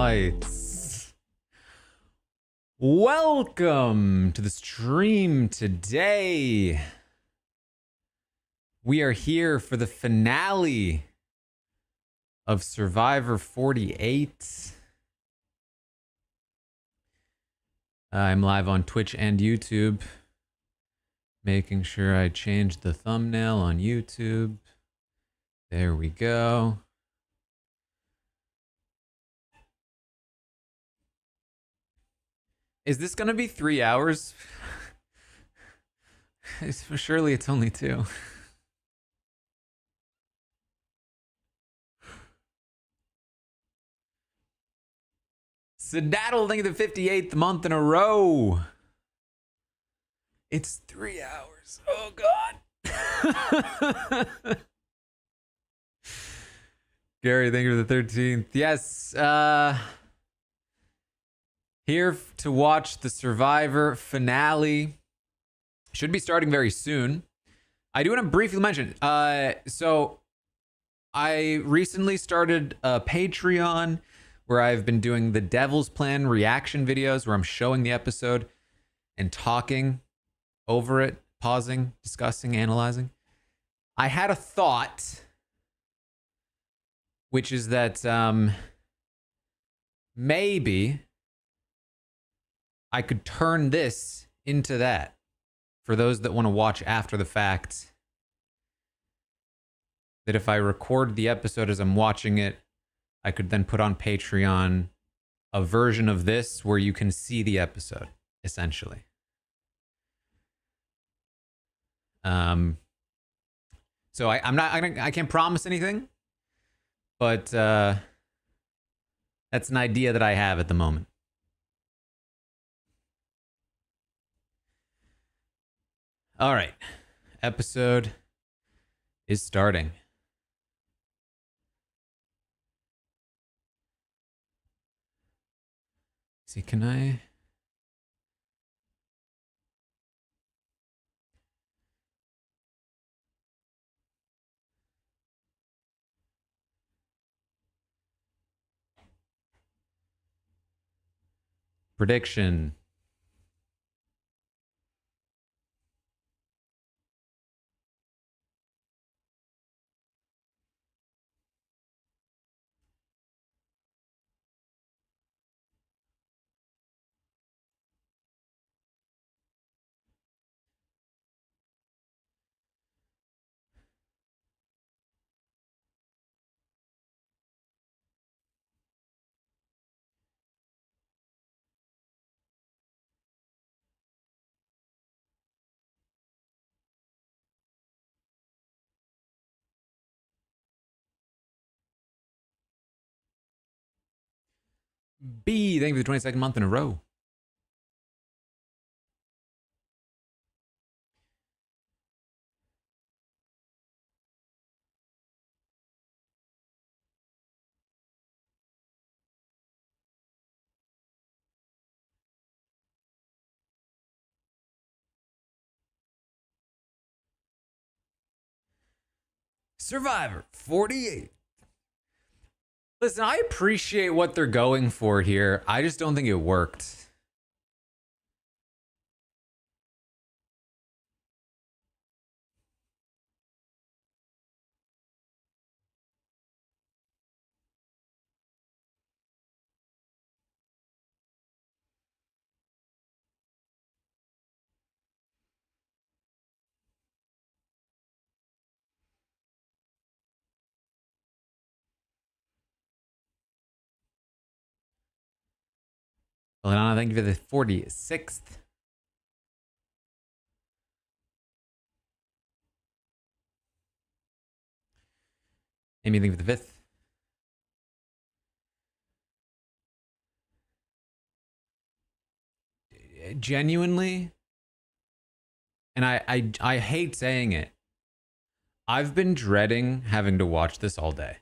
lights. Welcome to the stream today. We are here for the finale of Survivor 48. I'm live on Twitch and YouTube. Making sure I change the thumbnail on YouTube. There we go. Is this gonna be 3 hours? Surely it's only 2. Sedaddle, thank you the 58th month in a row. It's 3 hours. Oh God. Gary, thank you for the 13th. Yes. Here to watch the Survivor finale. Should be starting very soon. I do want to briefly mention, so I recently started a Patreon where I've been doing the Devil's Plan reaction videos where I'm showing the episode and talking over it, pausing, discussing, analyzing. I had a thought, which is that maybe I could turn this into that for those that want to watch after the fact. That if I record the episode as I'm watching it, I could then put on Patreon a version of this where you can see the episode, essentially. So I can't promise anything, but that's an idea that I have at the moment. All right, episode is starting. See, can I? Prediction. B, thank you for the 22nd month in a row. Survivor 48. Listen, I appreciate what they're going for here. I just don't think it worked. Lana, thank you for the 46th. Amy, thank you for the 5th. Genuinely, and I hate saying it, I've been dreading having to watch this all day.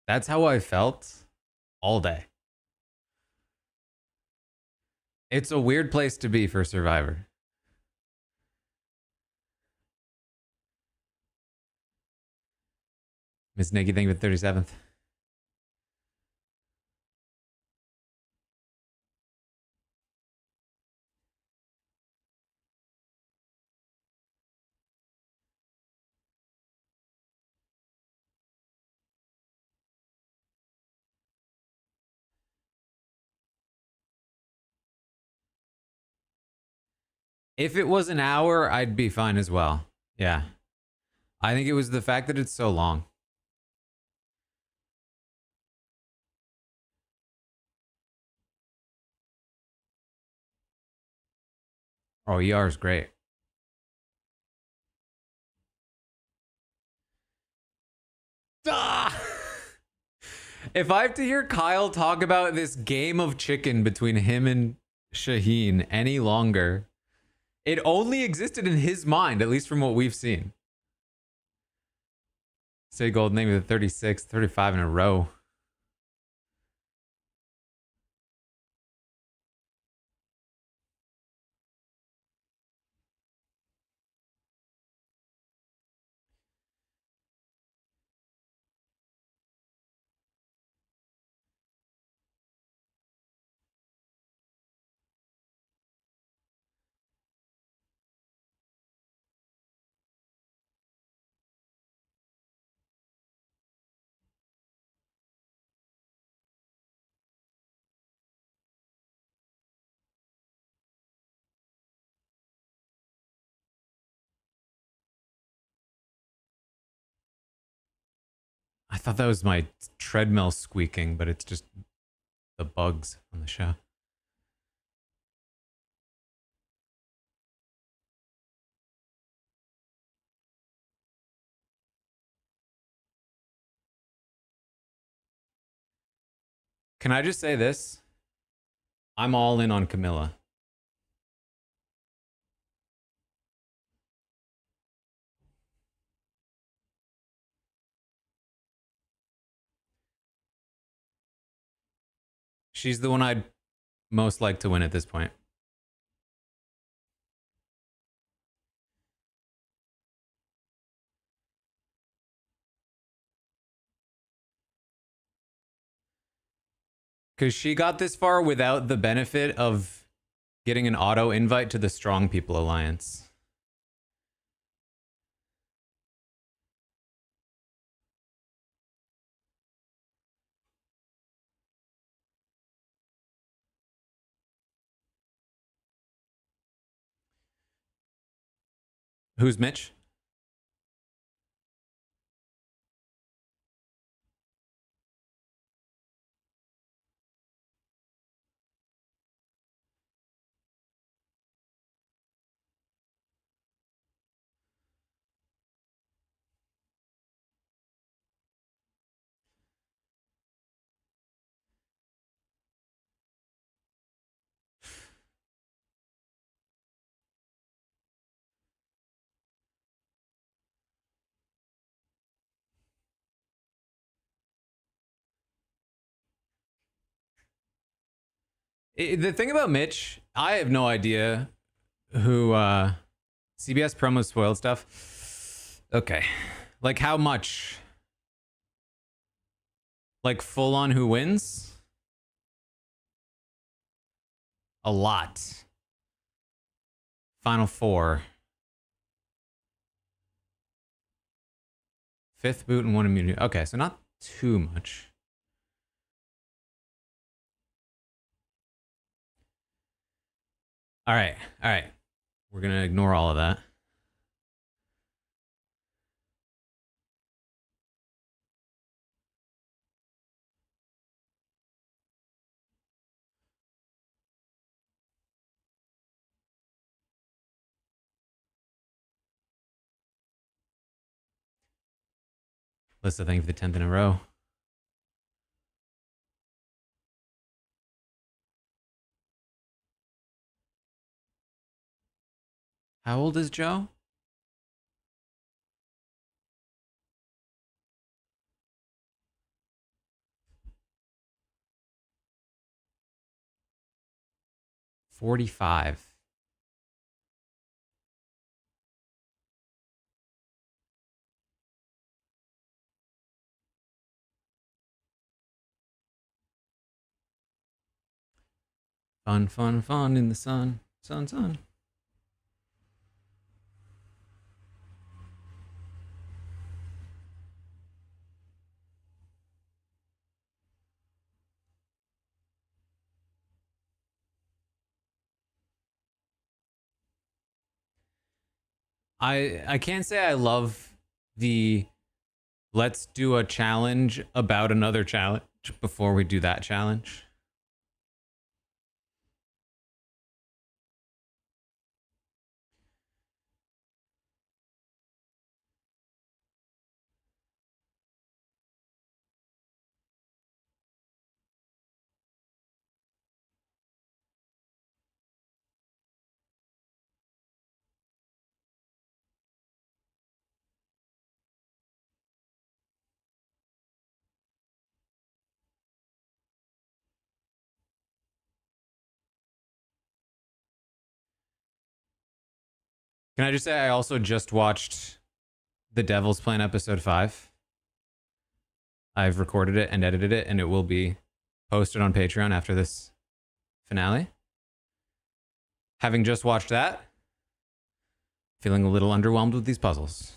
That's how I felt all day. It's a weird place to be for Survivor. Miss Nikki, thank you for the 37th. If it was an hour, I'd be fine as well. Yeah. I think it was the fact that it's so long. Oh, ER is great. Ah! If I have to hear Kyle talk about this game of chicken between him and Shaheen any longer, it only existed in his mind, at least from what we've seen. Say Gold name of the 36, 35 in a row. I thought that was my treadmill squeaking, but it's just the bugs on the show. Can I just say this? I'm all in on Camilla. She's the one I'd most like to win at this point. Because she got this far without the benefit of getting an auto invite to the Strong People Alliance. Who's Mitch? The thing about Mitch, I have no idea who CBS promo spoiled stuff. Okay. Like how much? Like full on who wins? A lot. Final four. Fifth boot and one immunity. Okay, so not too much. All right. All right. We're going to ignore all of that. Lisa, thank you for the 10th in a row. How old is Joe? $45. Fun, fun, fun in the sun. Sun, sun. I can't say I love the let's do a challenge about another challenge before we do that challenge. Can I just say I also just watched The Devil's Plan episode 5. I've recorded it and edited it, and it will be posted on Patreon after this finale. Having just watched that, feeling a little underwhelmed with these puzzles.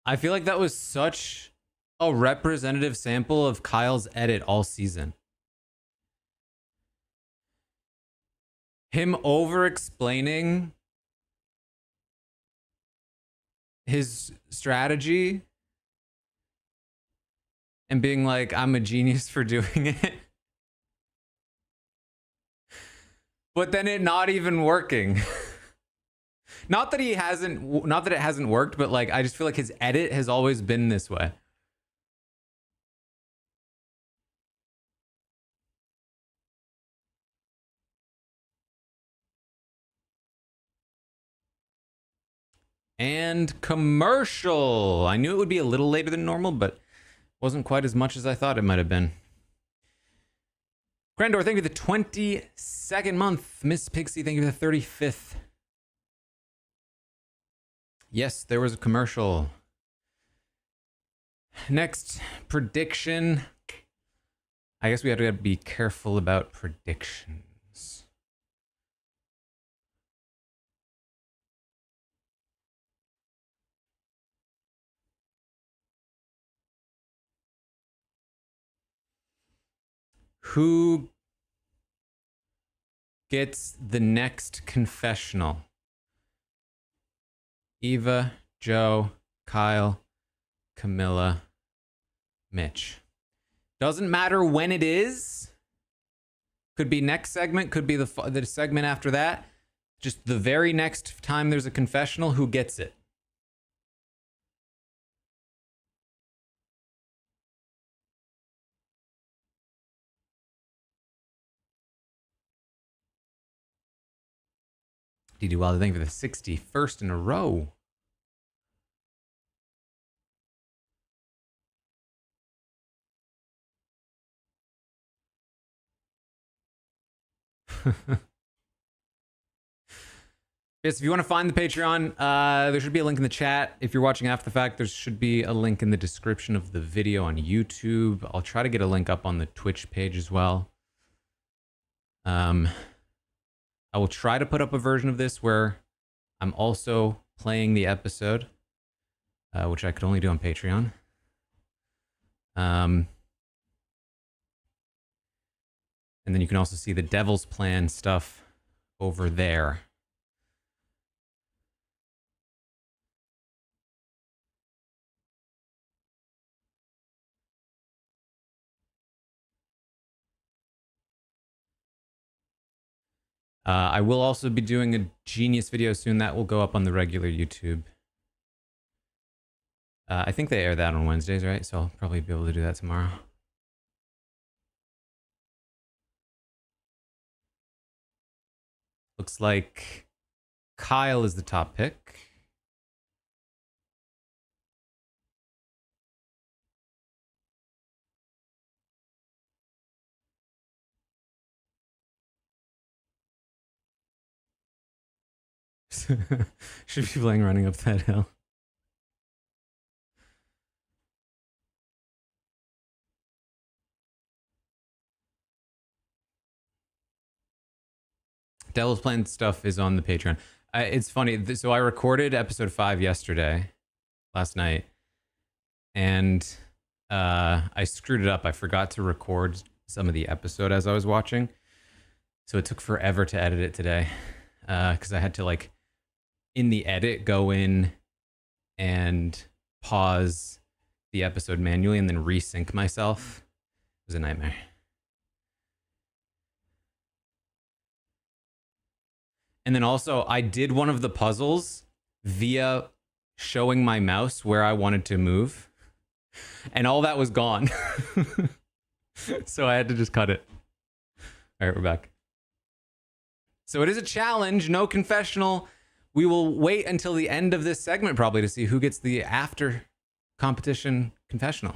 I feel like that was such a representative sample of Kyle's edit all season. Him over explaining his strategy and being like, I'm a genius for doing it. But then it not even working. Not that it hasn't worked, but like I just feel like his edit has always been this way. And commercial. I knew it would be a little later than normal, but wasn't quite as much as I thought it might have been. Grandor, thank you for the 22nd month. Miss Pixie, thank you for the 35th. Yes, there was a commercial. Next prediction. I guess we have to be careful about predictions. Who gets the next confessional? Eva, Joe, Kyle, Camilla, Mitch. Doesn't matter when it is. Could be next segment, could be the segment after that. Just the very next time there's a confessional, who gets it? DD Wilder, thank you for the 61st in a row. Yes, if you want to find the Patreon, there should be a link in the chat. If you're watching after the fact, there should be a link in the description of the video on YouTube. I'll try to get a link up on the Twitch page as well. I will try to put up a version of this where I'm also playing the episode, which I could only do on Patreon. And then you can also see the Devil's Plan stuff over there. I will also be doing a Genius video soon. That will go up on the regular YouTube. I think they air that on Wednesdays, right? So I'll probably be able to do that tomorrow. Looks like Kyle is the top pick. Should be playing Running Up That Hill. Devil's Plan stuff is on the Patreon. It's funny. So I recorded episode 5 last night, and I screwed it up. I forgot to record some of the episode as I was watching, so it took forever to edit it today because I had to, like, in the edit, go in and pause the episode manually and then resync myself. It was a nightmare. And then also, I did one of the puzzles via showing my mouse where I wanted to move, and all that was gone. So I had to just cut it. All right, we're back. So it is a challenge, no confessional. We will wait until the end of this segment probably to see who gets the after competition confessional.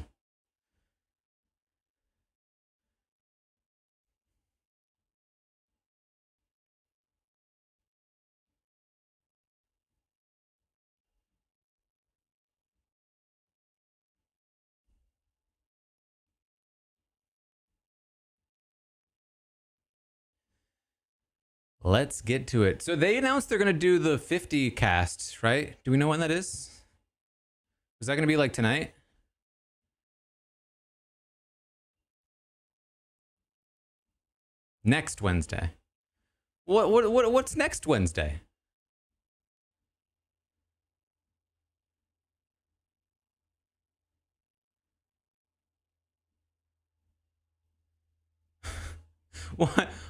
Let's get to it. So they announced they're going to do the 50 casts, right? Do we know when that is? Is that going to be like tonight? Next Wednesday. What's next Wednesday?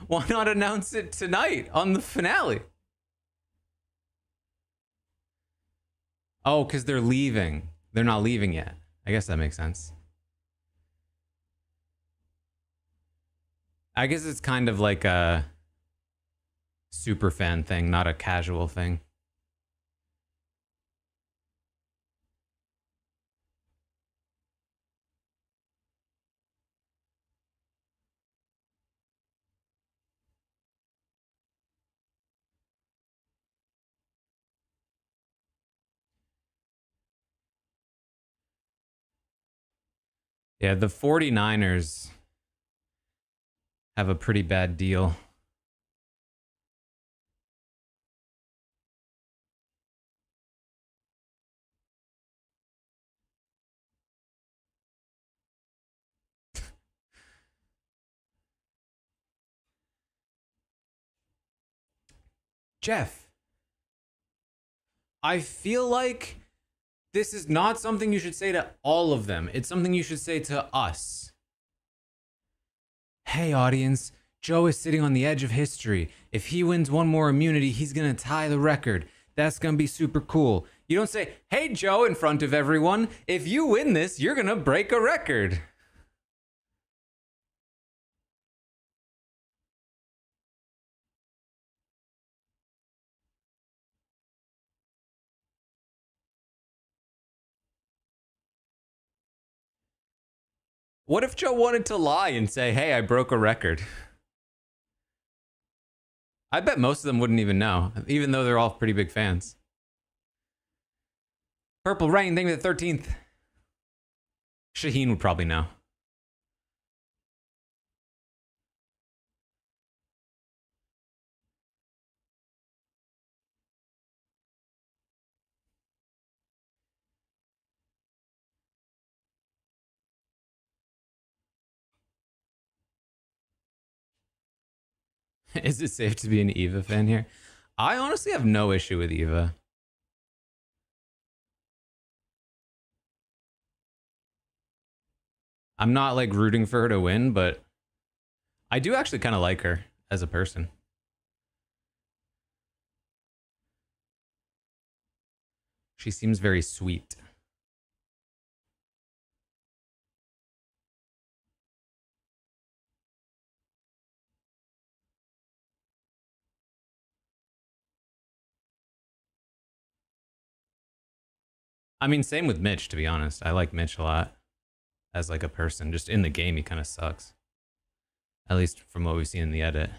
Why not announce it tonight on the finale? Oh, because they're leaving. They're not leaving yet. I guess that makes sense. I guess it's kind of like a super fan thing, not a casual thing. Yeah, the 49ers have a pretty bad deal. Jeff, I feel like this is not something you should say to all of them. It's something you should say to us. Hey, audience, Joe is sitting on the edge of history. If he wins one more immunity, he's going to tie the record. That's going to be super cool. You don't say, hey, Joe, in front of everyone. If you win this, you're going to break a record. What if Joe wanted to lie and say, hey, I broke a record? I bet most of them wouldn't even know, even though they're all pretty big fans. Purple Rain, thank you for the 13th. Shaheen would probably know. Is it safe to be an Eva fan here? I honestly have no issue with Eva. I'm not like rooting for her to win, but I do actually kind of like her as a person. She seems very sweet. I mean, same with Mitch, to be honest. I like Mitch a lot as like a person. Just in the game, he kind of sucks. At least from what we've seen in the edit.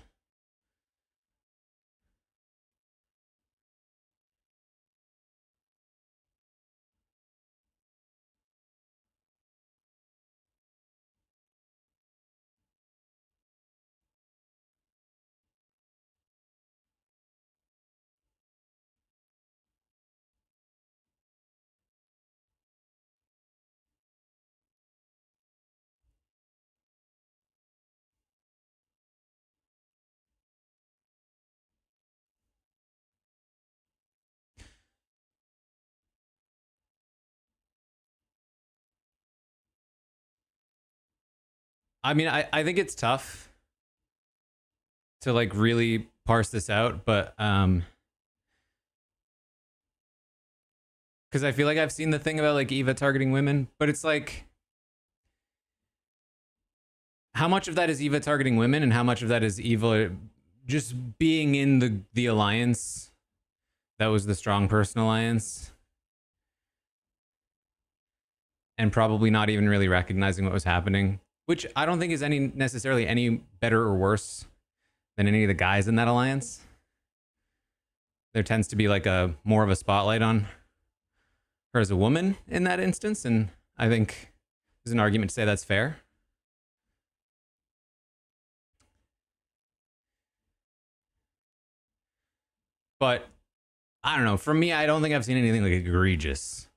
I mean, I think it's tough to like really parse this out, but because I feel like I've seen the thing about like Eva targeting women, but it's like how much of that is Eva targeting women and how much of that is Eva just being in the alliance that was the strong person alliance and probably not even really recognizing what was happening, which I don't think is any necessarily any better or worse than any of the guys in that alliance. There tends to be like a more of a spotlight on her as a woman in that instance, and I think there's an argument to say that's fair. But I don't know. For me, I don't think I've seen anything like egregious.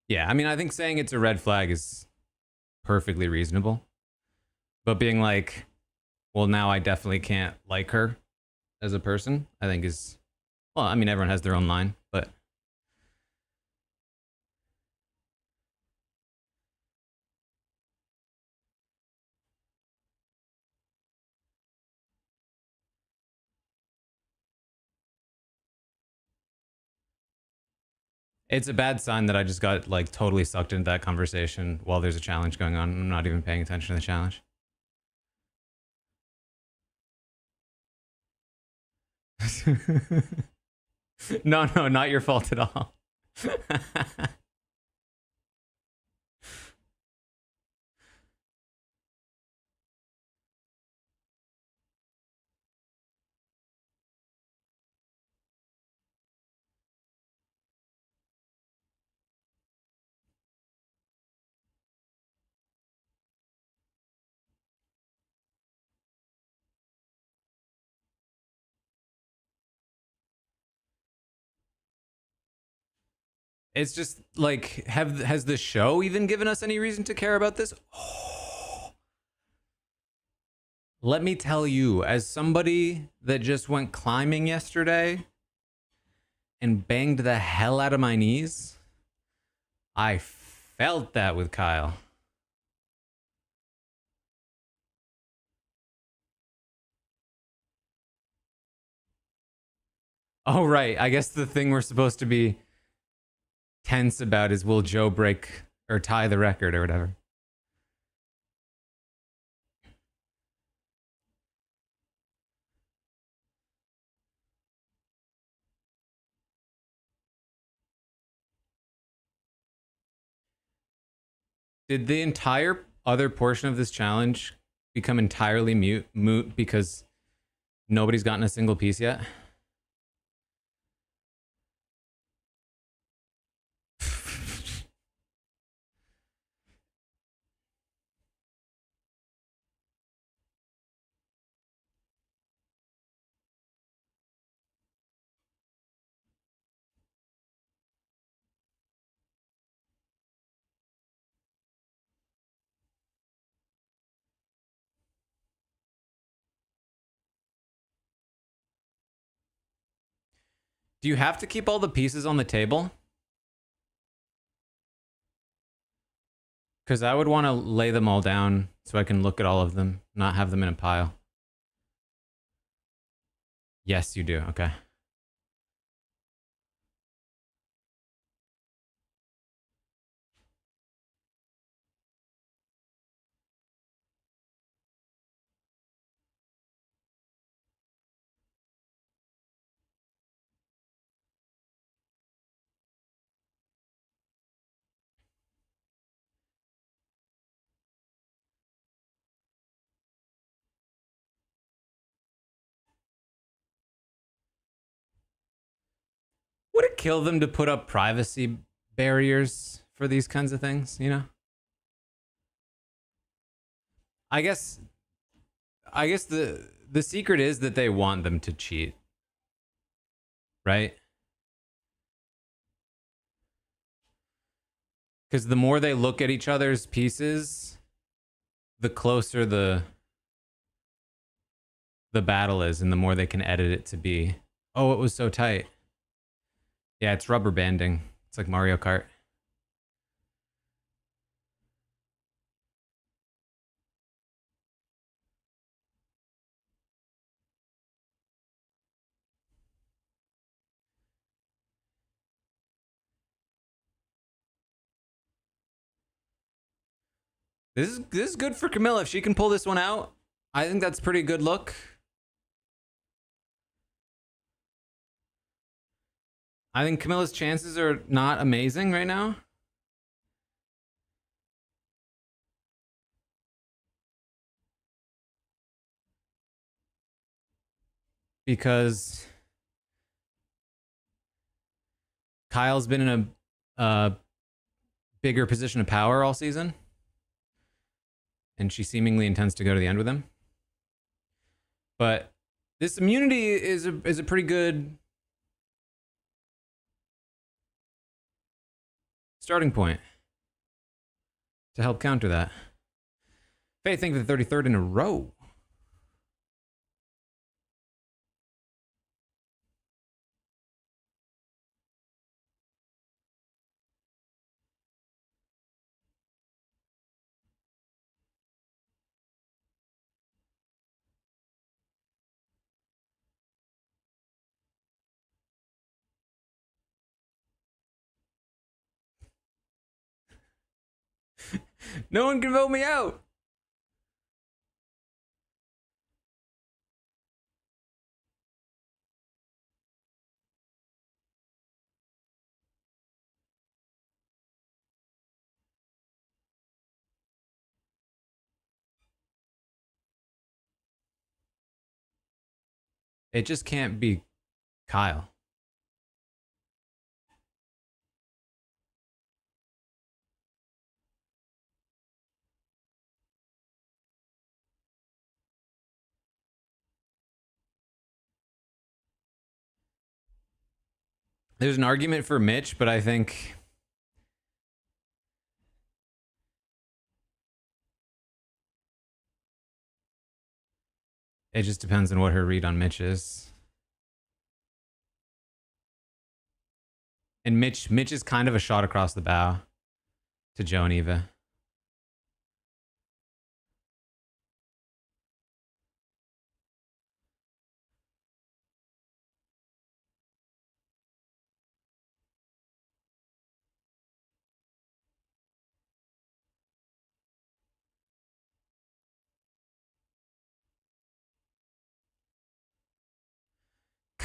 Yeah, I mean, I think saying it's a red flag is perfectly reasonable. But being like, well, now I definitely can't like her as a person, I think is, well, I mean, everyone has their own line, but it's a bad sign that I just got like totally sucked into that conversation while there's a challenge going on. I'm not even paying attention to the challenge. No, no, not your fault at all. It's just like, has the show even given us any reason to care about this? Oh. Let me tell you, as somebody that just went climbing yesterday and banged the hell out of my knees, I felt that with Kyle. Oh, right. I guess the thing we're supposed to be tense about is will Joe break or tie the record or whatever. Did the entire other portion of this challenge become entirely moot because nobody's gotten a single piece yet? Do you have to keep all the pieces on the table? Because I would want to lay them all down so I can look at all of them, not have them in a pile. Yes, you do. Okay. Would it kill them to put up privacy barriers for these kinds of things, you know? I guess the secret is that they want them to cheat, right? Because the more they look at each other's pieces, the closer the battle is, and the more they can edit it to be. Oh, it was so tight. Yeah, it's rubber banding. It's like Mario Kart. This is good for Camilla if she can pull this one out. I think that's pretty good look. I think Camilla's chances are not amazing right now. Because Kyle's been in a bigger position of power all season. And she seemingly intends to go to the end with him. But this immunity is a pretty good starting point to help counter that. Faye, think of the 33rd in a row. No one can vote me out. It just can't be Kyle. There's an argument for Mitch, but I think it just depends on what her read on Mitch is. And Mitch is kind of a shot across the bow to Joe and Eva.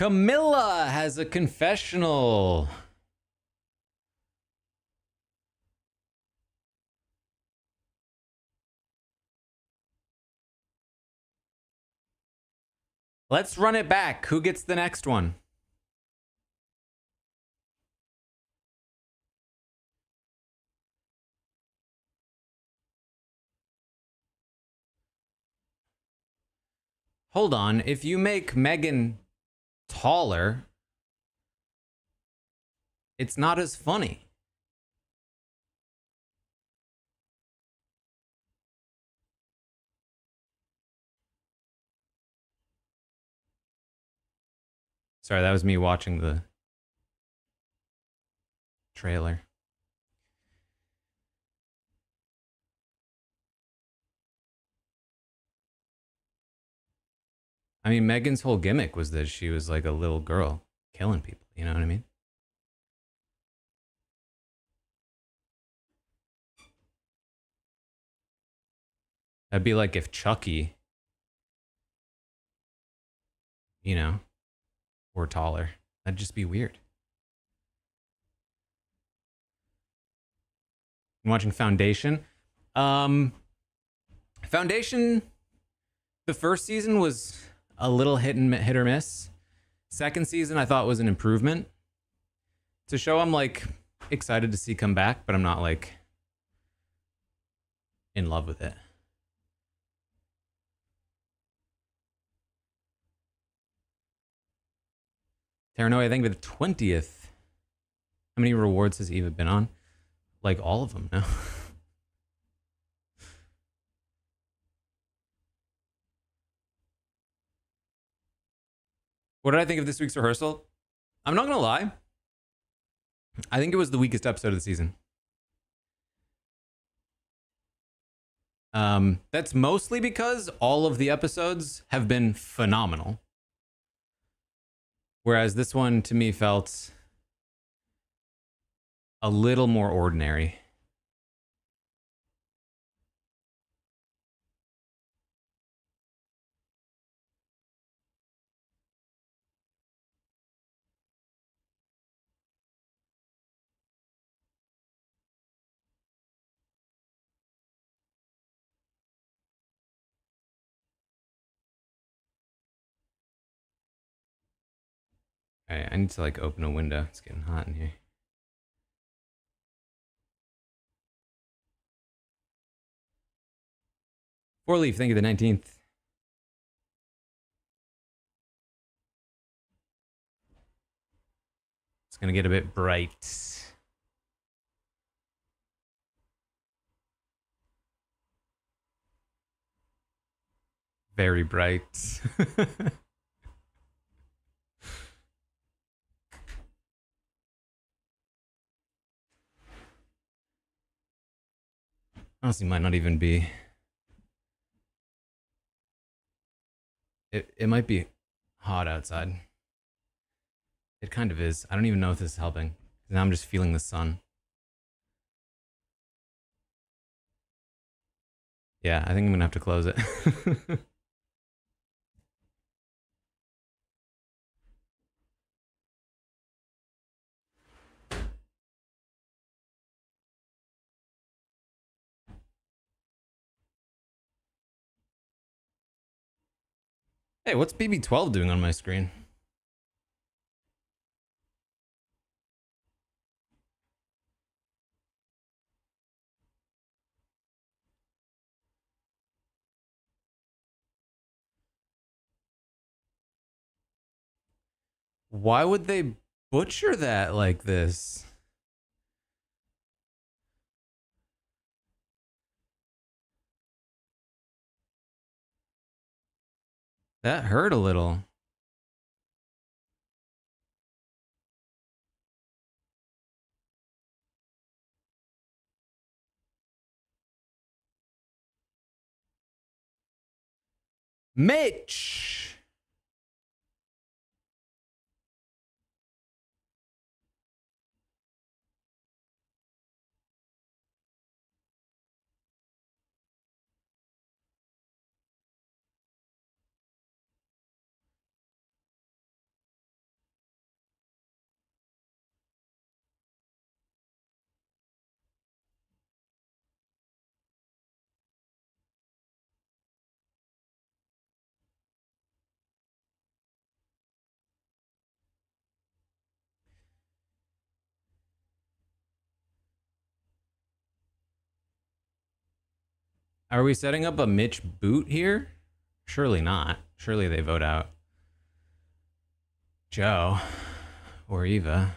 Camilla has a confessional. Let's run it back. Who gets the next one? Hold on. If you make Megan taller, it's not as funny. Sorry, that was me watching the trailer. I mean, Megan's whole gimmick was that she was like a little girl killing people. You know what I mean? That'd be like if Chucky, you know, were taller. That'd just be weird. I'm watching Foundation. Foundation, the first season was a little hit or miss. Second season, I thought was an improvement. It's a show I'm like excited to see come back, but I'm not like in love with it. Taran, I think the 20th. How many rewards has Eva been on? Like all of them, no? What did I think of this week's rehearsal? I'm not gonna lie. I think it was the weakest episode of the season. That's mostly because all of the episodes have been phenomenal. Whereas this one to me felt a little more ordinary. Alright, I need to like open a window. It's getting hot in here. Four Leaf, thank you, the 19th. It's gonna get a bit bright. Very bright. Honestly, might not even be. It might be hot outside. It kind of is. I don't even know if this is helping. Now I'm just feeling the sun. Yeah, I think I'm gonna have to close it. Hey, what's BB12 doing on my screen? Why would they butcher that like this? That hurt a little. Mitch! Are we setting up a Mitch boot here? Surely not. Surely they vote out Joe or Eva.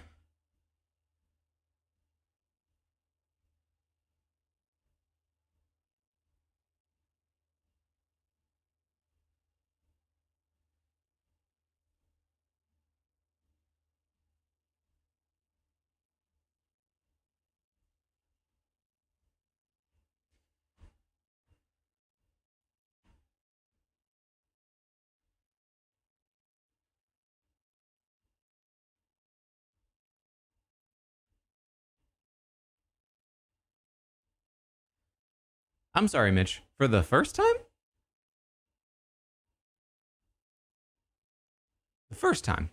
I'm sorry, Mitch. For the first time? The first time.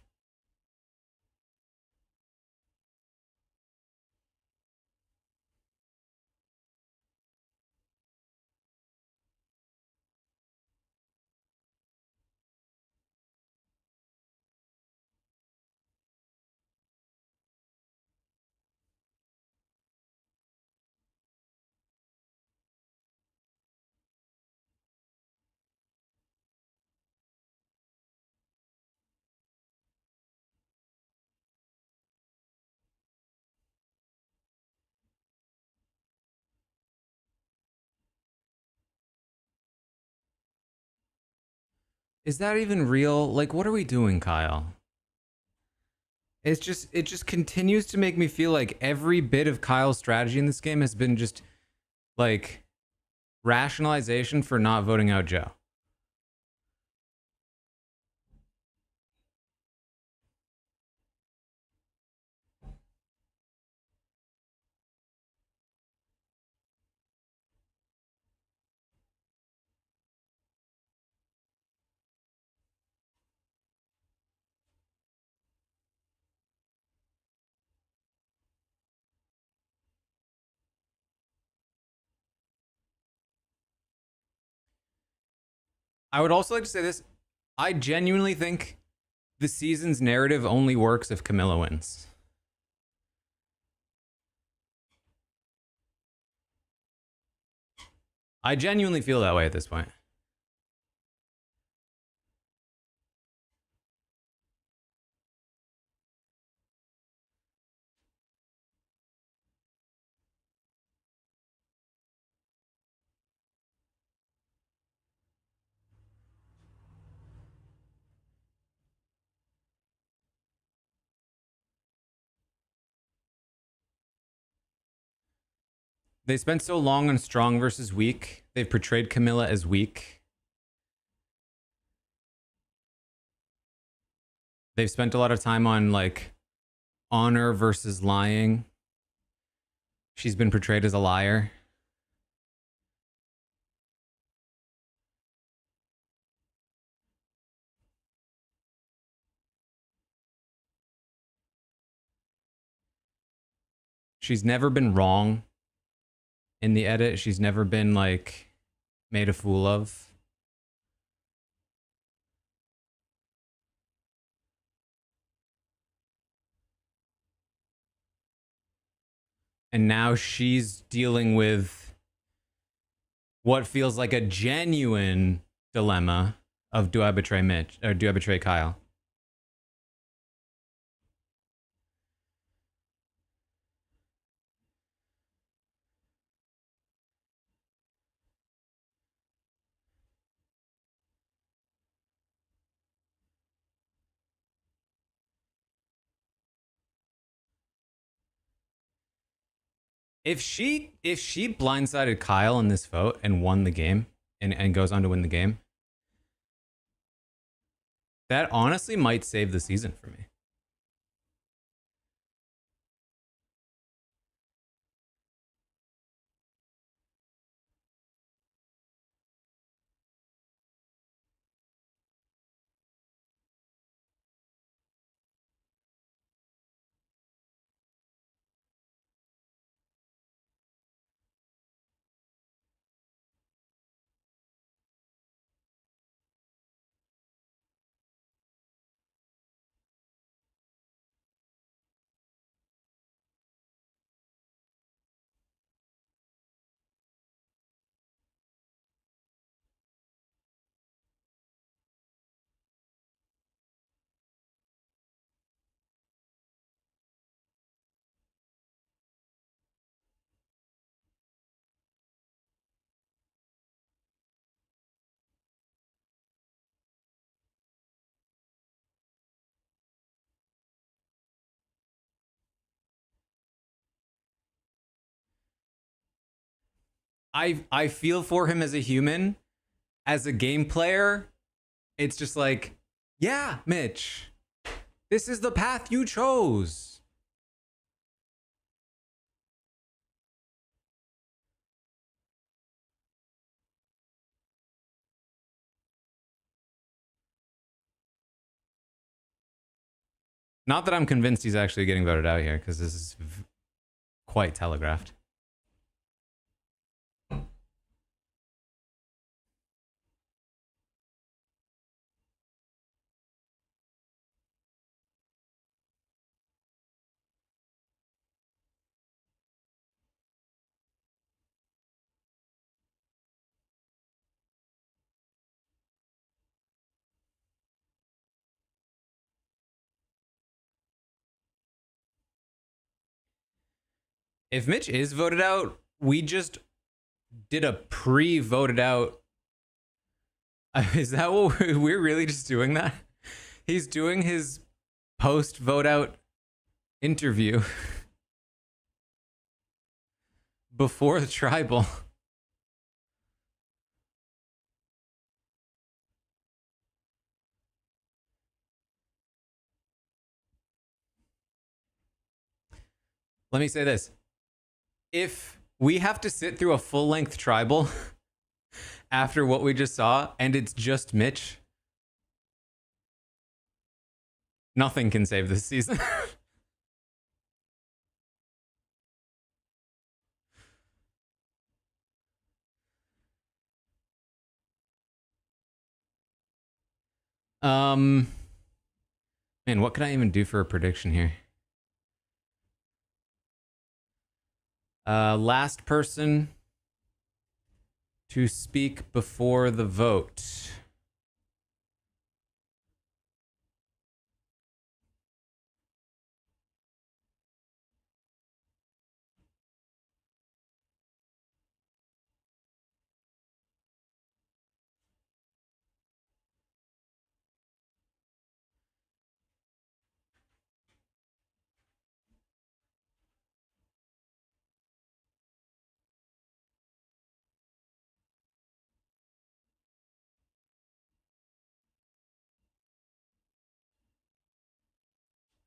Is that even real? Like, what are we doing, Kyle? It just continues to make me feel like every bit of Kyle's strategy in this game has been just like rationalization for not voting out Joe. I would also like to say this. I genuinely think the season's narrative only works if Camilla wins. I genuinely feel that way at this point. They spent so long on strong versus weak. They've portrayed Camilla as weak. They've spent a lot of time on like honor versus lying. She's been portrayed as a liar. She's never been wrong in the edit. She's never been like made a fool of. And now she's dealing with what feels like a genuine dilemma of do I betray Mitch or do I betray Kyle? If she blindsided Kyle in this vote and won the game and goes on to win the game, that honestly might save the season for me. I feel for him as a human. As a game player, it's just like, yeah, Mitch, this is the path you chose. Not that I'm convinced he's actually getting voted out here, because this is quite telegraphed. If Mitch is voted out, we just did a pre-voted out. Is that what we're really just doing that? He's doing his post-vote out interview before the tribal. Let me say this. If we have to sit through a full-length tribal after what we just saw, and it's just Mitch, nothing can save this season. Man, what could I even do for a prediction here? Last person to speak before the vote.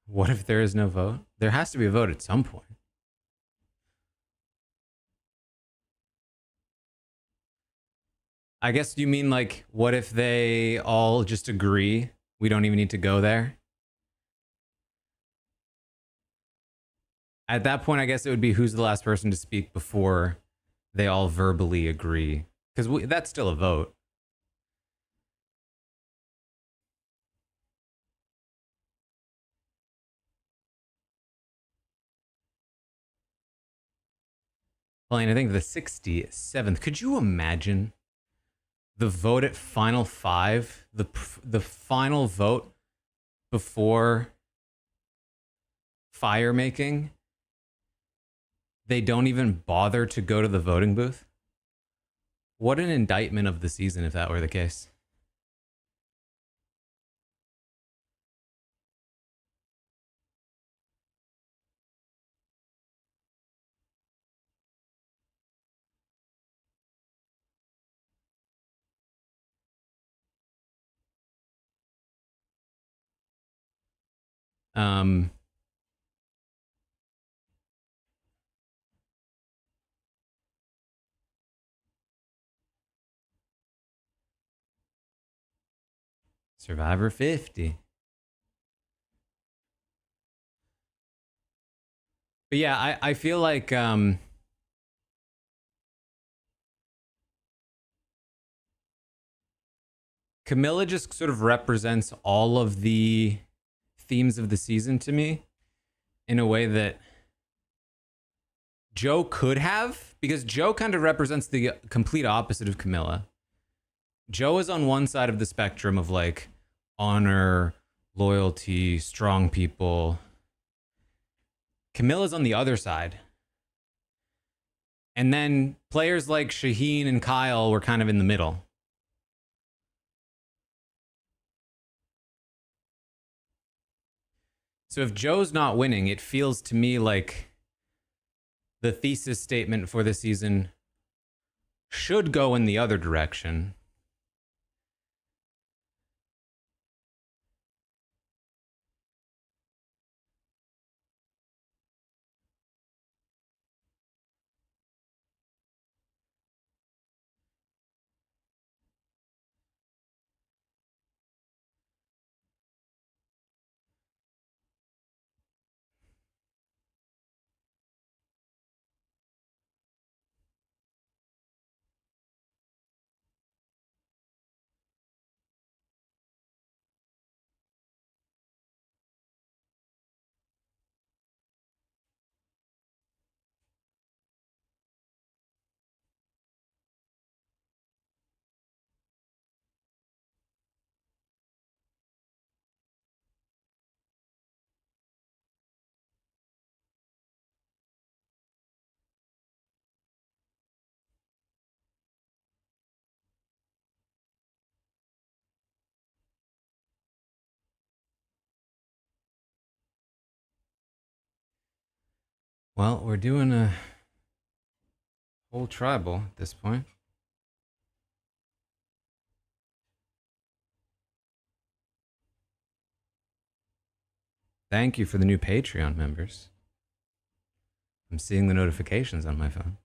What if there is no vote? There has to be a vote at some point. I guess you mean like, what if they all just agree? We don't even need to go there. At that point, I guess it would be who's the last person to speak before they all verbally agree. Because that's still a vote. Well, I think the 67th. Could you imagine the vote at Final Five? The final vote before fire making? They don't even bother to go to the voting booth? What an indictment of the season if that were the case. Um, Survivor 50. But yeah, I feel like Camilla just sort of represents all of the themes of the season to me in a way that Joe could have, because Joe kind of represents the complete opposite of Camilla. Joe is on one side of the spectrum of like honor, loyalty, strong people. Camilla's on the other side. And then players like Shaheen and Kyle were kind of in the middle. So if Joe's not winning, it feels to me like the thesis statement for the season should go in the other direction. Well, we're doing a whole tribal at this point. Thank you for the new Patreon members. I'm seeing the notifications on my phone.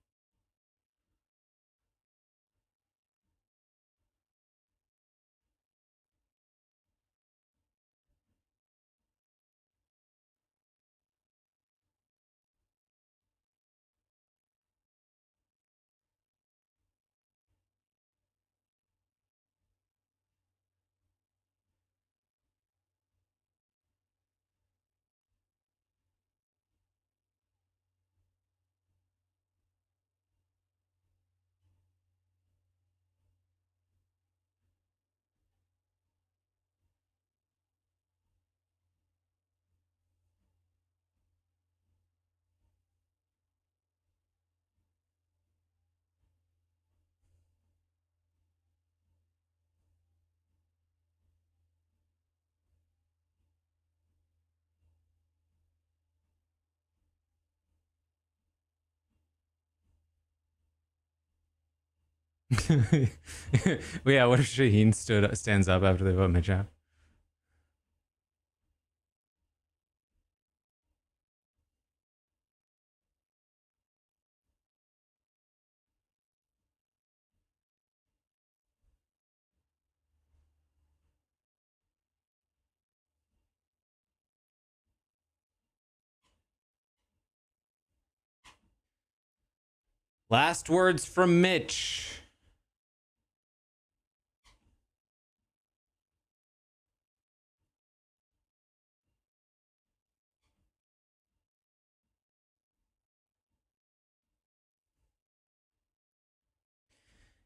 Well, yeah, what if Shaheen stands up after they vote Mitch out? Last words from Mitch.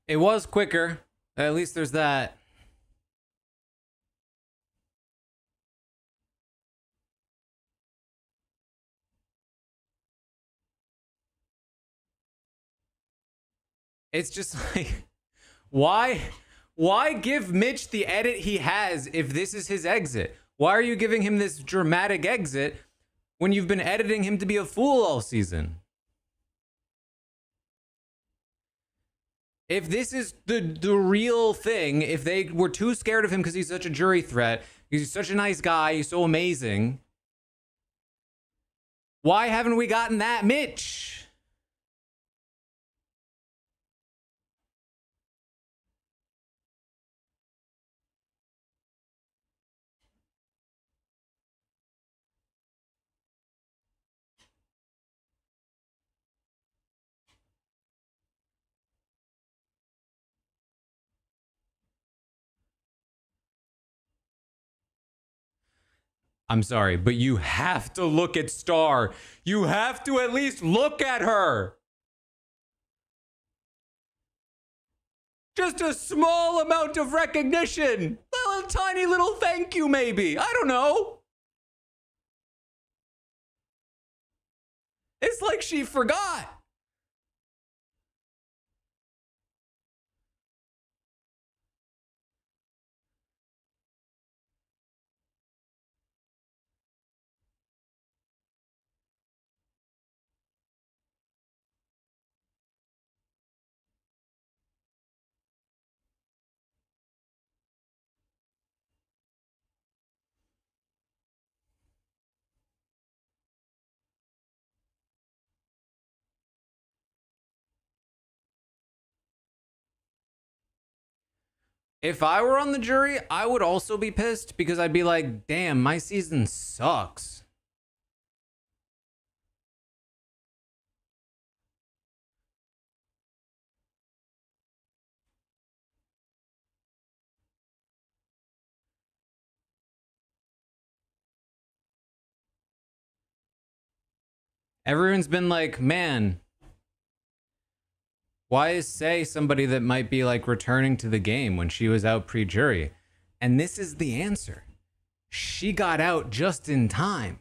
It was quicker. At least there's that. It's just like, why give Mitch the edit he has if this is his exit? Why are you giving him this dramatic exit when you've been editing him to be a fool all season? If this is the real thing, if they were too scared of him because he's such a jury threat, because he's such a nice guy, he's so amazing, why haven't we gotten that Mitch? I'm sorry, but you have to look at Star. You have to at least look at her. Just a small amount of recognition. A tiny little thank you, maybe. I don't know. It's like she forgot. If I were on the jury, I would also be pissed because I'd be like, damn, my season sucks. Everyone's been like, man, why is Say somebody that might be like returning to the game when she was out pre-jury? And this is the answer. She got out just in time.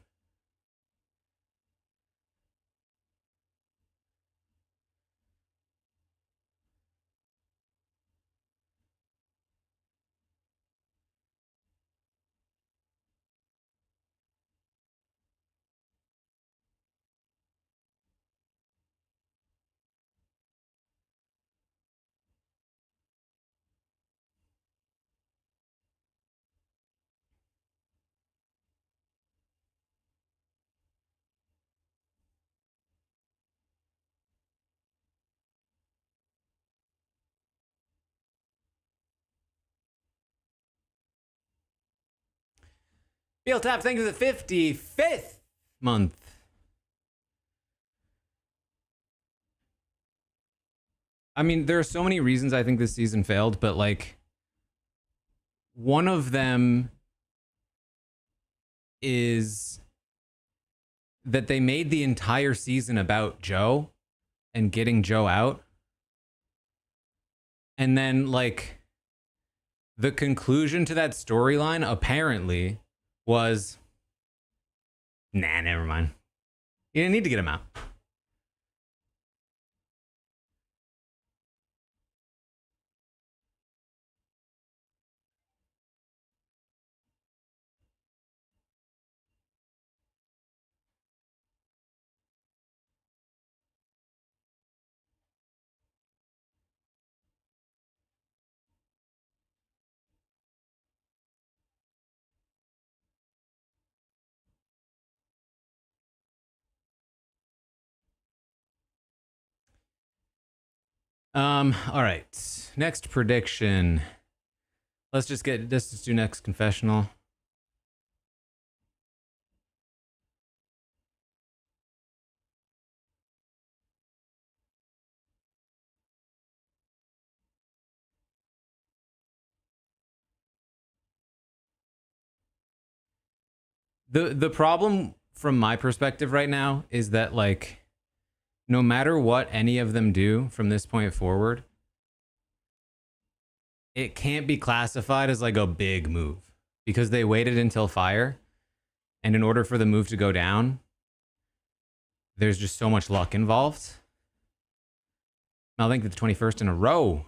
Beal Tap, thank you for the 55th month. I mean, there are so many reasons I think this season failed, but like one of them is that they made the entire season about Joe and getting Joe out. And then like the conclusion to that storyline apparently was, nah, never mind. You didn't need to get him out. All right. Next prediction. Let's just do next confessional. The problem from my perspective right now is that like no matter what any of them do from this point forward, it can't be classified as like a big move because they waited until fire, and in order for the move to go down, there's just so much luck involved. I think it's the 21st in a row.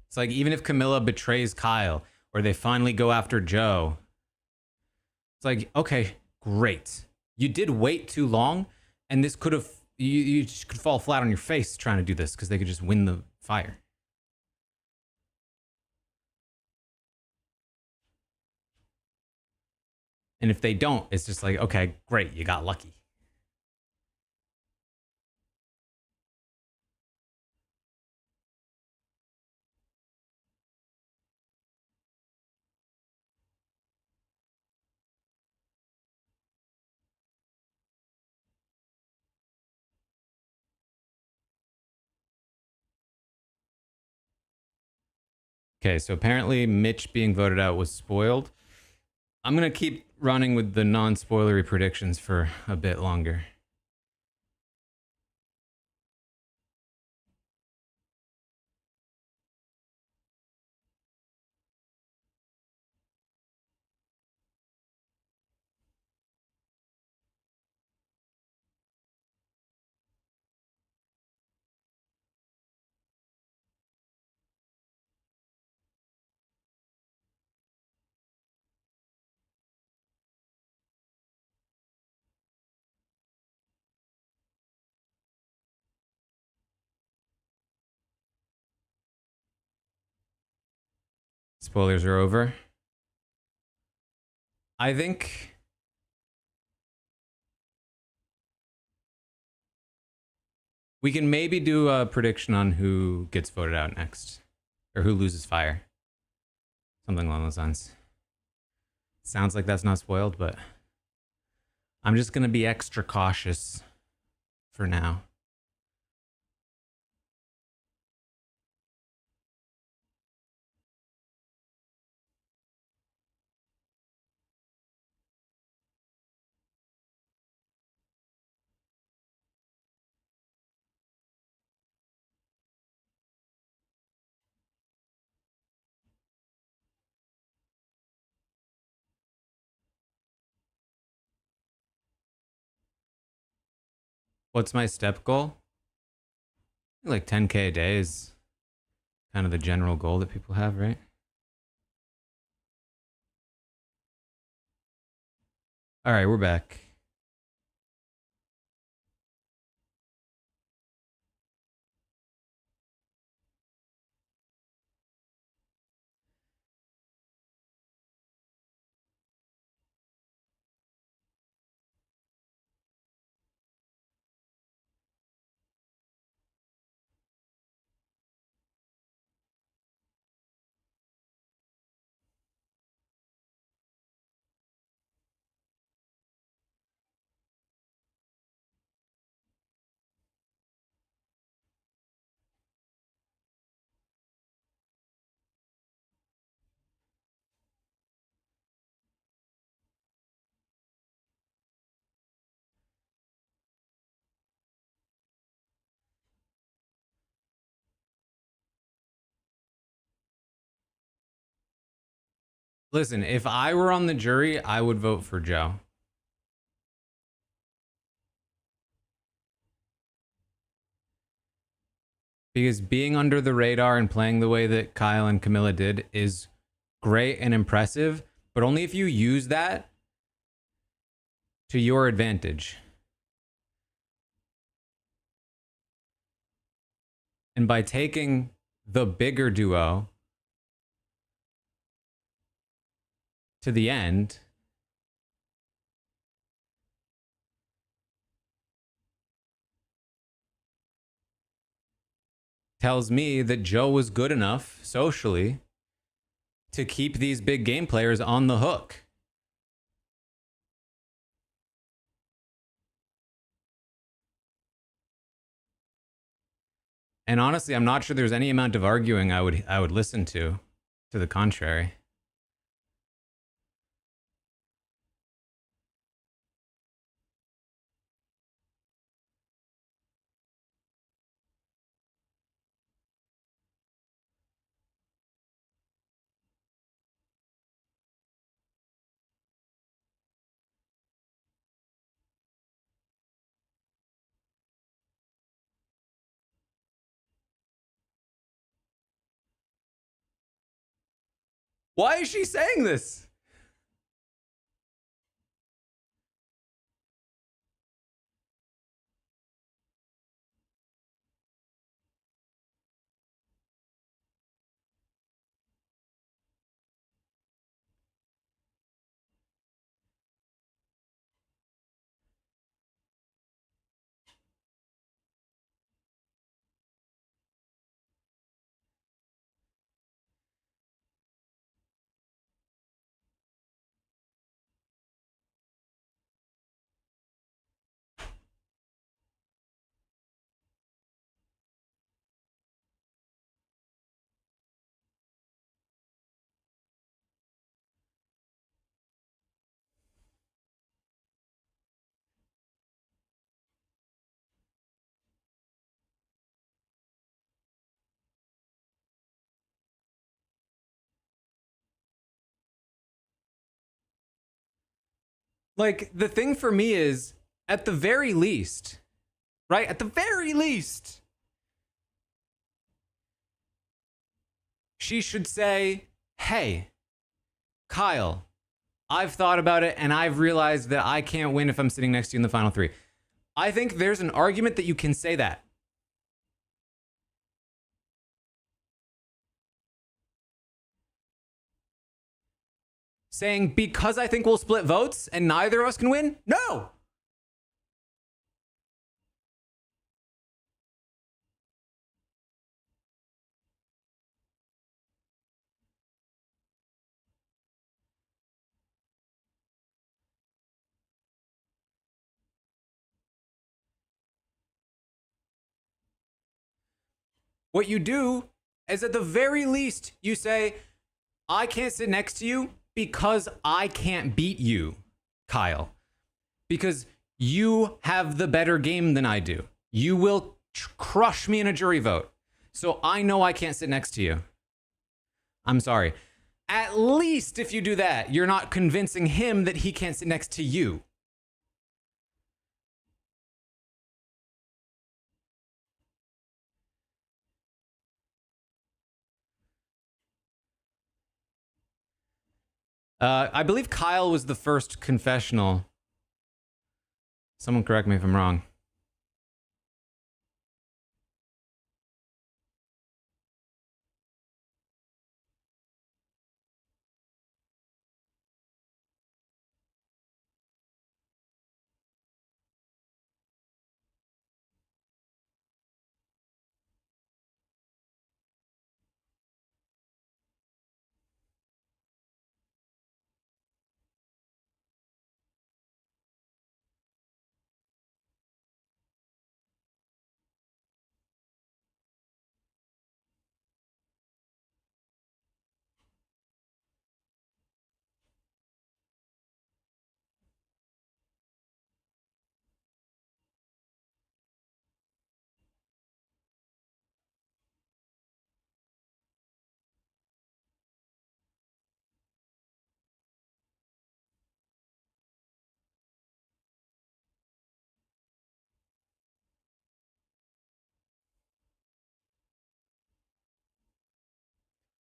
It's like even if Camilla betrays Kyle or they finally go after Joe, it's like, okay, great. You did wait too long, and this could have you just could fall flat on your face trying to do this because they could just win the fire. And if they don't, it's just like, okay, great, you got lucky. Okay, so apparently Mitch being voted out was spoiled. I'm going to keep running with the non-spoilery predictions for a bit longer. Spoilers are over. I think we can maybe do a prediction on who gets voted out next. Or who loses fire. Something along those lines. Sounds like that's not spoiled, but I'm just going to be extra cautious for now. What's my step goal? Like 10K a day is kind of the general goal that people have, right? All right, we're back. Listen, if I were on the jury, I would vote for Joe. Because being under the radar and playing the way that Kyle and Camilla did is great and impressive, but only if you use that to your advantage. And by taking the bigger duo to the end, tells me that Joe was good enough socially to keep these big game players on the hook. And honestly, I'm not sure there's any amount of arguing I would listen to the contrary. Why is she saying this? Like, the thing for me is, at the very least, right? At the very least, she should say, hey, Kyle, I've thought about it and I've realized that I can't win if I'm sitting next to you in the final three. I think there's an argument that you can say that. Saying, because I think we'll split votes and neither of us can win? No. What you do is at the very least, you say, I can't sit next to you because I can't beat you, Kyle. Because you have the better game than I do. You will crush me in a jury vote. So I know I can't sit next to you. I'm sorry. At least if you do that, you're not convincing him that he can't sit next to you. I believe Kyle was the first confessional. Someone correct me if I'm wrong.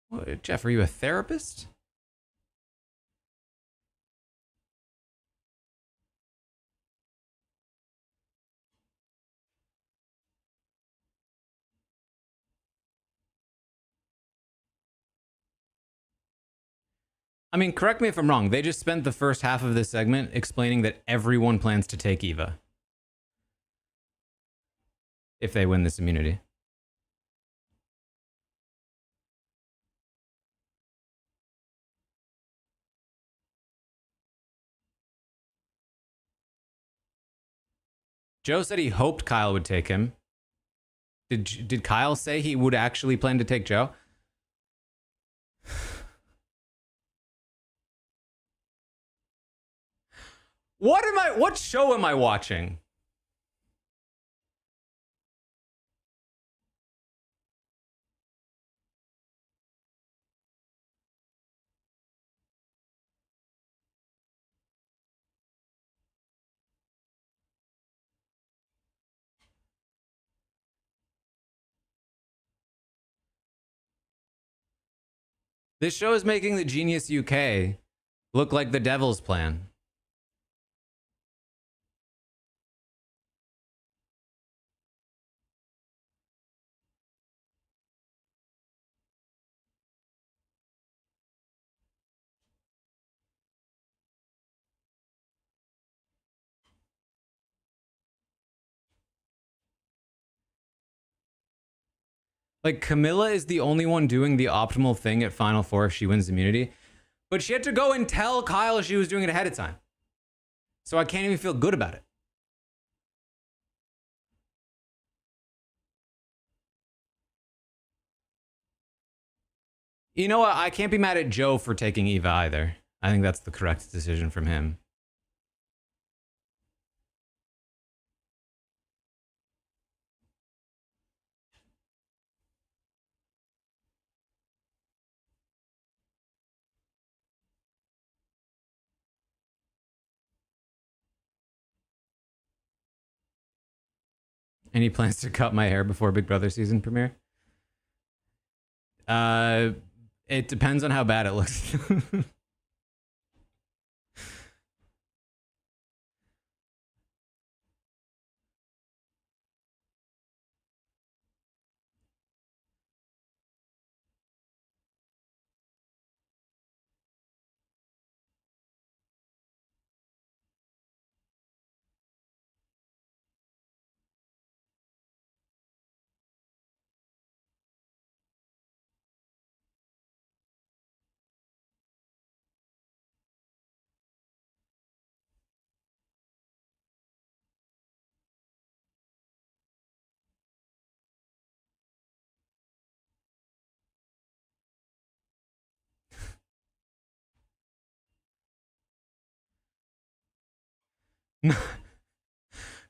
What, Jeff, are you a therapist? I mean, correct me if I'm wrong. They just spent the first half of this segment explaining that everyone plans to take Eva if they win this immunity. Joe said he hoped Kyle would take him. Did Kyle say he would actually plan to take Joe? What show am I watching? This show is making the Genius UK look like the devil's plan. Like, Camilla is the only one doing the optimal thing at Final Four if she wins immunity. But she had to go and tell Kyle she was doing it ahead of time. So I can't even feel good about it. You know what? I can't be mad at Joe for taking Eva either. I think that's the correct decision from him. Any plans to cut my hair before Big Brother season premiere? It depends on how bad it looks.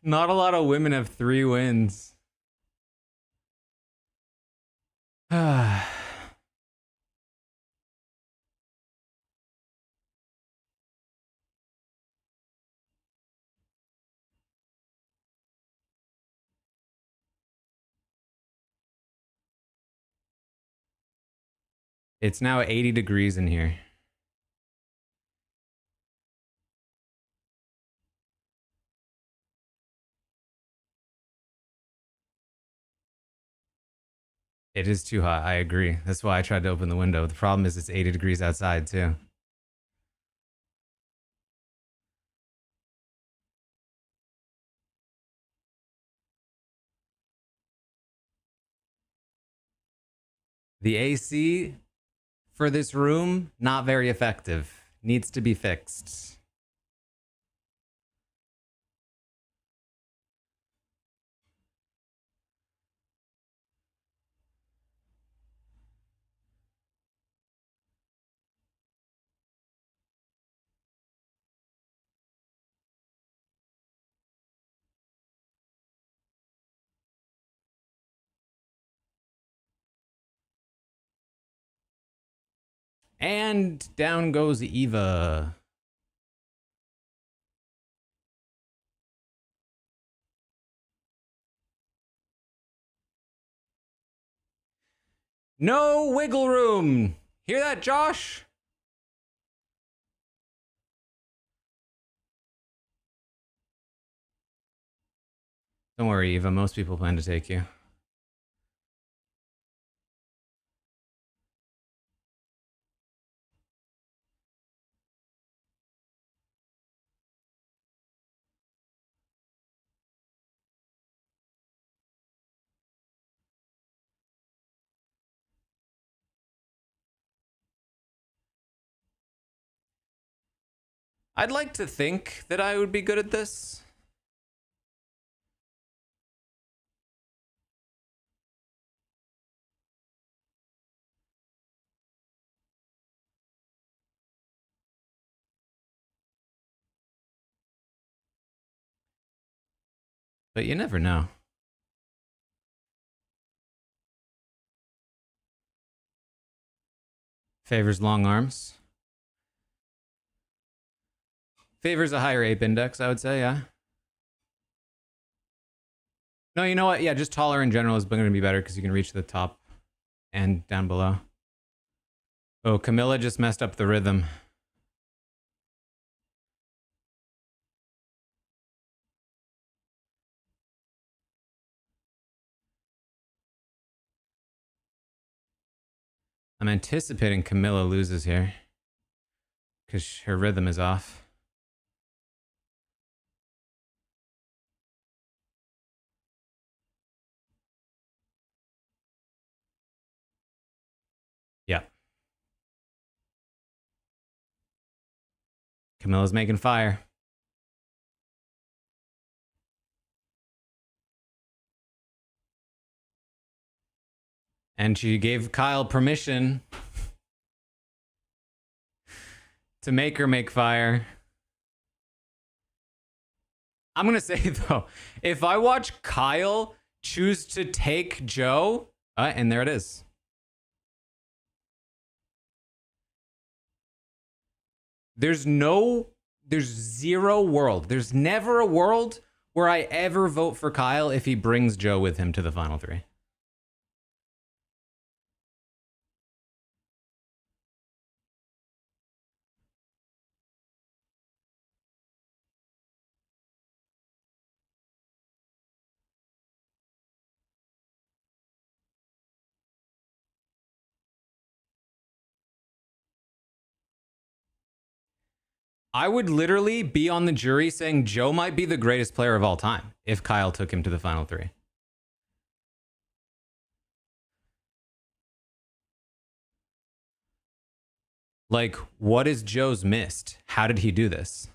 Not a lot of women have 3 wins. It's now 80 degrees in here. It is too hot. I agree. That's why I tried to open the window. The problem is it's 80 degrees outside too. The AC for this room, not very effective. Needs to be fixed. And down goes Eva. No wiggle room. Hear that, Josh? Don't worry, Eva. Most people plan to take you. I'd like to think that I would be good at this. But you never know. Favors long arms. Favors a higher ape index, I would say, yeah. No, you know what? Yeah, just taller in general is going to be better because you can reach the top and down below. Oh, Camilla just messed up the rhythm. I'm anticipating Camilla loses here because her rhythm is off. Yeah. Camilla's making fire. And she gave Kyle permission to make her make fire. I'm going to say, though, if I watch Kyle choose to take Joe, and there it is. There's zero world. There's never a world where I ever vote for Kyle if he brings Joe with him to the final 3. I would literally be on the jury saying Joe might be the greatest player of all time if Kyle took him to the final 3. Like, what is Joe's missed? How did he do this?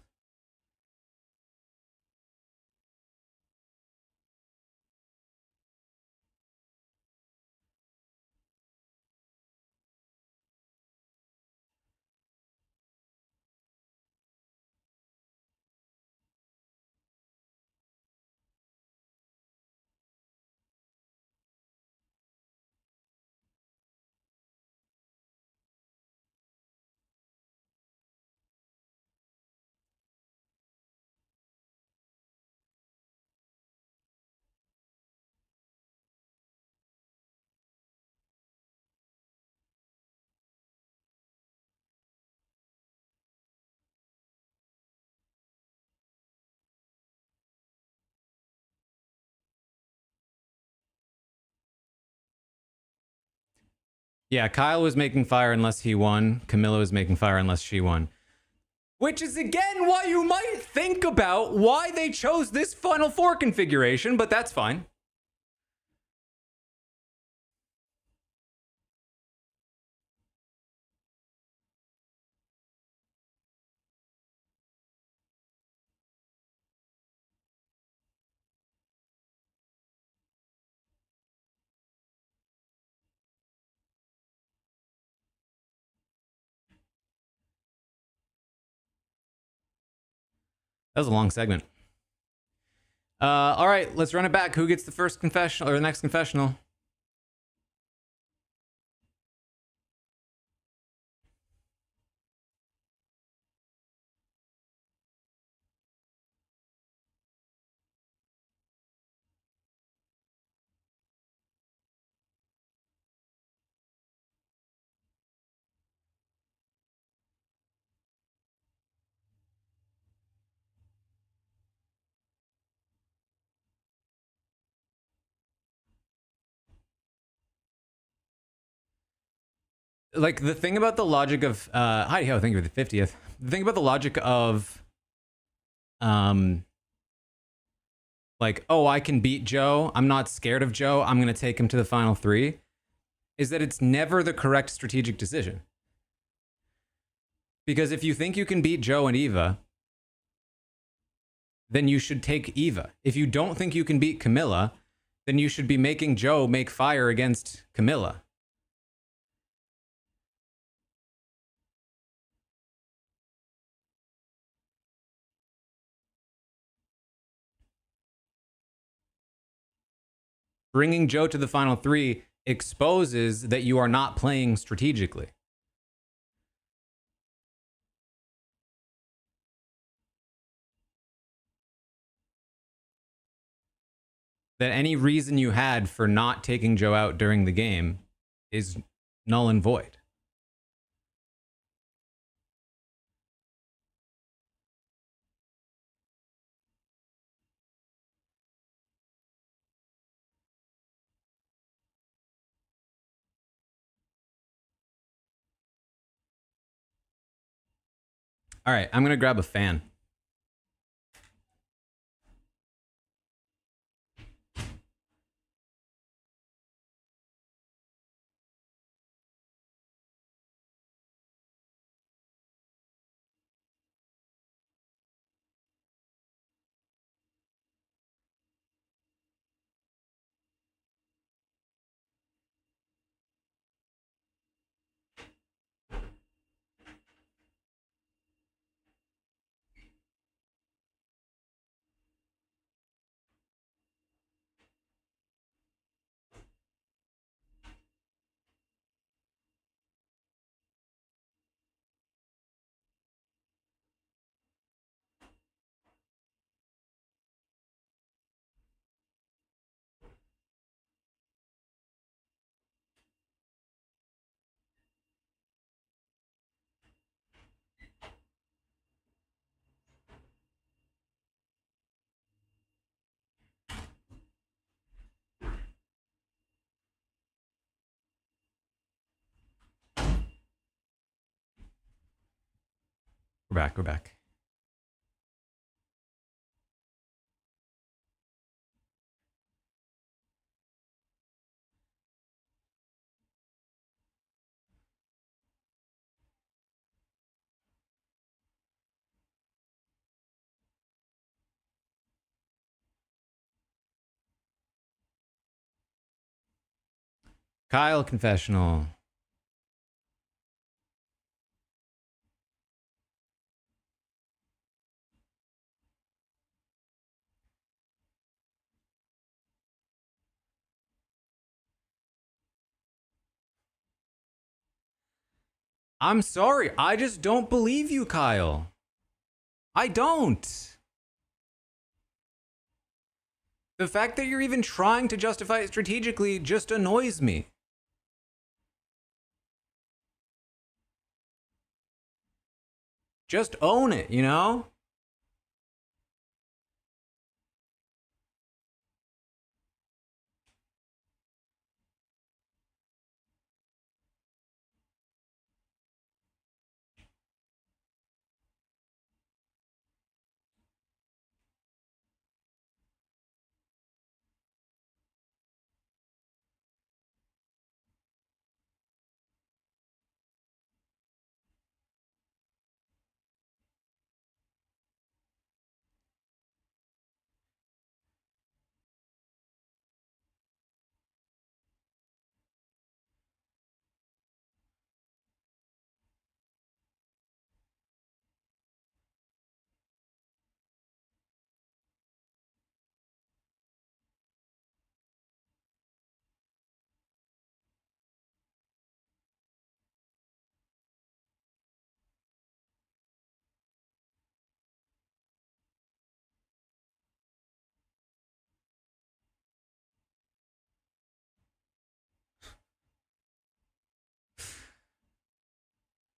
Yeah, Kyle was making fire unless he won. Camilla was making fire unless she won. Which is again why you might think about why they chose this Final Four configuration, but that's fine. That was a long segment. All right, let's run it back. Who gets the first confessional or the next confessional? Like the thing about the logic of hi ho, thank you for the 50th. The thing about the logic of like, oh, I can beat Joe, I'm not scared of Joe, I'm gonna take him to the final three, is that it's never the correct strategic decision. Because if you think you can beat Joe and Eva, then you should take Eva. If you don't think you can beat Camilla, then you should be making Joe make fire against Camilla. Bringing Joe to the final three exposes that you are not playing strategically. That any reason you had for not taking Joe out during the game is null and void. All right, I'm going to grab a fan. We're back. Kyle confessional. I'm sorry. I just don't believe you, Kyle. I don't. The fact that you're even trying to justify it strategically just annoys me. Just own it, you know?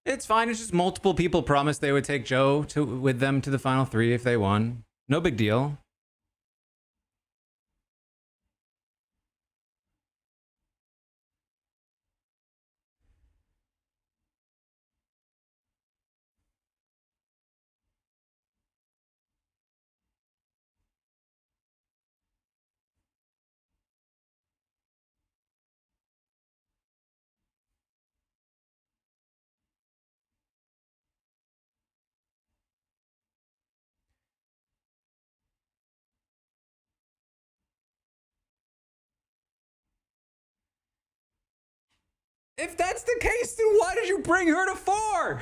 It's fine. It's just multiple people promised they would take Joe with them to the final three if they won. No big deal. If that's the case, then why did you bring her to 4?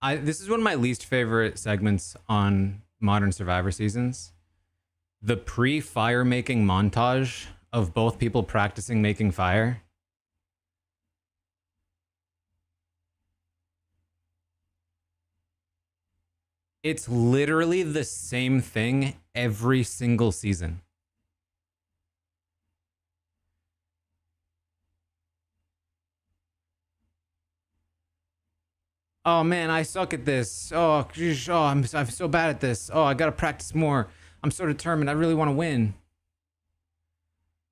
This is one of my least favorite segments on modern Survivor seasons. The pre-fire making montage of both people practicing making fire. It's literally the same thing every single season. Oh man, I suck at this. Oh, I'm so bad at this. Oh, I gotta practice more. I'm so determined. I really want to win.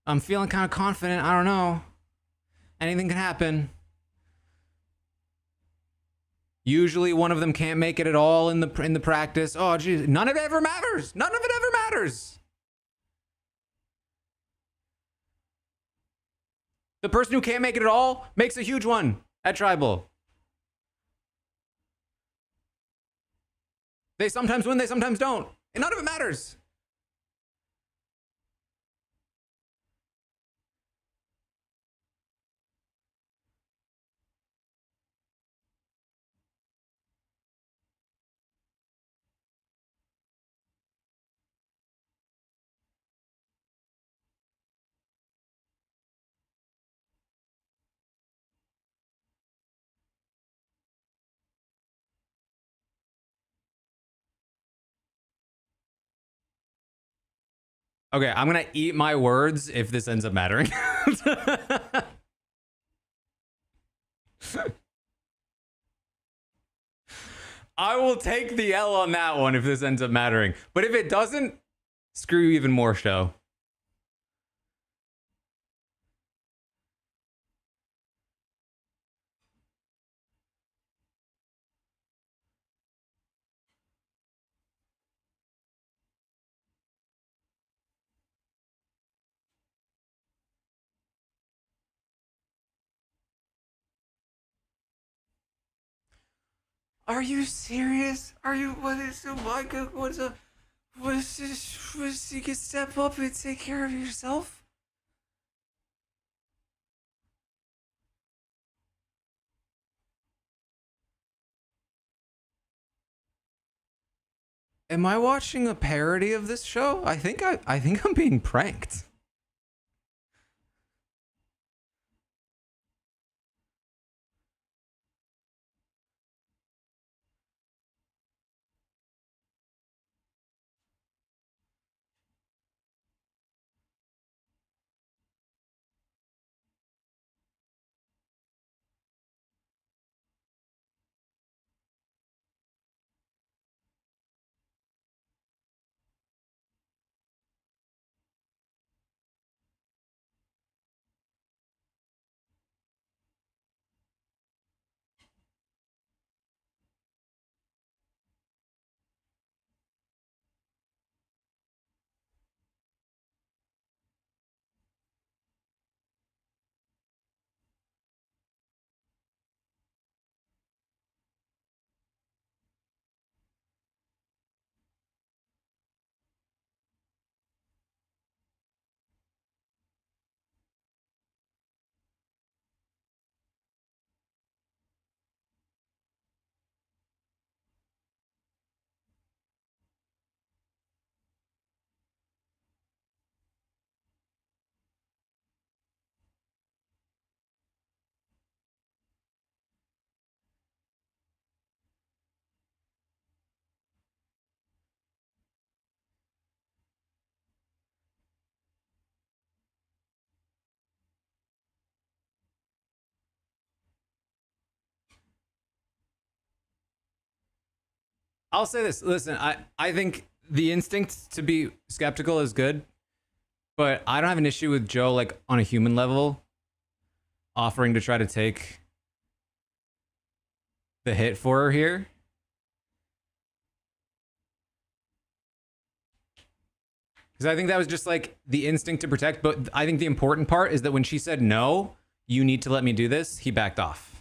I'm feeling kind of confident. I don't know. Anything can happen. Usually, one of them can't make it at all in the practice. Oh, geez, none of it ever matters. None of it ever matters. The person who can't make it at all makes a huge one at Tribal. They sometimes win, they sometimes don't. And none of it matters. Okay, I'm gonna eat my words if this ends up mattering. I will take the L on that one if this ends up mattering. But if it doesn't, screw you even more, show. Are you serious? Are you? What is? Oh my God! What's a? What is this? You can step up and take care of yourself. Am I watching a parody of this show? I think I'm being pranked. I'll say this. Listen, I think the instinct to be skeptical is good, but I don't have an issue with Joe, like, on a human level, offering to try to take the hit for her here. Because I think that was just like the instinct to protect. But I think the important part is that when she said, no, you need to let me do this, he backed off.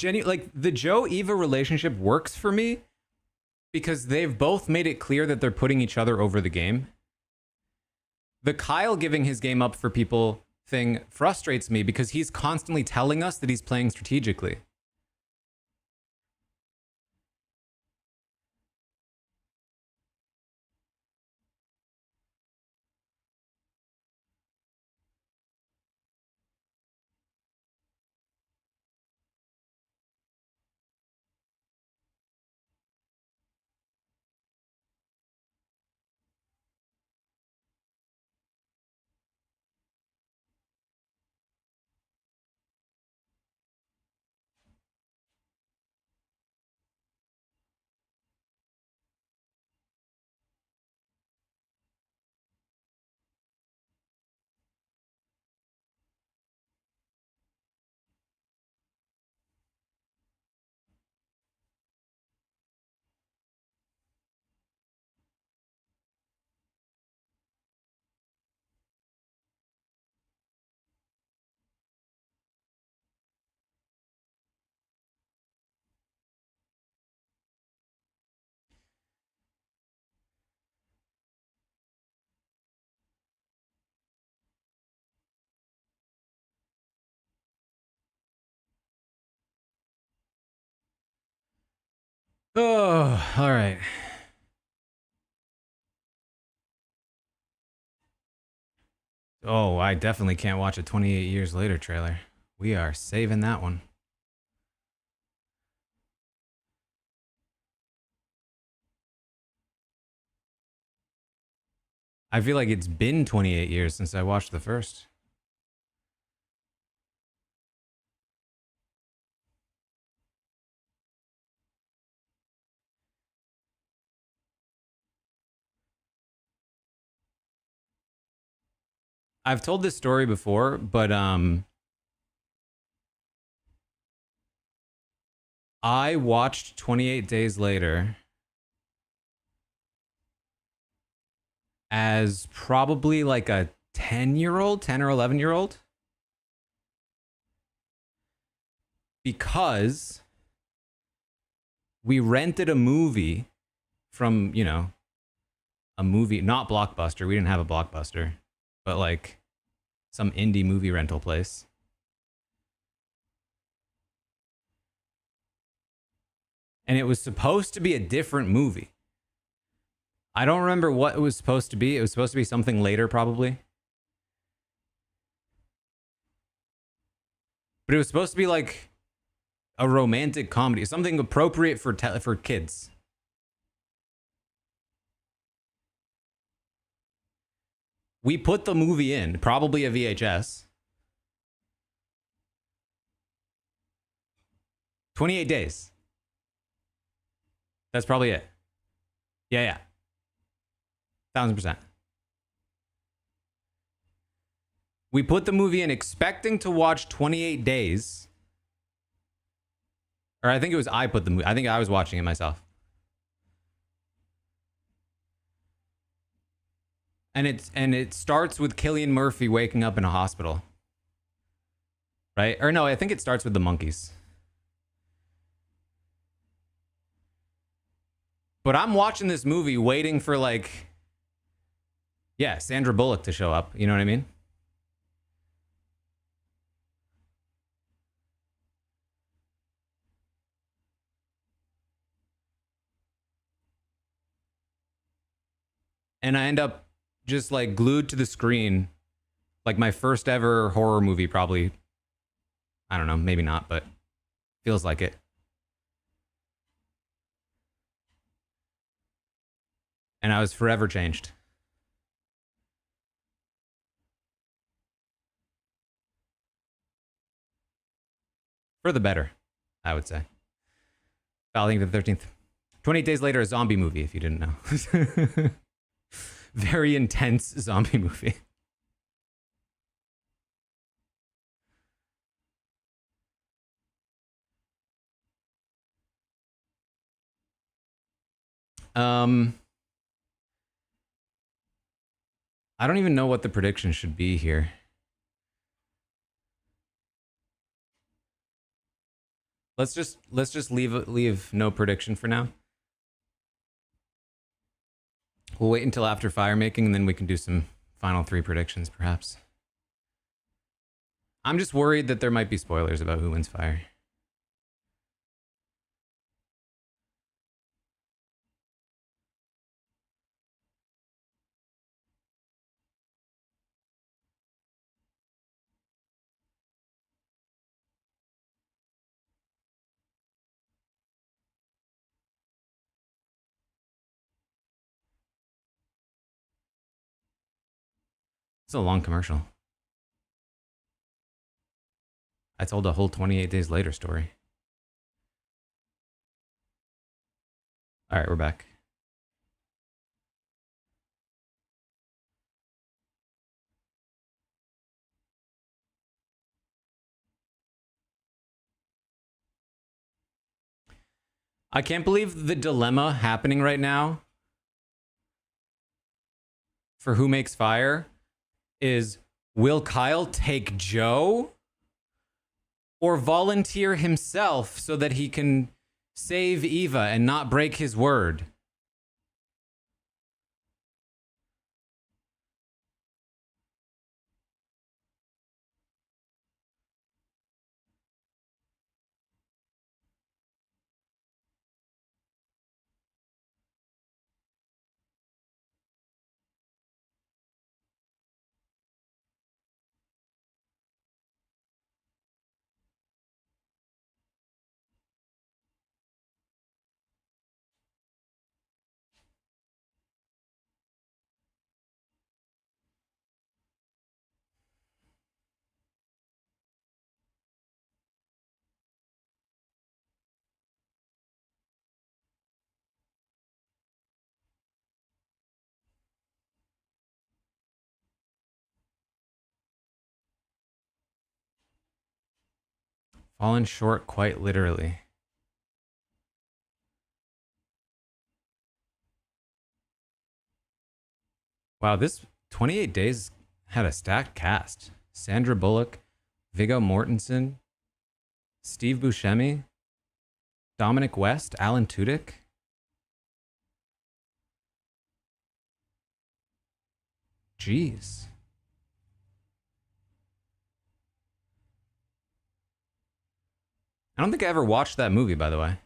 Like the Joe Eva relationship works for me because they've both made it clear that they're putting each other over the game. The Kyle giving his game up for people thing frustrates me because he's constantly telling us that he's playing strategically. Oh, all right. Oh, I definitely can't watch a 28 Years Later trailer. We are saving that one. I feel like it's been 28 years since I watched the first. I've told this story before, but I watched 28 Days Later as probably like a 10-year-old, 10 or 11-year-old. Because we rented a movie from, a movie, not Blockbuster. We didn't have a Blockbuster, but like some indie movie rental place. And it was supposed to be a different movie. I don't remember what it was supposed to be. It was supposed to be something later, probably. But it was supposed to be like a romantic comedy, something appropriate for kids. We put the movie in, probably a VHS. 28 days. That's probably it. Yeah. 1000%. We put the movie in expecting to watch 28 Days. Or I think it was I think I was watching it myself. it starts with Cillian Murphy waking up in a hospital. Right? Or no, I think it starts with the monkeys. But I'm watching this movie waiting for like, yeah, Sandra Bullock to show up. You know what I mean? And I end up just like glued to the screen, like my first ever horror movie, probably. I don't know, maybe not, but feels like it. And I was forever changed. For the better, I would say. Falling the 13th. 28 days later, a zombie movie, if you didn't know. Very intense zombie movie. I don't even know what the prediction should be here. Let's just leave no prediction for now. We'll wait until after fire making, and then we can do some final 3 predictions, perhaps. I'm just worried that there might be spoilers about who wins fire. It's a long commercial. I told a whole 28 days later story. All right, we're back. I can't believe the dilemma happening right now for who makes fire is, will Kyle take Joe or volunteer himself so that he can save Eva and not break his word? Fallen short quite literally. Wow, this 28 days had a stacked cast. Sandra Bullock, Viggo Mortensen, Steve Buscemi, Dominic West, Alan Tudyk. Jeez. I don't think I ever watched that movie, by the way.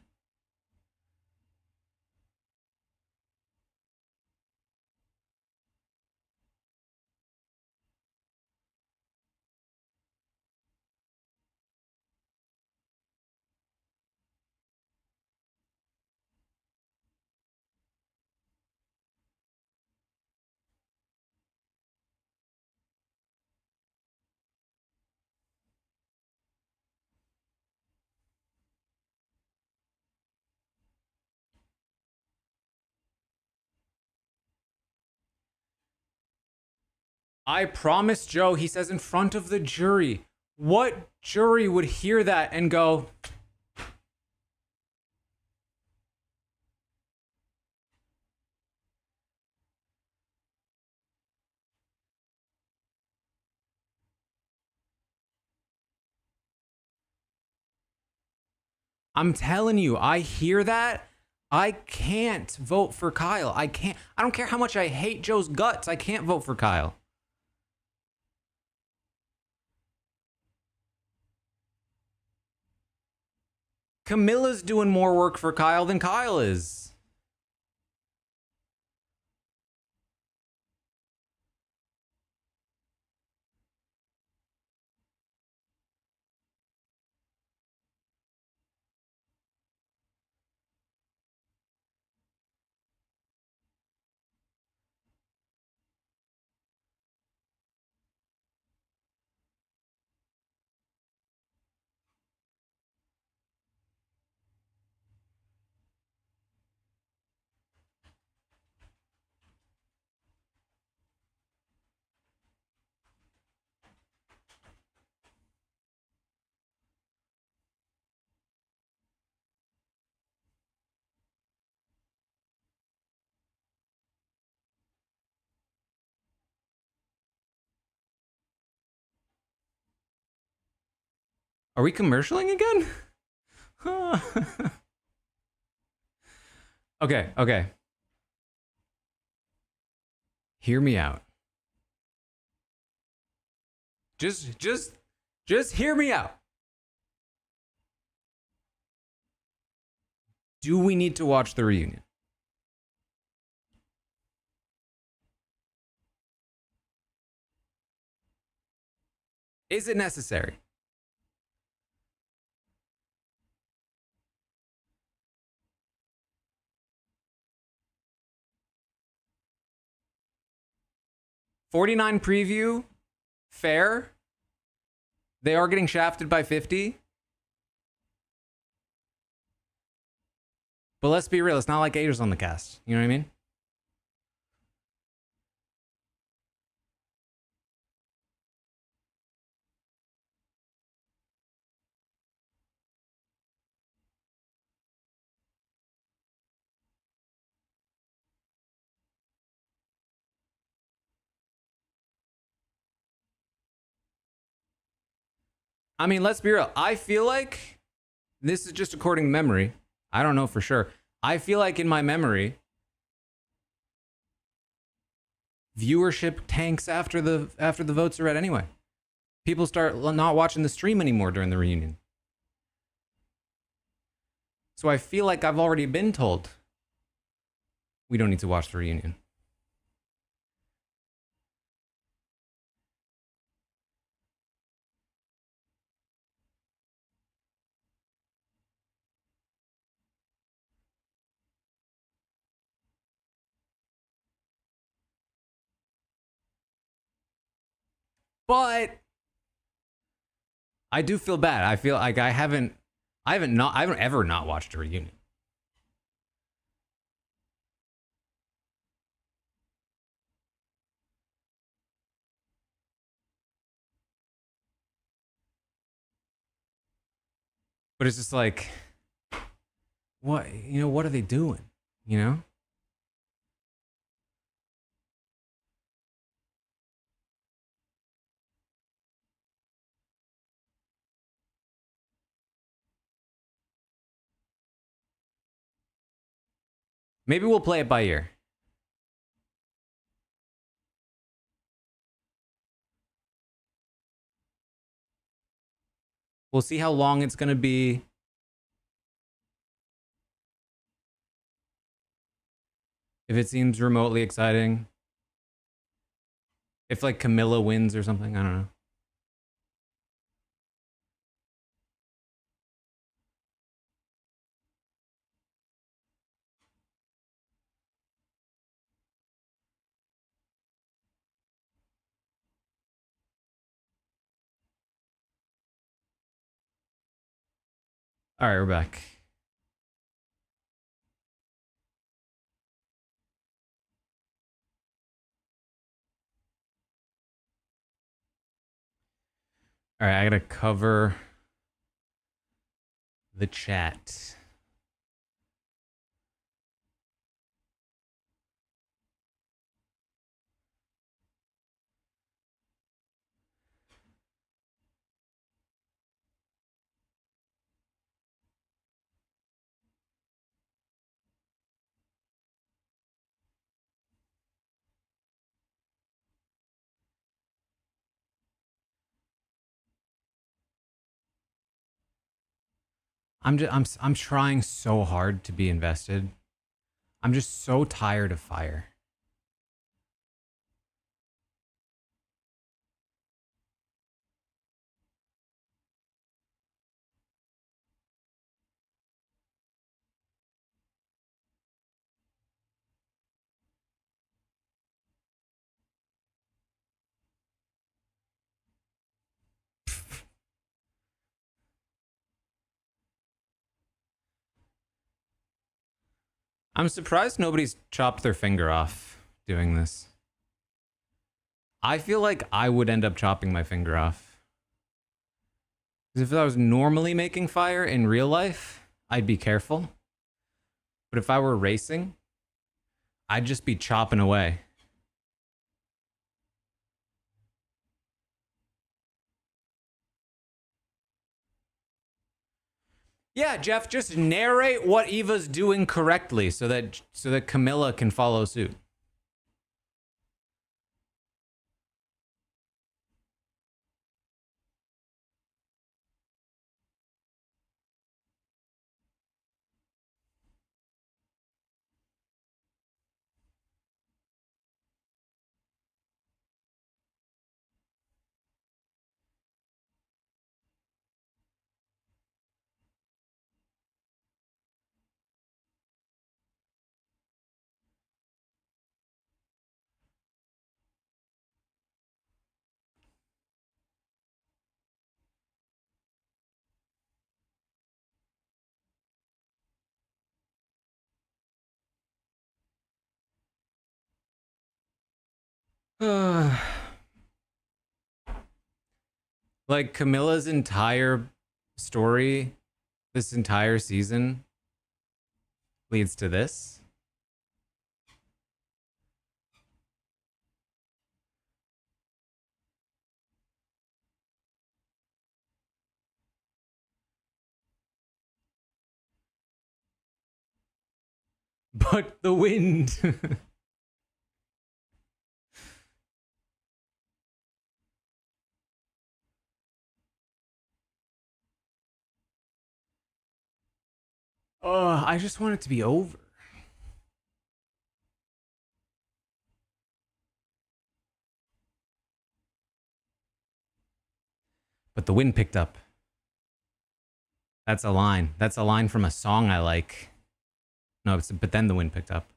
I promise, Joe, he says in front of the jury. What jury would hear that and go, I'm telling you, I hear that. I can't vote for Kyle. I can't. I don't care how much I hate Joe's guts. I can't vote for Kyle. Camilla's doing more work for Kyle than Kyle is. Are we commercialing again? Okay, okay. Hear me out. Just hear me out. Do we need to watch the reunion? Is it necessary? $49 preview, fair. They are getting shafted by 50. But let's be real, it's not like Ager's on the cast. You know what I mean? I mean, let's be real. I feel like this is just according to memory. I don't know for sure. I feel like in my memory, viewership tanks after the votes are read anyway. People start not watching the stream anymore during the reunion. So I feel like I've already been told we don't need to watch the reunion. But I do feel bad. I feel like I haven't ever not watched a reunion. But it's just like, what are they doing? You know? Maybe we'll play it by ear. We'll see how long it's going to be. If it seems remotely exciting. If like Camilla wins or something, I don't know. All right, we're back. All right, I got to cover the chat. I'm trying so hard to be invested. I'm just so tired of fire. I'm surprised nobody's chopped their finger off doing this. I feel like I would end up chopping my finger off. Because if I was normally making fire in real life, I'd be careful. But if I were racing, I'd just be chopping away. Yeah, Jeff, just narrate what Eva's doing correctly so that Camilla can follow suit. Like Camilla's entire story, this entire season leads to this. But the wind. Oh, I just want it to be over. But the wind picked up. That's a line. That's a line from a song I like. No, but then the wind picked up.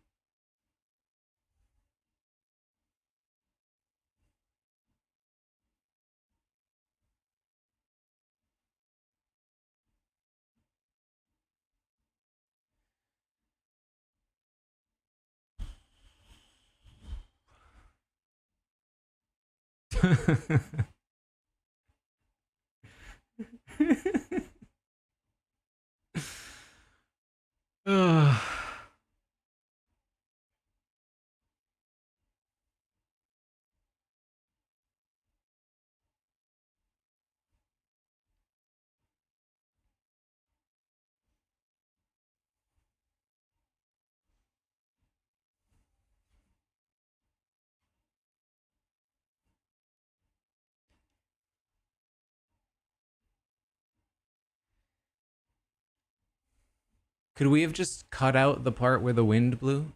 Could we have just cut out the part where the wind blew?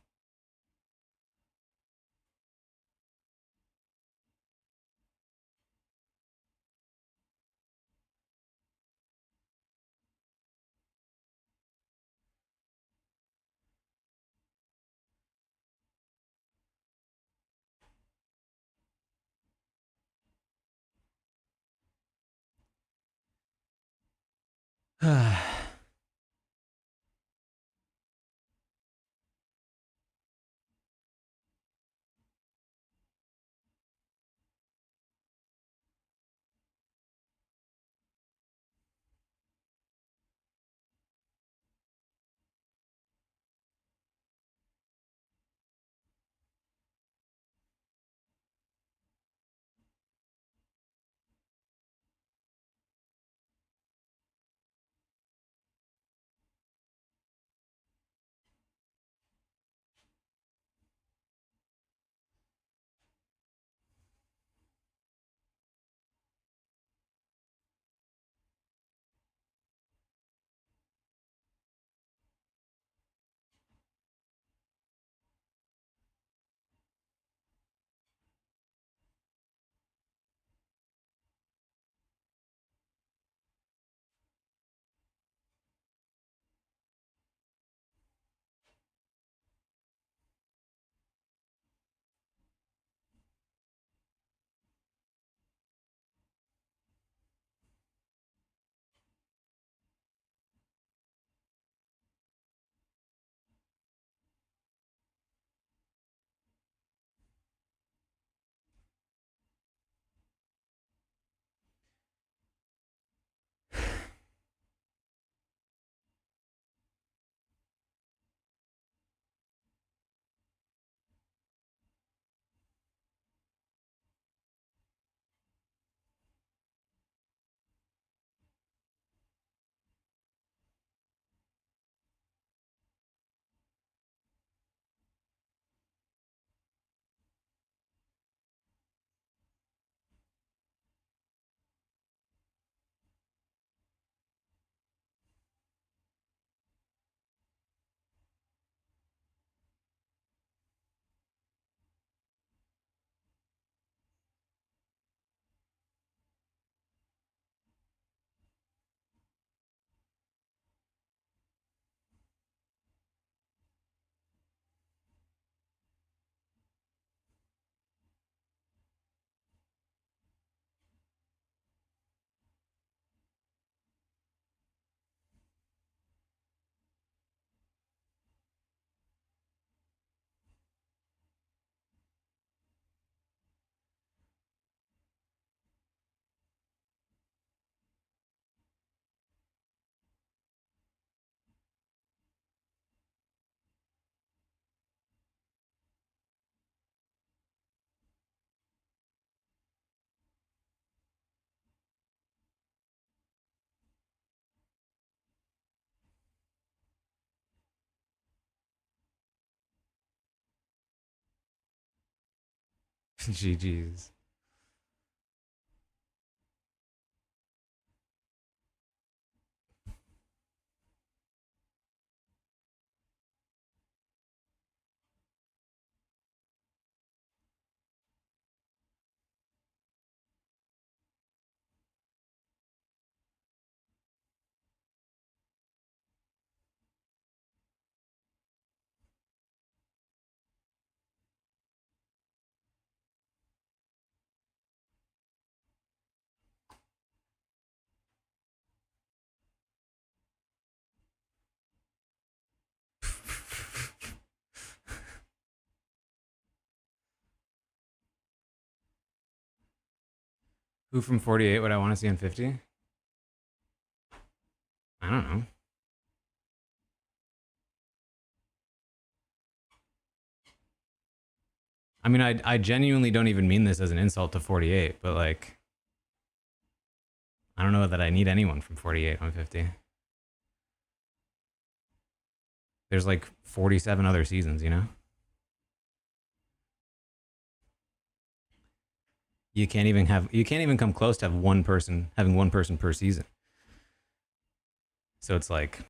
GG's. Who from 48 would I want to see on 50? I don't know. I mean, I genuinely don't even mean this as an insult to 48, but like, I don't know that I need anyone from 48 on 50. There's like 47 other seasons, you know? You can't even come close to having one person per season. So it's like,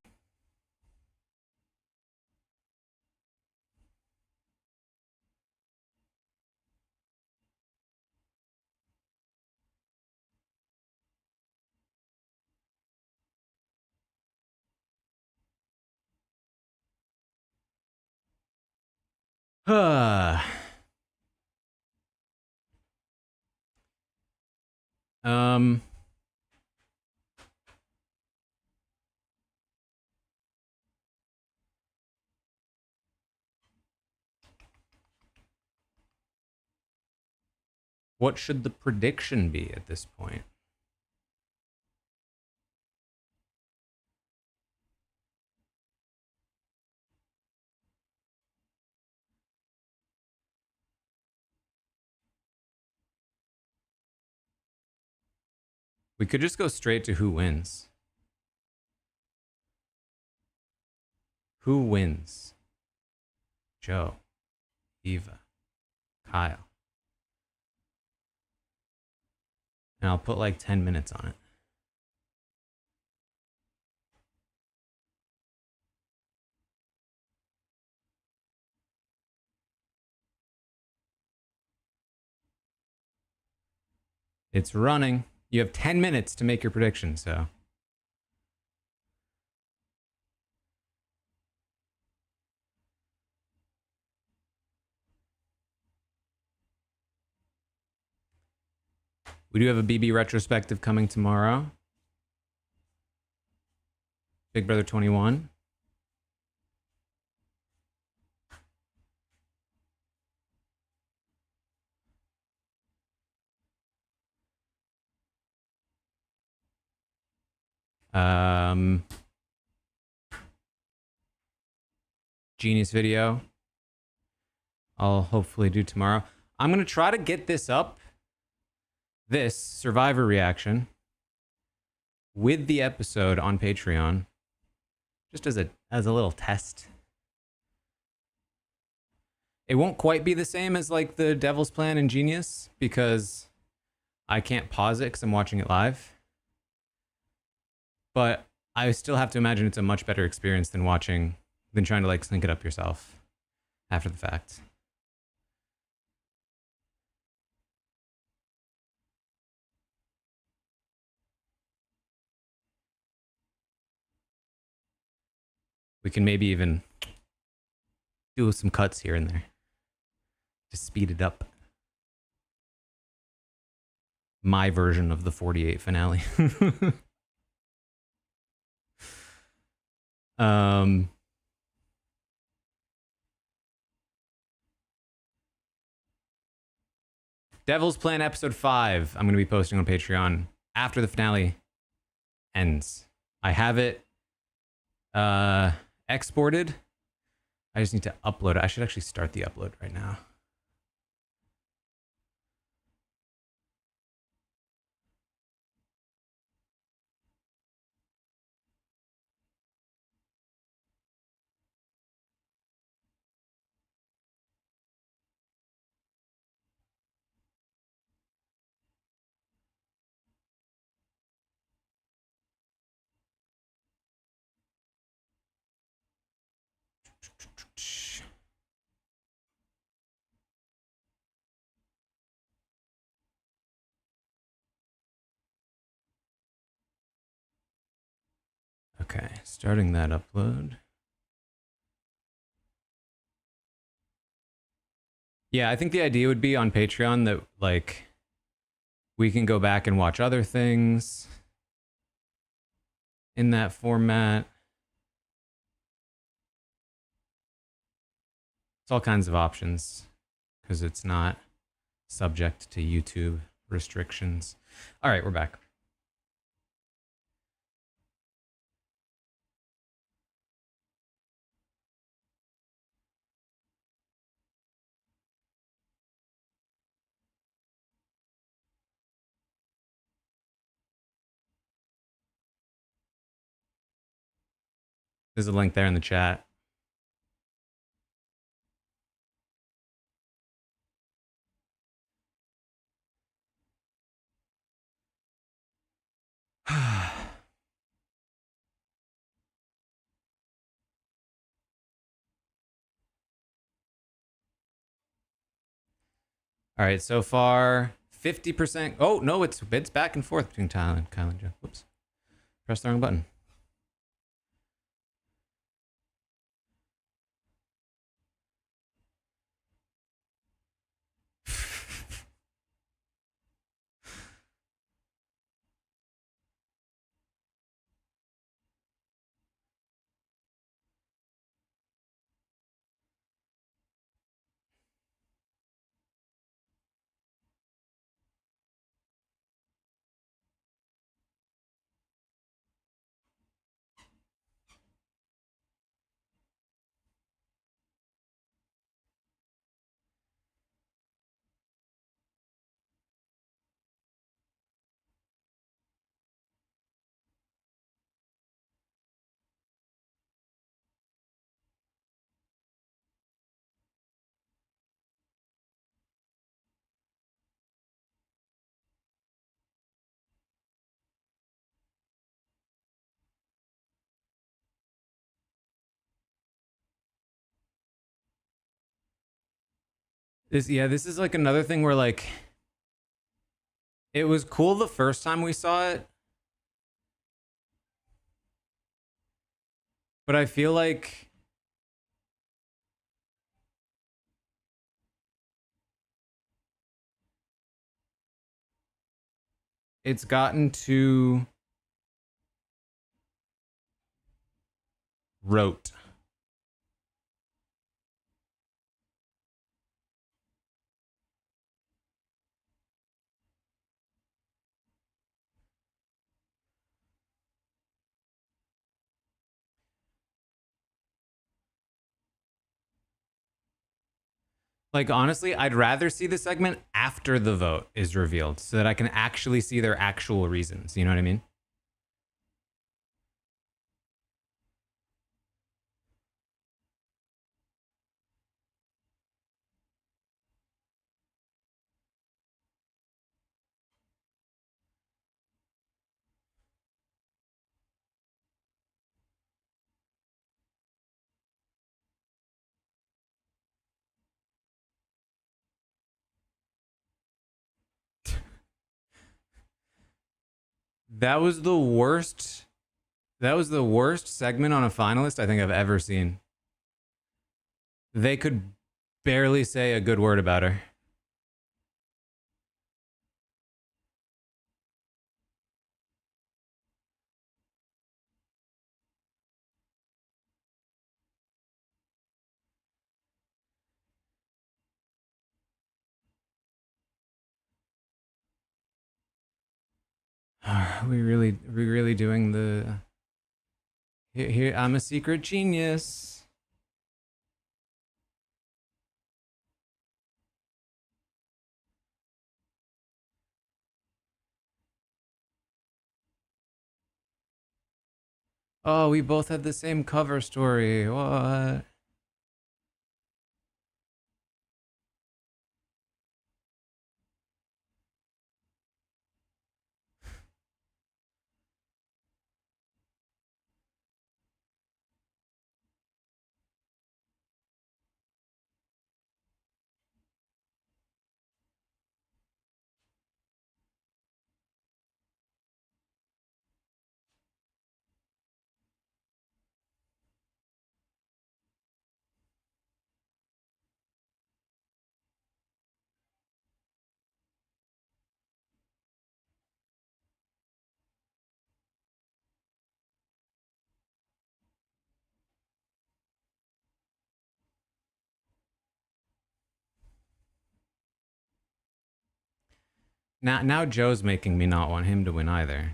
um, what should the prediction be at this point? We could just go straight to who wins. Who wins? Joe, Eva, Kyle. And I'll put like 10 minutes on it. It's running. You have 10 minutes to make your prediction, so. We do have a BB retrospective coming tomorrow. Big Brother 21. Genius video. I'll hopefully do tomorrow. I'm going to try to get this up, this Survivor reaction, with the episode on Patreon, just as a little test. It won't quite be the same as like the Devil's Plan and Genius because I can't pause it because I'm watching it live. But I still have to imagine it's a much better experience than trying to like sync it up yourself after the fact. We can maybe even do some cuts here and there to speed it up. My version of the 48 finale. Devil's Plan episode 5. I'm going to be posting on Patreon after the finale ends. I have it exported. I just need to upload it. I should actually start the upload right now. Okay, starting that upload. Yeah, I think the idea would be on Patreon that like we can go back and watch other things in that format. It's all kinds of options because it's not subject to YouTube restrictions. All right, we're back. There's a link there in the chat. All right, so far 50%. Oh no, it's back and forth between Kyle and Joe. Whoops, press the wrong button. This is like another thing where like it was cool the first time we saw it, but I feel like it's gotten too rote. Like honestly, I'd rather see the segment after the vote is revealed so that I can actually see their actual reasons. You know what I mean? That was the worst. That was the worst segment on a finalist I think I've ever seen. They could barely say a good word about her. Are we really doing the here I'm a secret genius. Oh, we both had the same cover story. What? Now Joe's making me not want him to win either.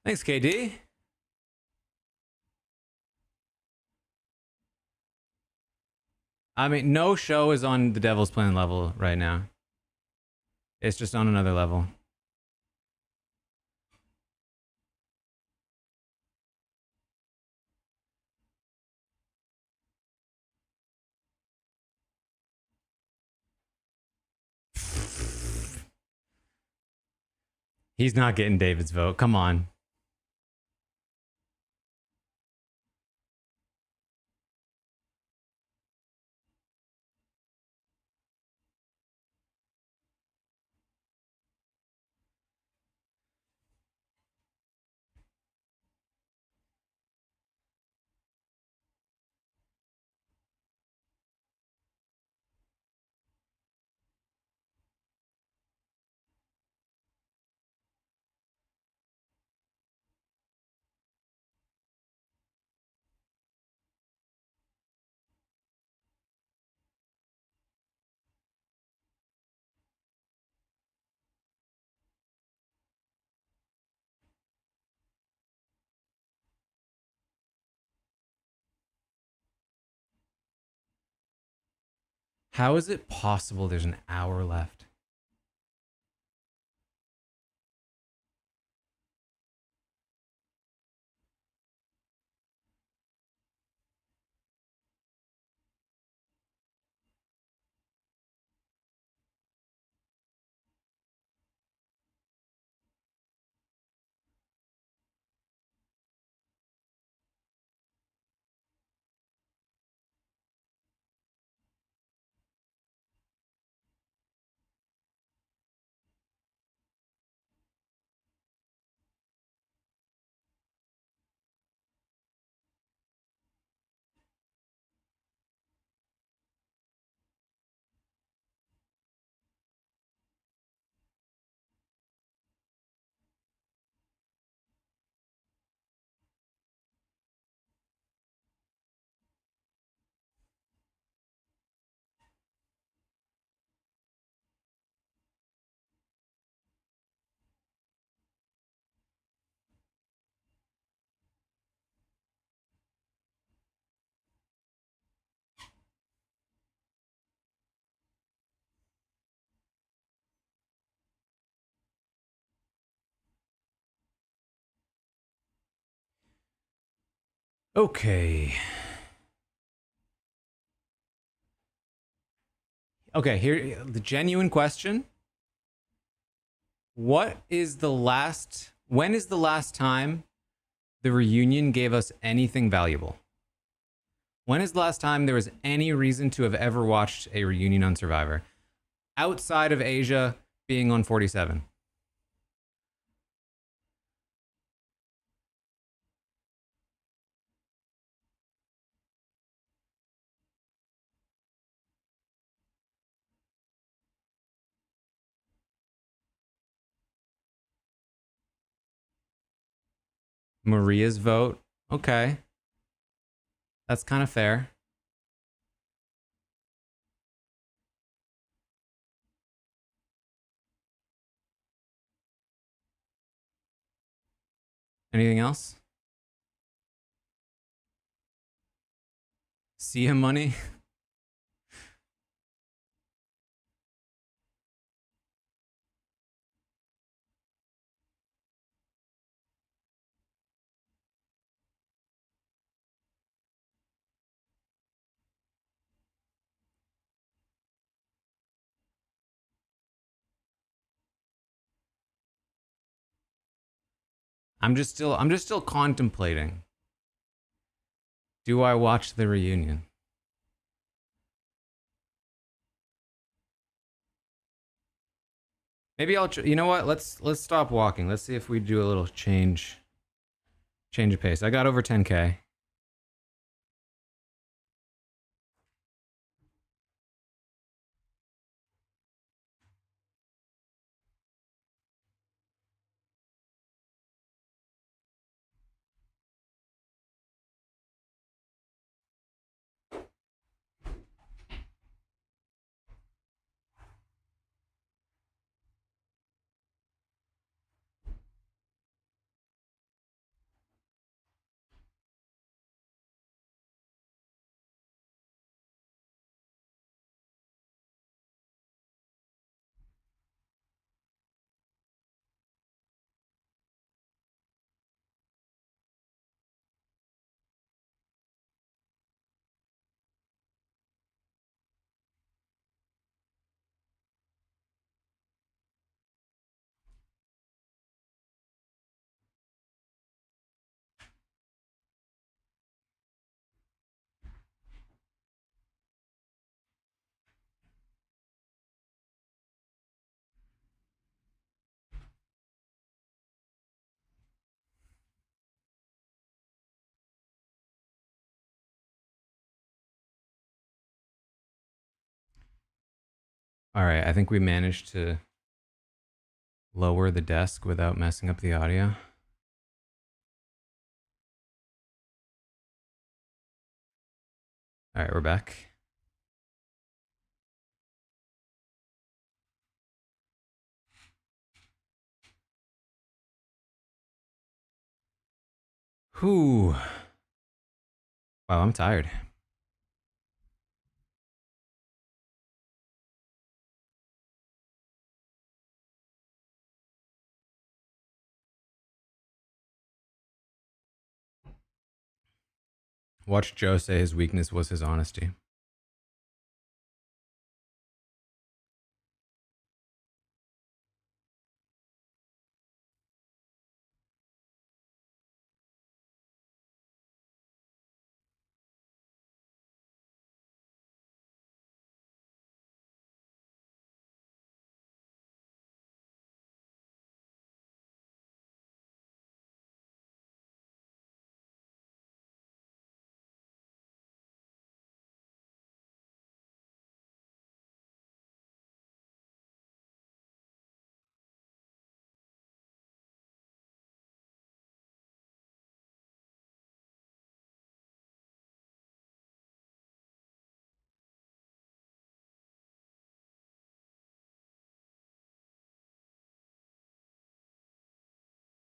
Thanks, KD. I mean, no show is on the Devil's Plan level right now. It's just on another level. He's not getting David's vote. Come on. How is it possible there's an hour left? Okay. Okay, here the genuine question. When is the last time the reunion gave us anything valuable? When is the last time there was any reason to have ever watched a reunion on Survivor? Outside of Asia being on 47. Maria's vote. Okay. That's kind of fair. Anything else? Sia money? I'm just still contemplating. Do I watch the reunion? Maybe you know what? Let's stop walking. Let's see if we do a little change of pace. I got over 10K. All right, I think we managed to lower the desk without messing up the audio. All right, we're back. Whew. Wow, I'm tired. Watch Joe say his weakness was his honesty.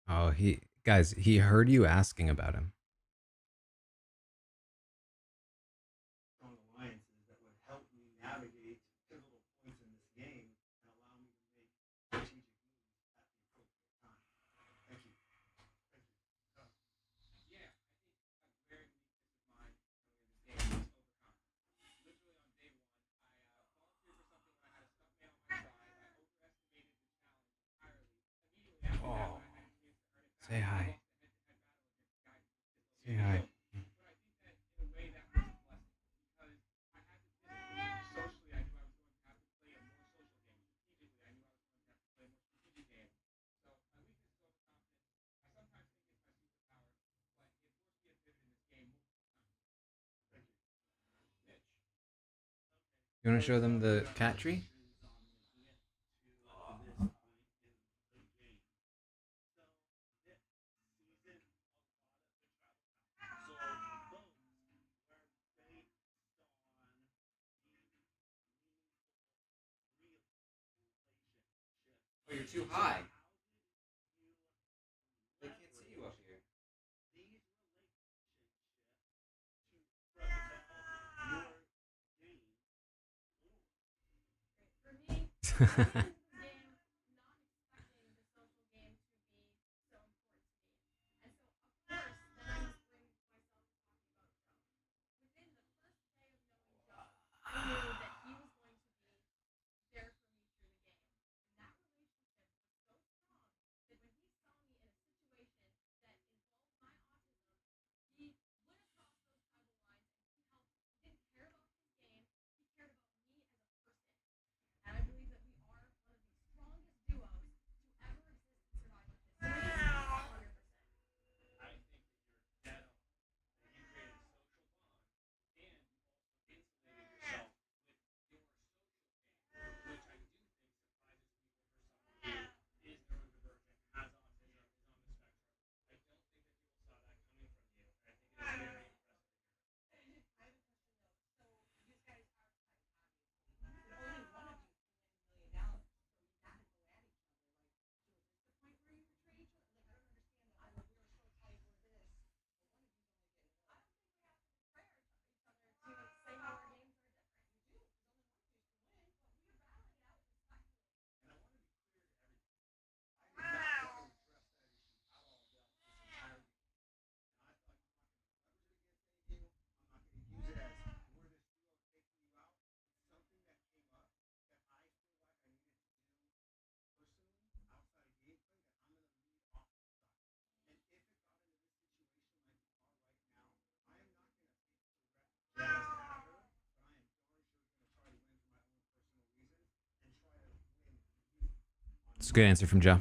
Oh, he heard you asking about him. Oh, say hi. Say hi. You want to show them the cat tree? Oh, you're too high. They can't see you up here. It's a good answer from Joe.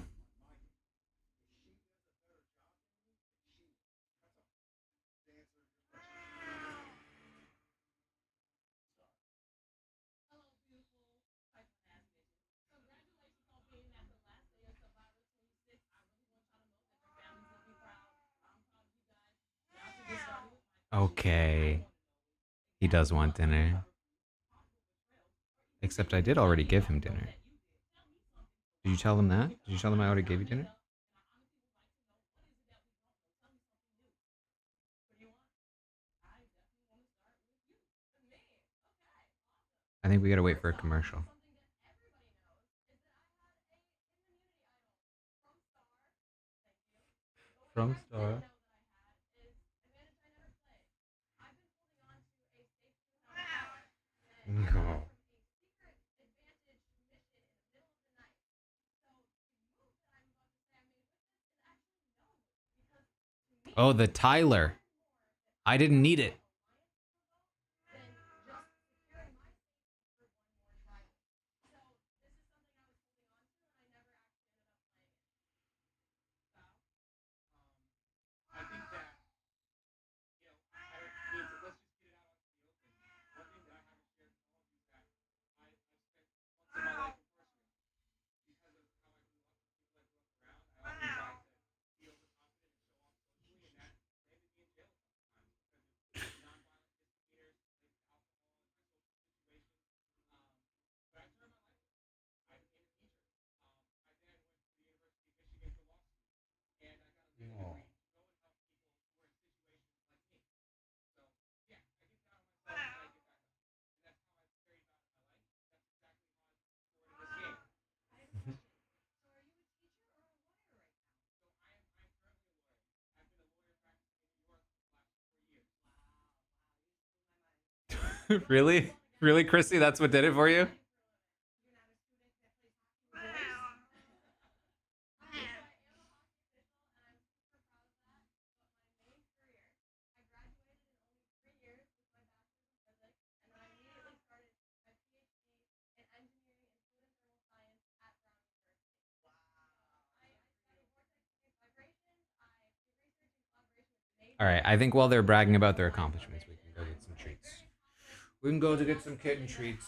Okay. He does want dinner. Except I did already give him dinner. Did you tell him that? Did you tell him I already gave you dinner? I think we gotta wait for a commercial. From Star. No. Oh, the Tyler. I didn't need it. Really? Really, Chrissy? That's what did it for you? All right. I think while they're bragging about their accomplishments, we can go get some treats. We can go to get some kitten treats.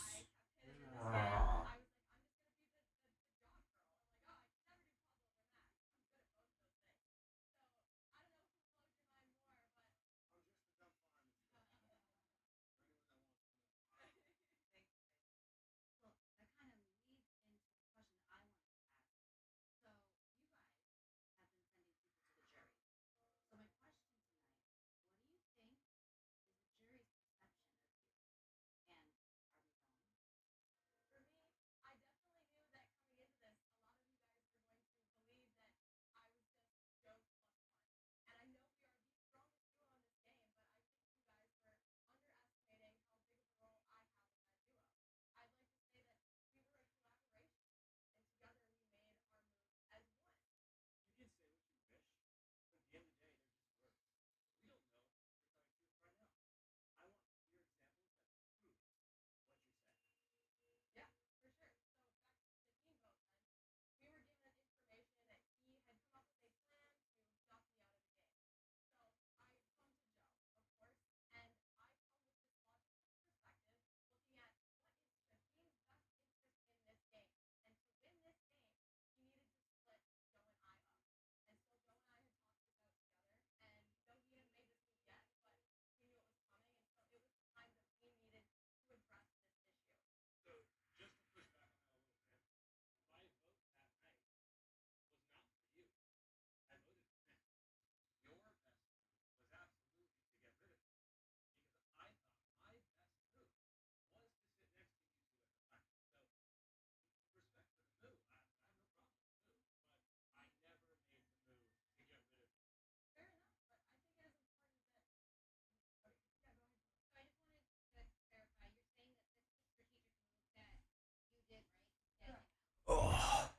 Oh.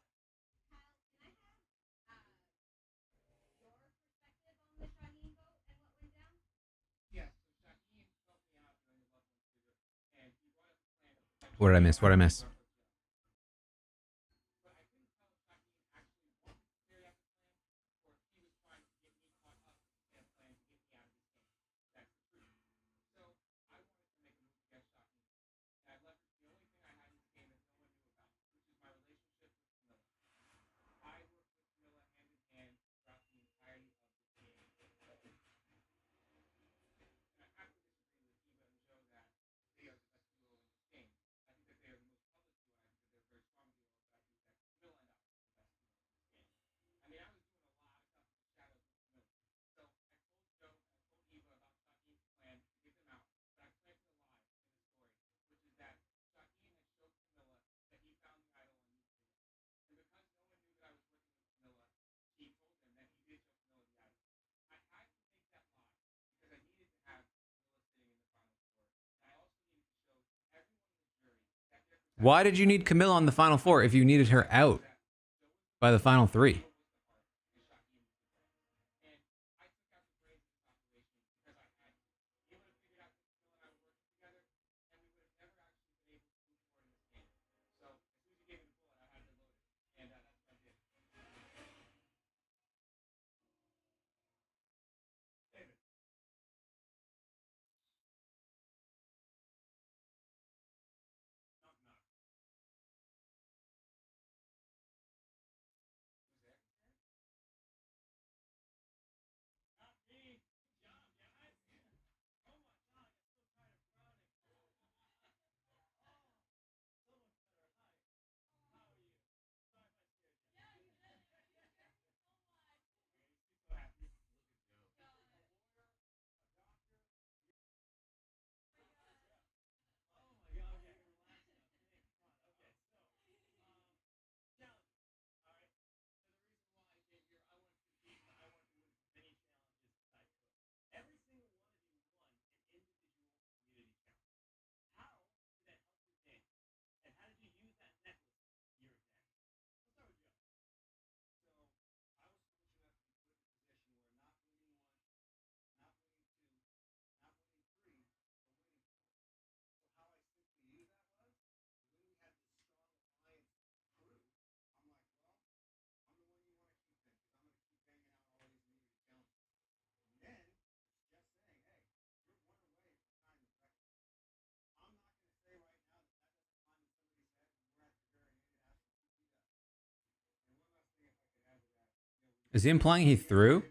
What did I miss? What did I miss? Why did you need Camilla on the final four if you needed her out by the final three? Is he implying he threw?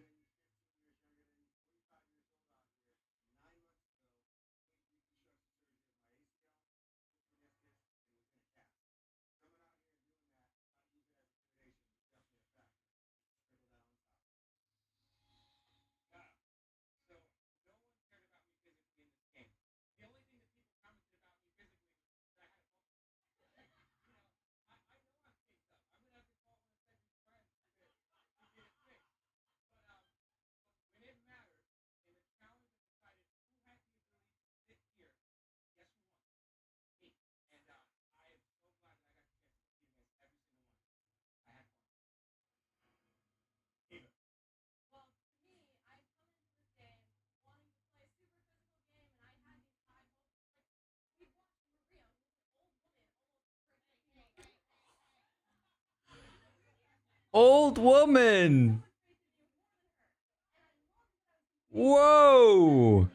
Old woman. Whoa.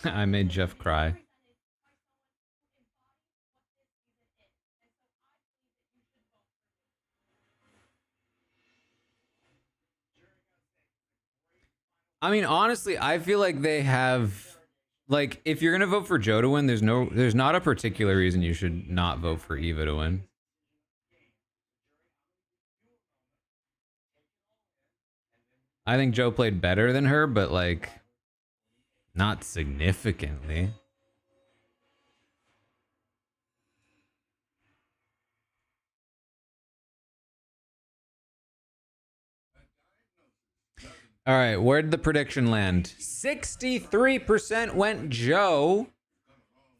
I made Jeff cry. I mean, honestly, I feel like they have, like, if you're gonna vote for Joe to win, there's not a particular reason you should not vote for Eva to win. I think Joe played better than her, but like, not significantly. All right, where did the prediction land? 63% went Joe,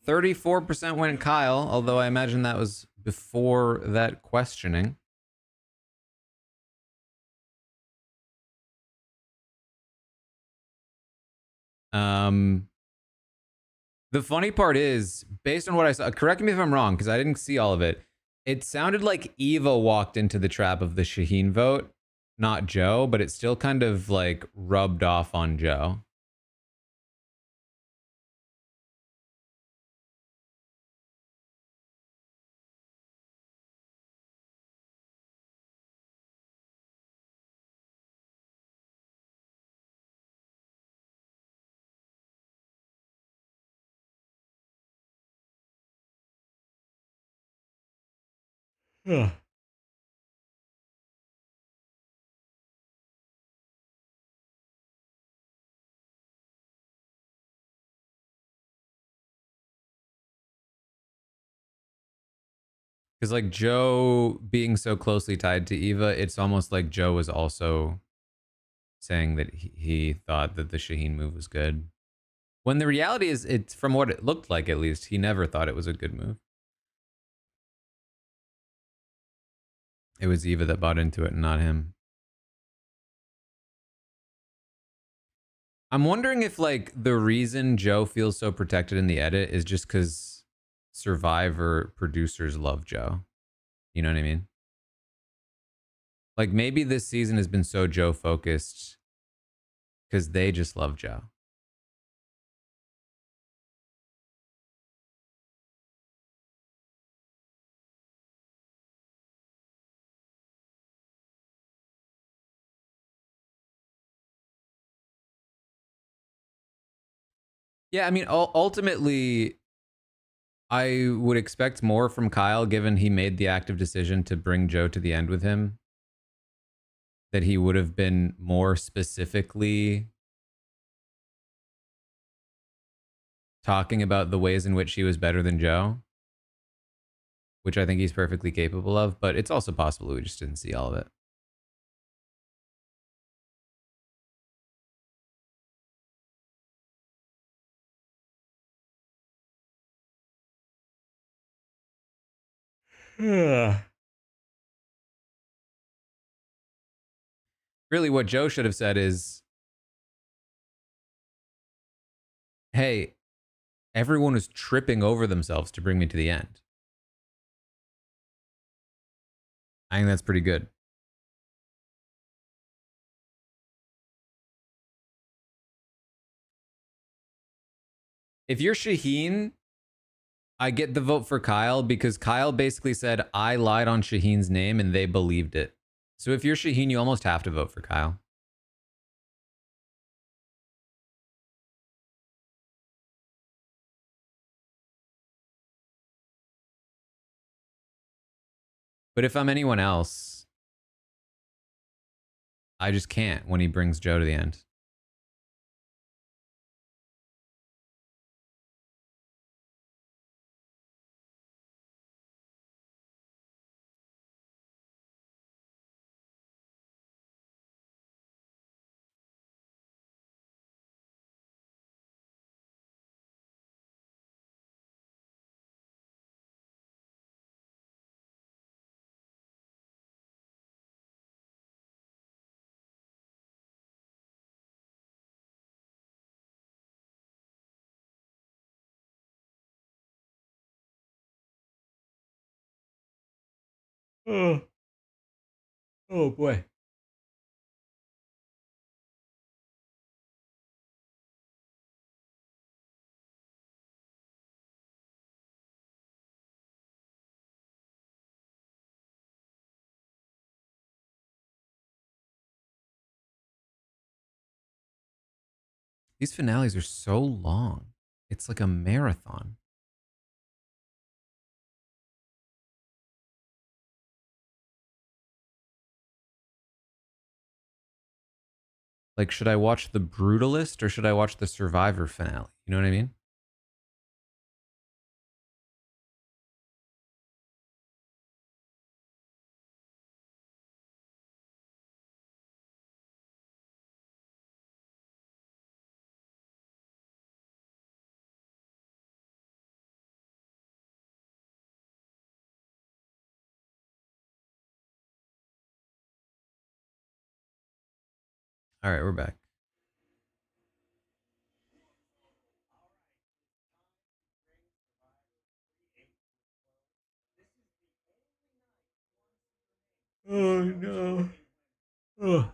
34% went Kyle, although I imagine that was before that questioning. Um, the funny part is, based on what I saw, correct me if I'm wrong, because I didn't see all of it. It sounded like Eva walked into the trap of the Shaheen vote, not Joe, but it still kind of like rubbed off on Joe. Yeah. Because like Joe being so closely tied to Eva, it's almost like Joe was also saying that he thought that the Shaheen move was good. When the reality is, it's from what it looked like, at least, he never thought it was a good move. It was Eva that bought into it and not him. I'm wondering if like the reason Joe feels so protected in the edit is just because Survivor producers love Joe. You know what I mean? Like maybe this season has been so Joe focused because they just love Joe. Yeah, I mean, ultimately, I would expect more from Kyle given he made the active decision to bring Joe to the end with him. That he would have been more specifically talking about the ways in which he was better than Joe, which I think he's perfectly capable of, but it's also possible we just didn't see all of it. Really, what Joe should have said is, hey, everyone was tripping over themselves to bring me to the end. I think that's pretty good. If you're Shaheen, I get the vote for Kyle because Kyle basically said, I lied on Shaheen's name and they believed it. So if you're Shaheen, you almost have to vote for Kyle. But if I'm anyone else, I just can't when he brings Joe to the end. Oh, oh boy. These finales are so long. It's like a marathon. Like, should I watch The Brutalist or should I watch the Survivor finale? You know what I mean? All right, we're back. Oh no. Ugh.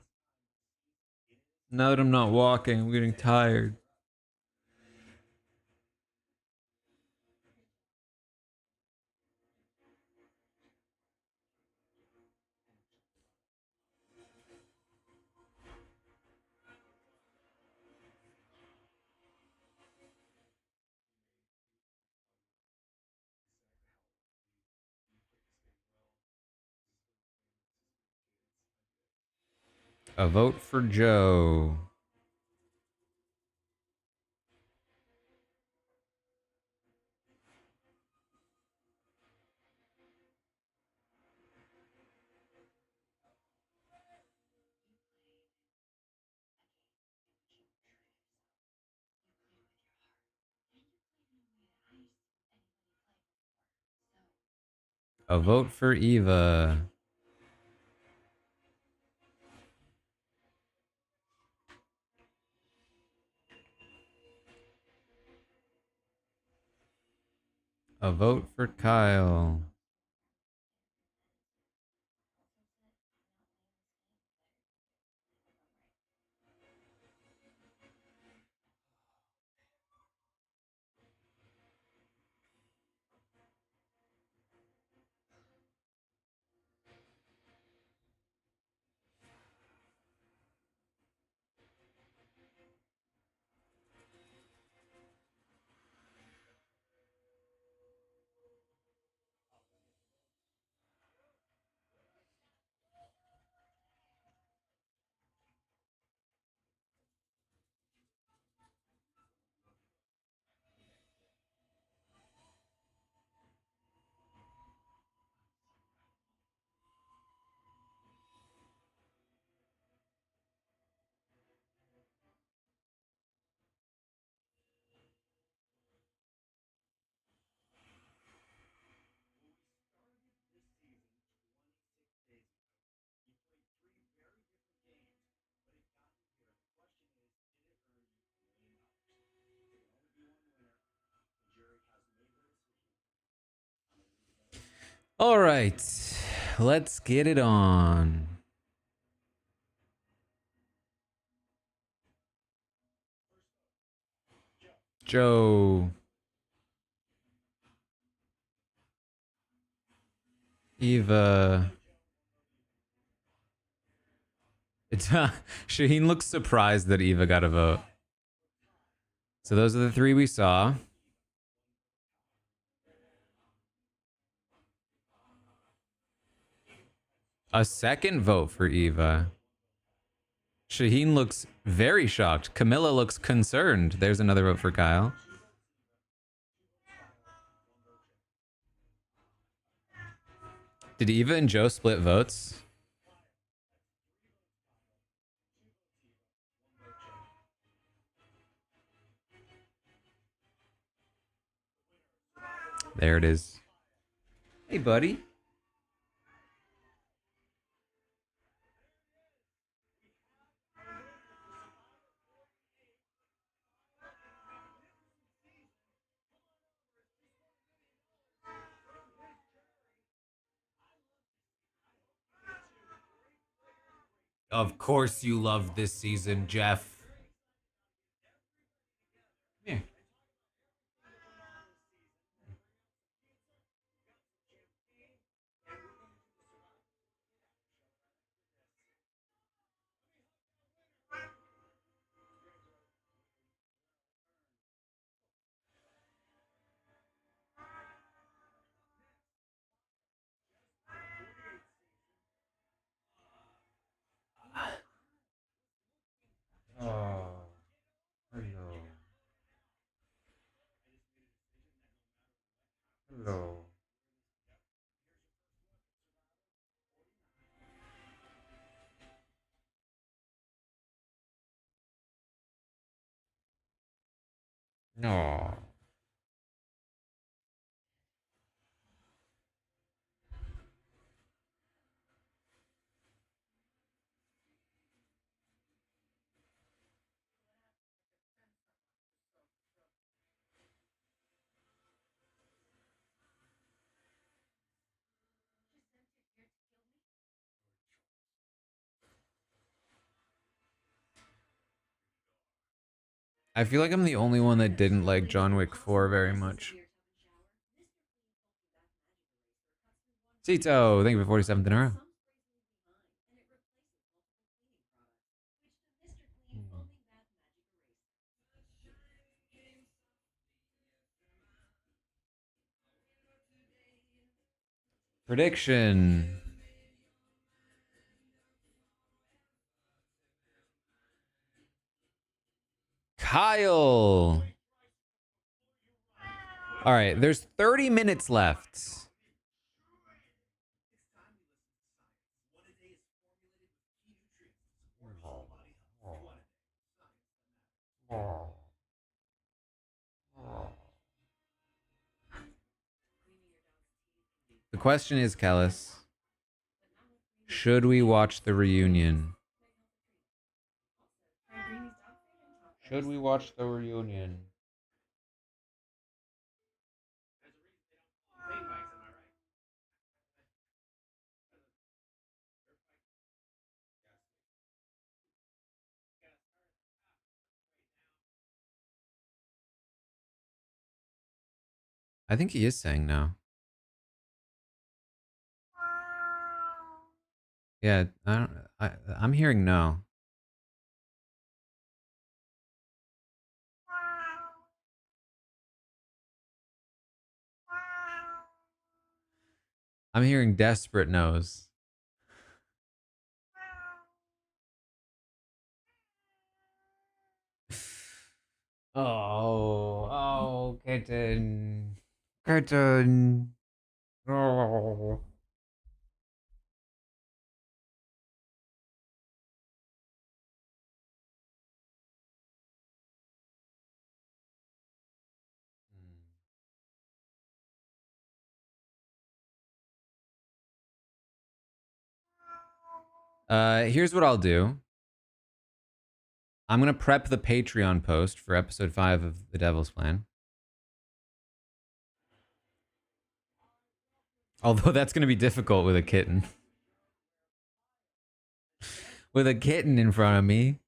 Now that I'm not walking, I'm getting tired. A vote for Joe. A vote for Eva. A vote for Kyle. All right, let's get it on. Joe. Eva. It's Shaheen looks surprised that Eva got a vote. So those are the three we saw. A second vote for Eva. Shaheen looks very shocked. Camilla looks concerned. There's another vote for Kyle. Did Eva and Joe split votes? There it is. Hey, buddy. Of course you love this season, Jeff. Here. No. I feel like I'm the only one that didn't like John Wick 4 very much. Cito, thank you for 47th in a row. Prediction. Kyle. All right, there's 30 minutes left. The question is, Kellis, should we watch the reunion? Should we watch the reunion? I think he is saying no. Yeah, I don't. I'm hearing no. I'm hearing desperate no's. Oh, kitten. Kitten. Oh. Here's what I'll do. I'm gonna prep the Patreon post for episode 5 of The Devil's Plan. Although that's gonna be difficult with a kitten. With a kitten in front of me.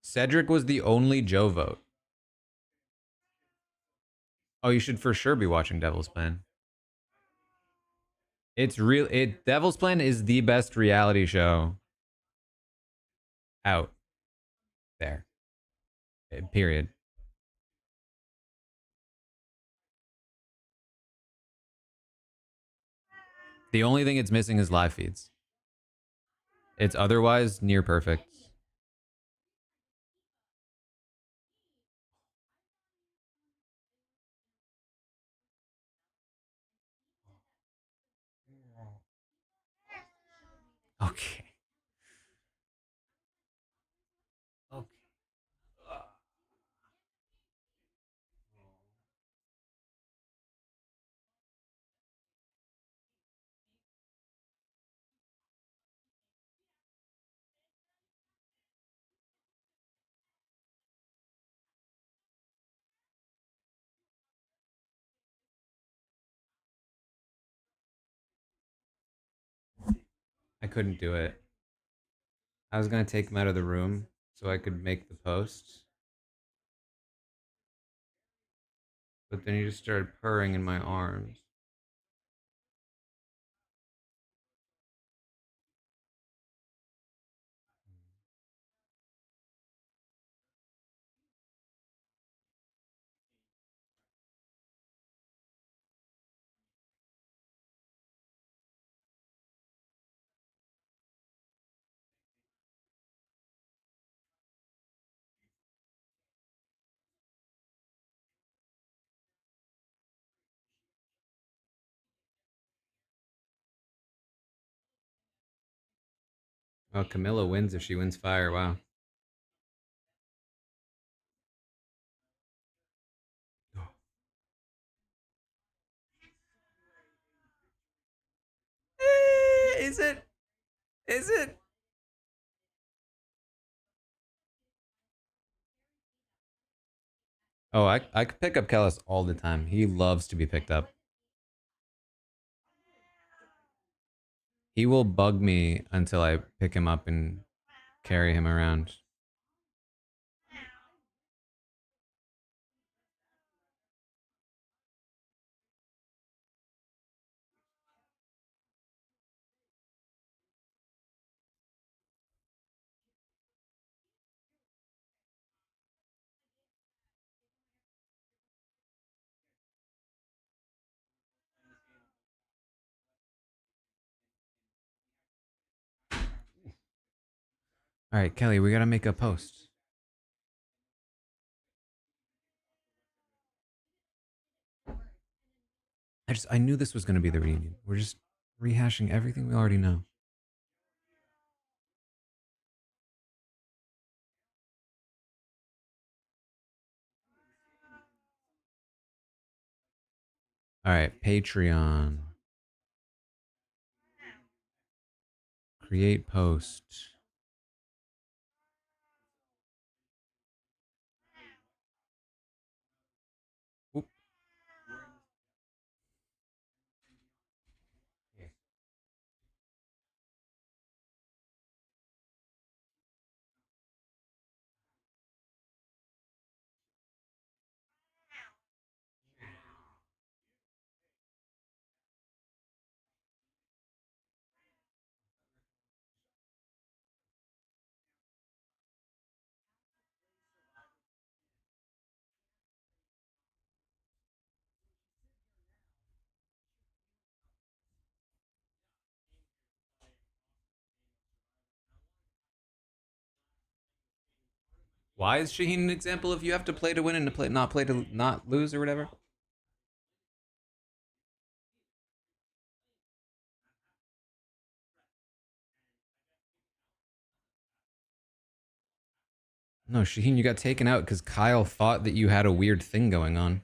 Cedric was the only Joe vote. Oh, you should for sure be watching Devil's Plan. It's real. Devil's Plan is the best reality show out there. Period. The only thing it's missing is live feeds. It's otherwise near perfect. Okay. Okay. I couldn't do it. I was gonna take him out of the room so I could make the post, but then he just started purring in my arms. Oh, Camilla wins if she wins fire. Wow. Is it? Is it? Oh, I could pick up Kellis all the time. He loves to be picked up. He will bug me until I pick him up and carry him around. All right, Kelly, we gotta make a post. I knew this was gonna be the reunion. We're just rehashing everything we already know. All right, Patreon. Create post. Oop. Why is Shaheen an example of you have to play to win and to play to not lose or whatever? No, Shaheen, you got taken out because Kyle thought that you had a weird thing going on.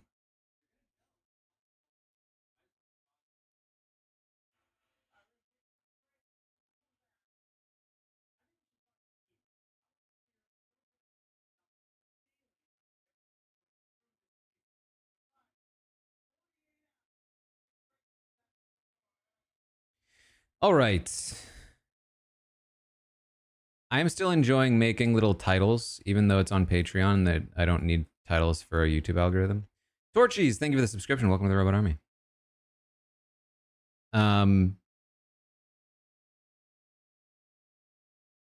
All right. I'm still enjoying making little titles, even though it's on Patreon, that I don't need titles for a YouTube algorithm. Torchies, thank you for the subscription. Welcome to the Robot Army. I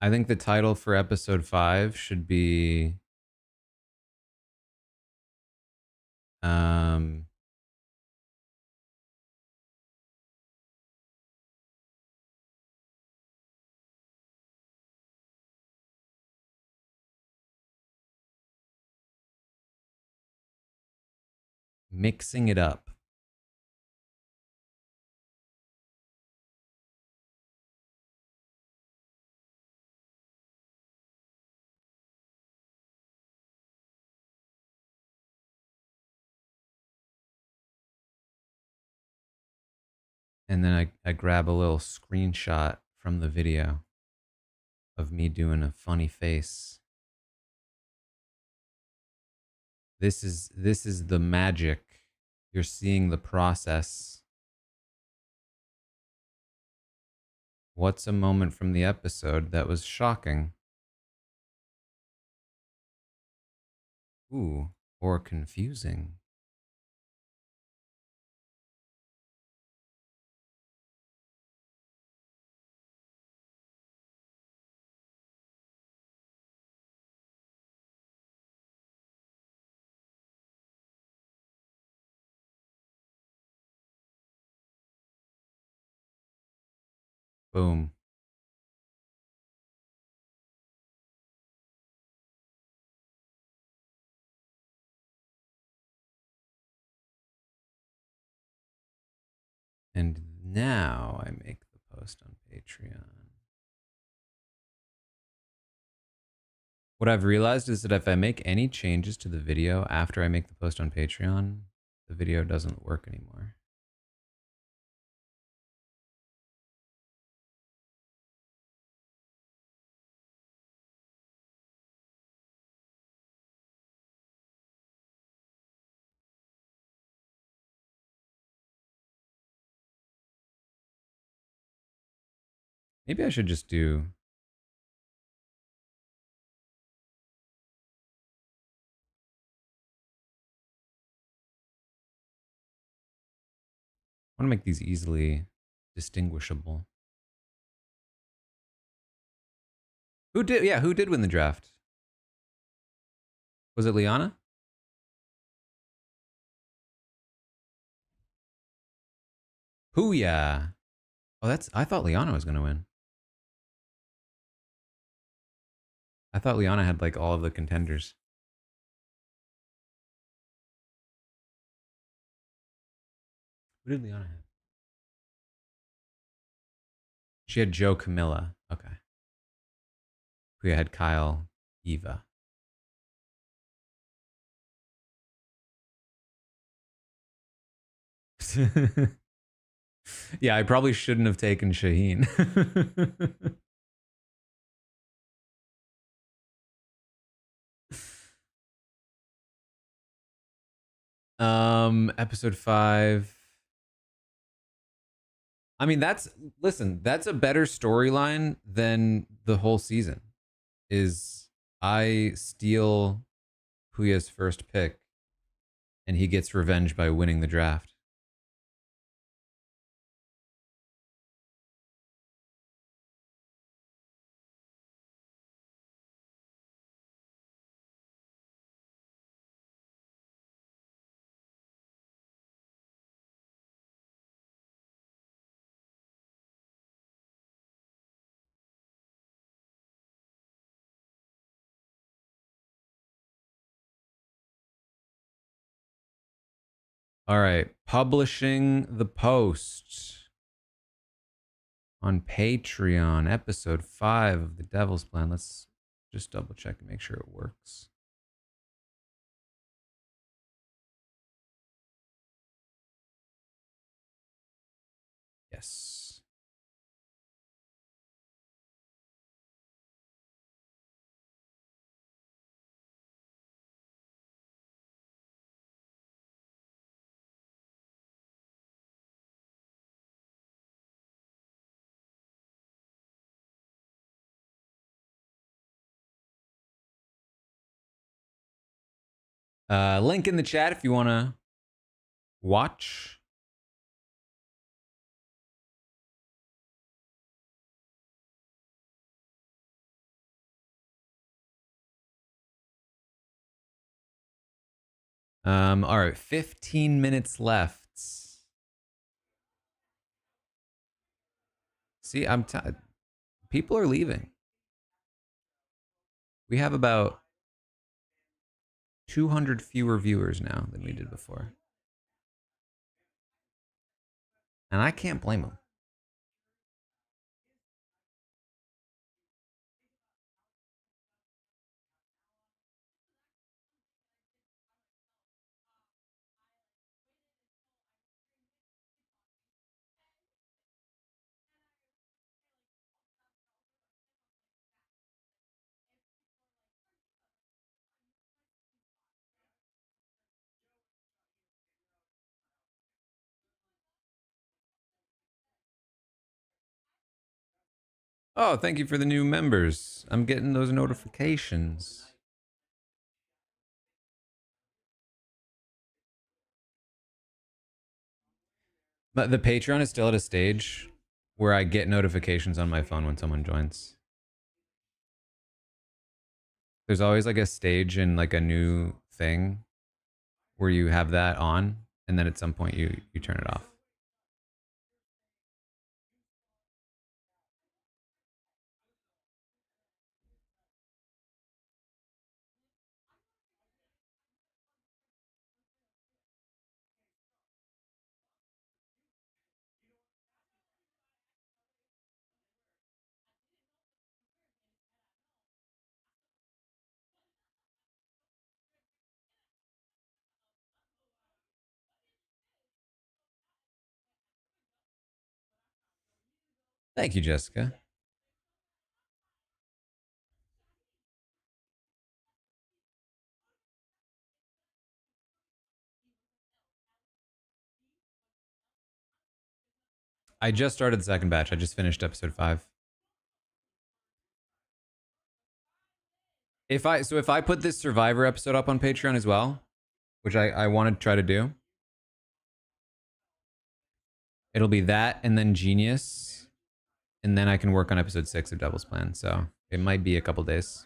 think the title for episode 5 should be mixing it up. And then I grab a little screenshot from the video of me doing a funny face. This is the magic. You're seeing the process. What's a moment from the episode that was shocking? Ooh, or confusing? Boom. And now I make the post on Patreon. What I've realized is that if I make any changes to the video after I make the post on Patreon, the video doesn't work anymore. Maybe I should just do... I want to make these easily distinguishable. Who did? Yeah, who did win the draft? Was it Liana? Who? Yeah. Oh, that's. I thought Liana was gonna win. I thought Liana had like all of the contenders. Who did Liana have? She had Joe Camilla. Okay. We had Kyle, Eva. Yeah, I probably shouldn't have taken Shaheen. Episode 5. I mean, that's a better storyline than the whole season. Is I steal Puya's first pick and he gets revenge by winning the draft. All right, publishing the post on Patreon, episode 5 of The Devil's Plan. Let's just double check and make sure it works. Yes. Link in the chat if you want to watch. All right, 15 minutes left. See, people are leaving. We have about 200 fewer viewers now than we did before. And I can't blame them. Oh, thank you for the new members. I'm getting those notifications. But the Patreon is still at a stage where I get notifications on my phone when someone joins. There's always like a stage in like a new thing where you have that on, and then at some point you turn it off. Thank you, Jessica. I just started the second batch. I just finished episode 5. If I put this Survivor episode up on Patreon as well, which I want to try to do, it'll be that and then Genius, and then I can work on episode 6 of Devil's Plan. So it might be a couple days.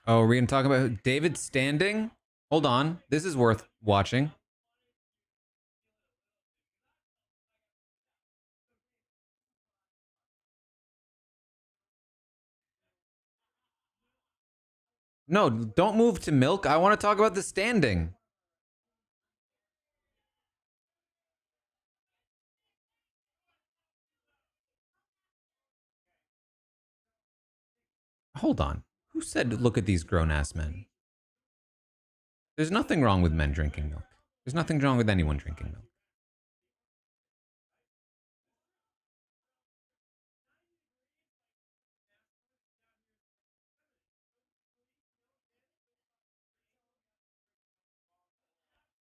Oh, are we gonna talk about David Standing? Hold on, this is worth watching. No, don't move to milk. I want to talk about the standing. Hold on. Who said look at these grown ass men? There's nothing wrong with men drinking milk. There's nothing wrong with anyone drinking milk.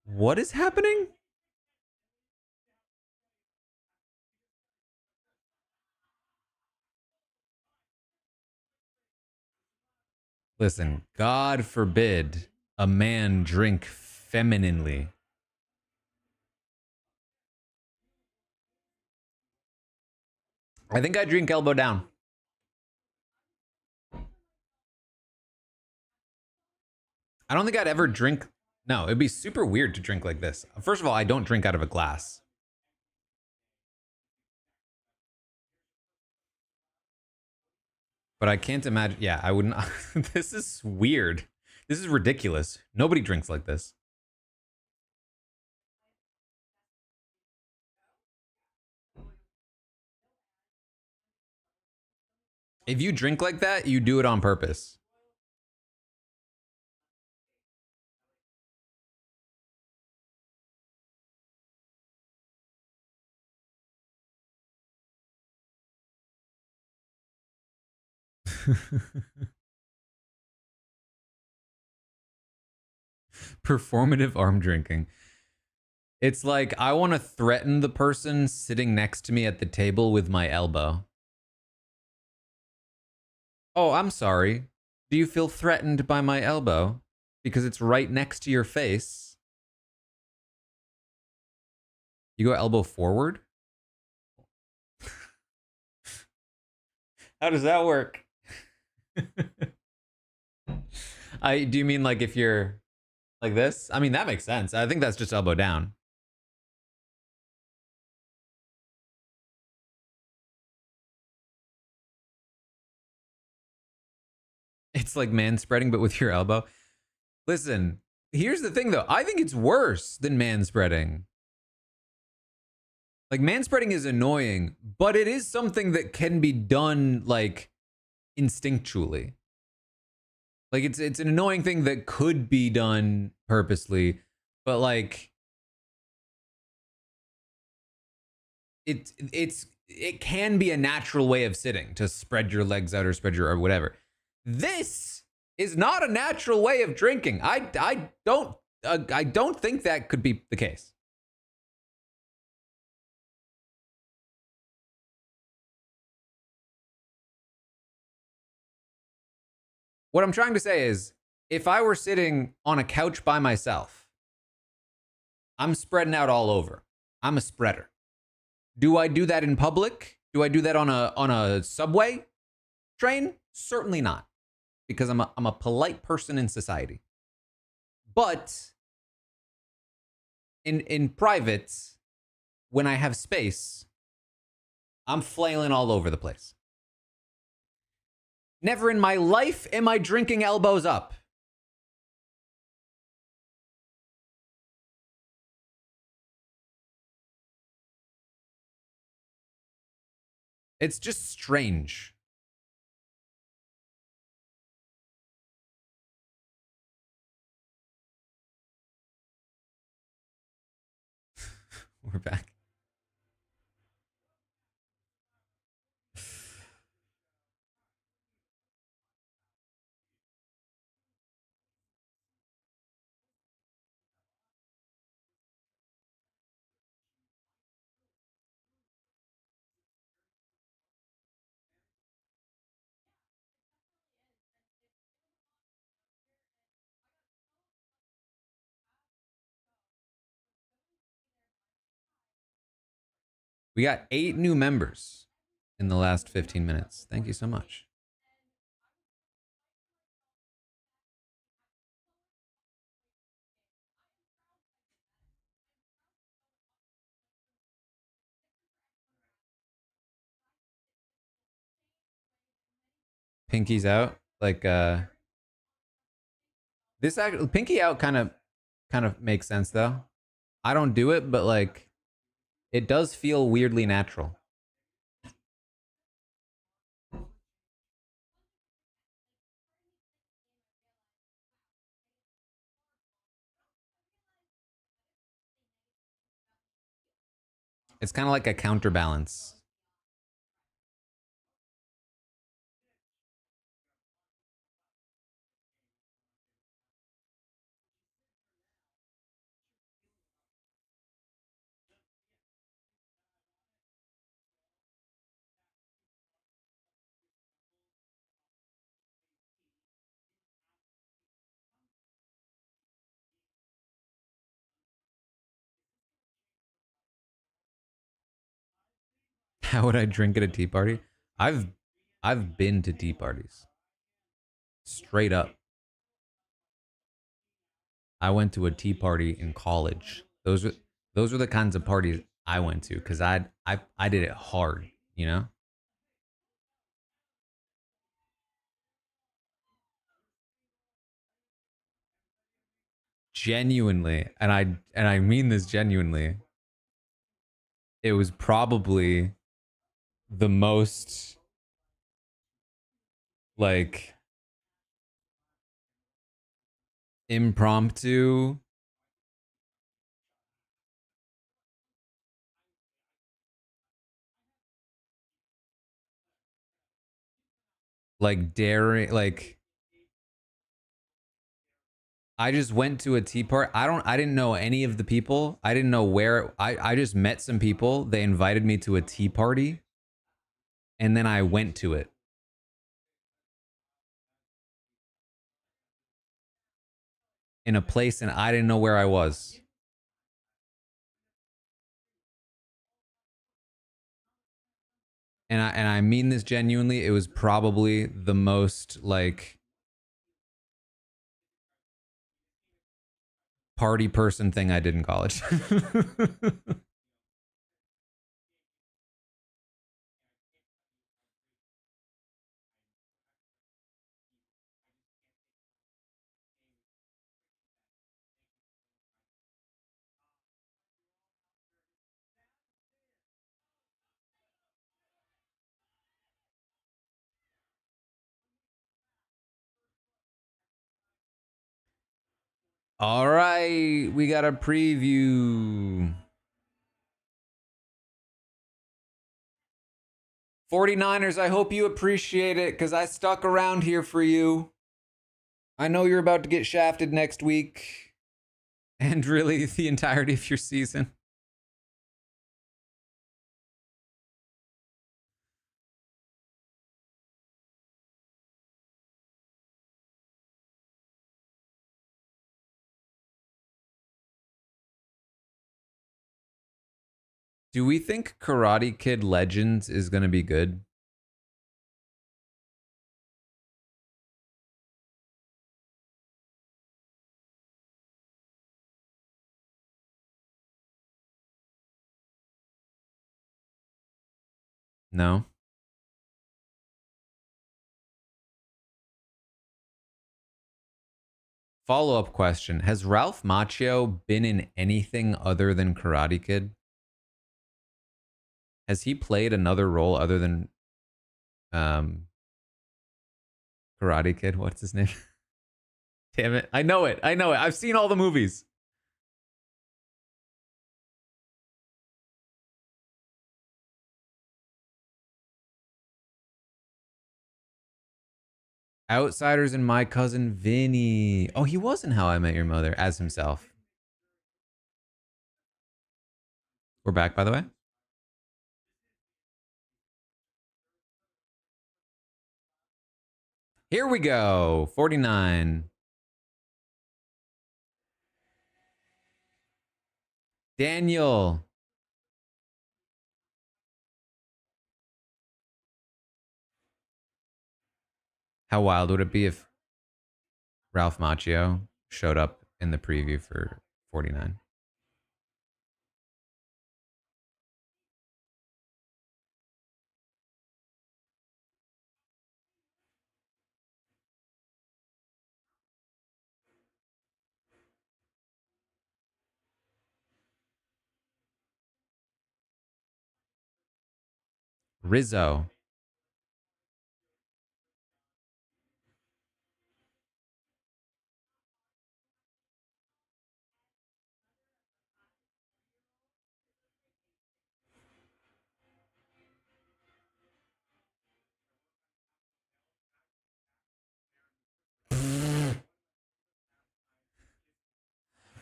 What is happening? Listen, God forbid a man drink femininely. I think I drink elbow down. I don't think I'd ever drink. No, it'd be super weird to drink like this. First of all, I don't drink out of a glass. But I can't imagine. Yeah, I wouldn't. This is weird. This is ridiculous. Nobody drinks like this. If you drink like that, you do it on purpose. Performative arm drinking. It's like I want to threaten the person sitting next to me at the table with my elbow. Oh, I'm sorry. Do you feel threatened by my elbow? Because it's right next to your face. You go elbow forward? How does that work? Do you mean like if you're like this? I mean, that makes sense. I think that's just elbow down. It's like man spreading, but with your elbow. Listen, here's the thing though. I think it's worse than man spreading. Like man spreading is annoying, but it is something that can be done like instinctually. Like it's an annoying thing that could be done purposely, but like it can be a natural way of sitting to spread your legs out or spread your or whatever. This is not a natural way of drinking. I don't think that could be the case. What I'm trying to say is, if I were sitting on a couch by myself, I'm spreading out all over. I'm a spreader. Do I do that in public? Do I do that on a subway? train? Certainly not, because I'm a polite person in society. But in private, when I have space, I'm flailing all over the place. Never in my life am I drinking elbows up. It's just strange. We're back. We got 8 new members in the last 15 minutes. Thank you so much. Pinky's out. Like this actually, pinky out kind of makes sense though. I don't do it, but like it does feel weirdly natural. It's kind of like a counterbalance. How would I drink at a tea party? I've I've been to tea parties. Straight up. I went to a tea party in college. Those were the kinds of parties I went to cuz I did it hard, you know? Genuinely, and I mean this genuinely. It was probably the most like impromptu like daring like I just went to a tea party. I didn't know any of the people. I didn't know where I just met some people. They invited me to a tea party and then I went to it in a place and I didn't know where I was. And I mean this genuinely. It was probably the most like party person thing I did in college. All right, we got a preview. 49ers, I hope you appreciate it because I stuck around here for you. I know you're about to get shafted next week and really the entirety of your season. Do we think Karate Kid Legends is going to be good? No. Follow-up question. Has Ralph Macchio been in anything other than Karate Kid? Has he played another role other than um, Karate Kid? What's his name? Damn it. I know it. I know it. I've seen all the movies. Outsiders and My Cousin Vinny. Oh, he was in How I Met Your Mother as himself. We're back, by the way. Here we go. 49. Daniel. How wild would it be if Ralph Macchio showed up in the preview for 49? Rizzo.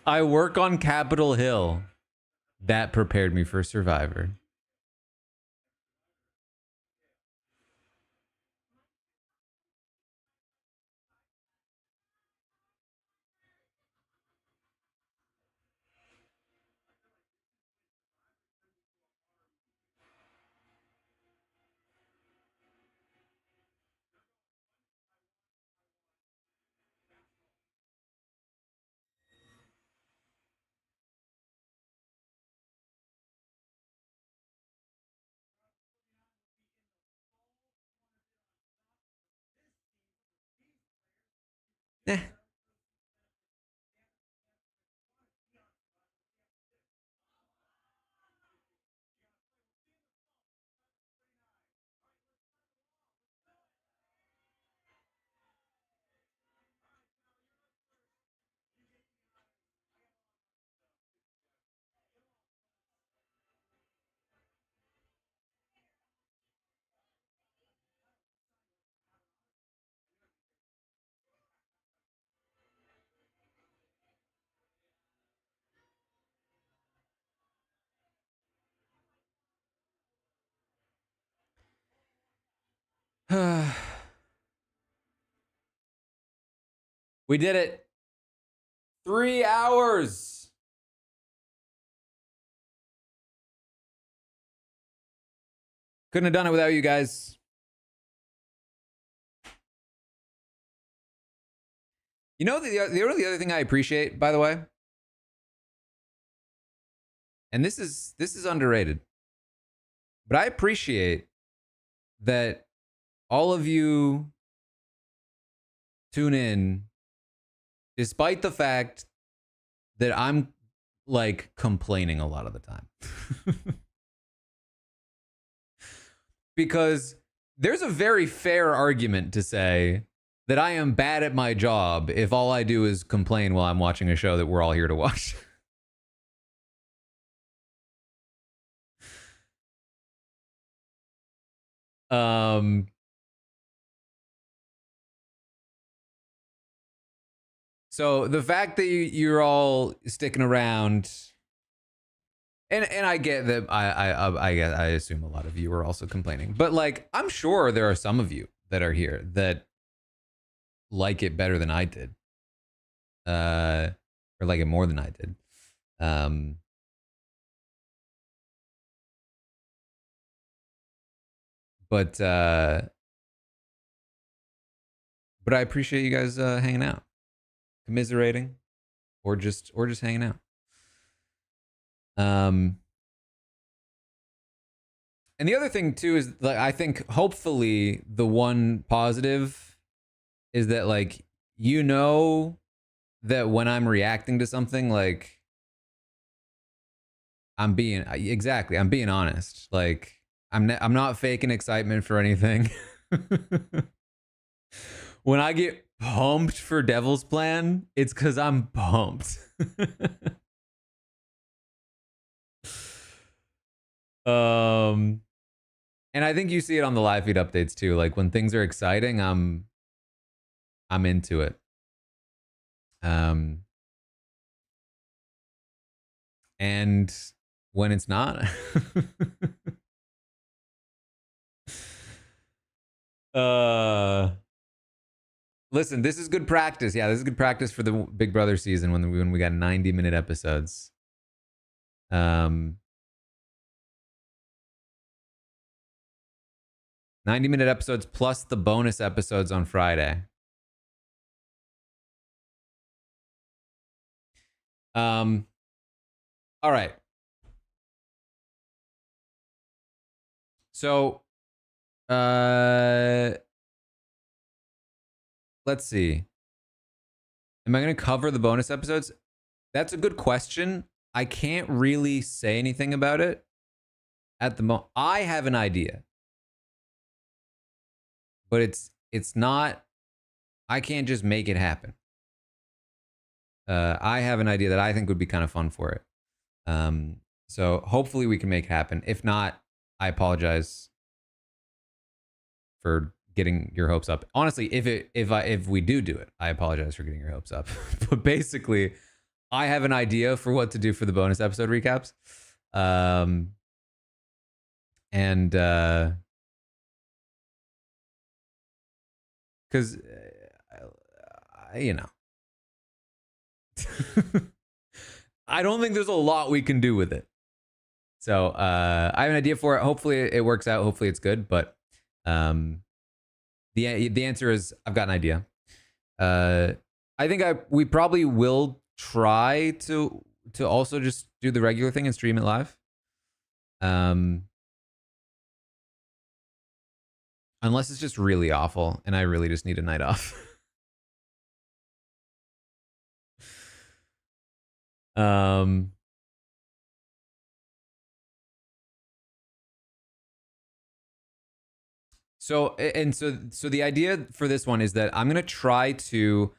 I work on Capitol Hill. That prepared me for Survivor. Eh. We did it. 3 hours. Couldn't have done it without you guys. You know, the other thing I appreciate, by the way, and this is underrated, but I appreciate that all of you tune in despite the fact that I'm like complaining a lot of the time. Because there's a very fair argument to say that I am bad at my job if all I do is complain while I'm watching a show that we're all here to watch. So the fact that you're all sticking around, and I get that I assume a lot of you are also complaining, but like I'm sure there are some of you that are here that like it better than I did, or like it more than I did. But I appreciate you guys hanging out, commiserating, or just hanging out. And the other thing too is like I think hopefully the one positive is that like you know that when I'm reacting to something like I'm being honest. Like I'm not faking excitement for anything. When I get pumped for Devil's Plan, it's cuz I'm pumped. And I think you see it on the live feed updates too. Like when things are exciting, I'm into it. And when it's not, listen, this is good practice. Yeah, this is good practice for the Big Brother season when we got 90-minute episodes. 90-minute episodes plus the bonus episodes on Friday. All right. So, let's see. Am I going to cover the bonus episodes? That's a good question. I can't really say anything about it at the moment. I have an idea, but it's not. I can't just make it happen. I have an idea that I think would be kind of fun for it. So hopefully we can make it happen. If not, I apologize for getting your hopes up. Honestly, if we do it, I apologize for getting your hopes up. But basically, I have an idea for what to do for the bonus episode recaps. And because you know, I don't think there's a lot we can do with it. So I have an idea for it. Hopefully it works out. Hopefully it's good. But the answer is I've got an idea. I think we probably will try to also just do the regular thing and stream it live. Unless it's just really awful and I really just need a night off. So the idea for this one is that I'm gonna try to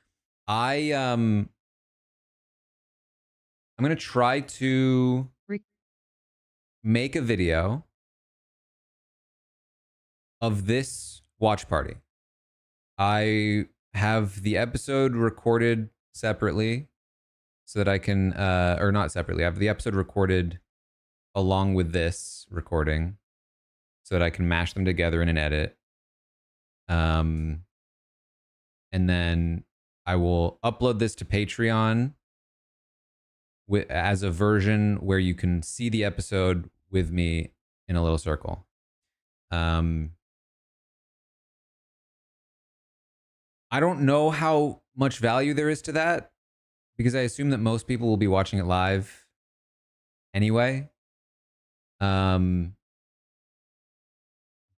I'm gonna try to make a video of this watch party. I have the episode recorded separately so that I can or not separately. I have the episode recorded along with this recording so that I can mash them together in an edit. And then I will upload this to Patreon as a version where you can see the episode with me in a little circle. I don't know how much value there is to that because I assume that most people will be watching it live anyway. But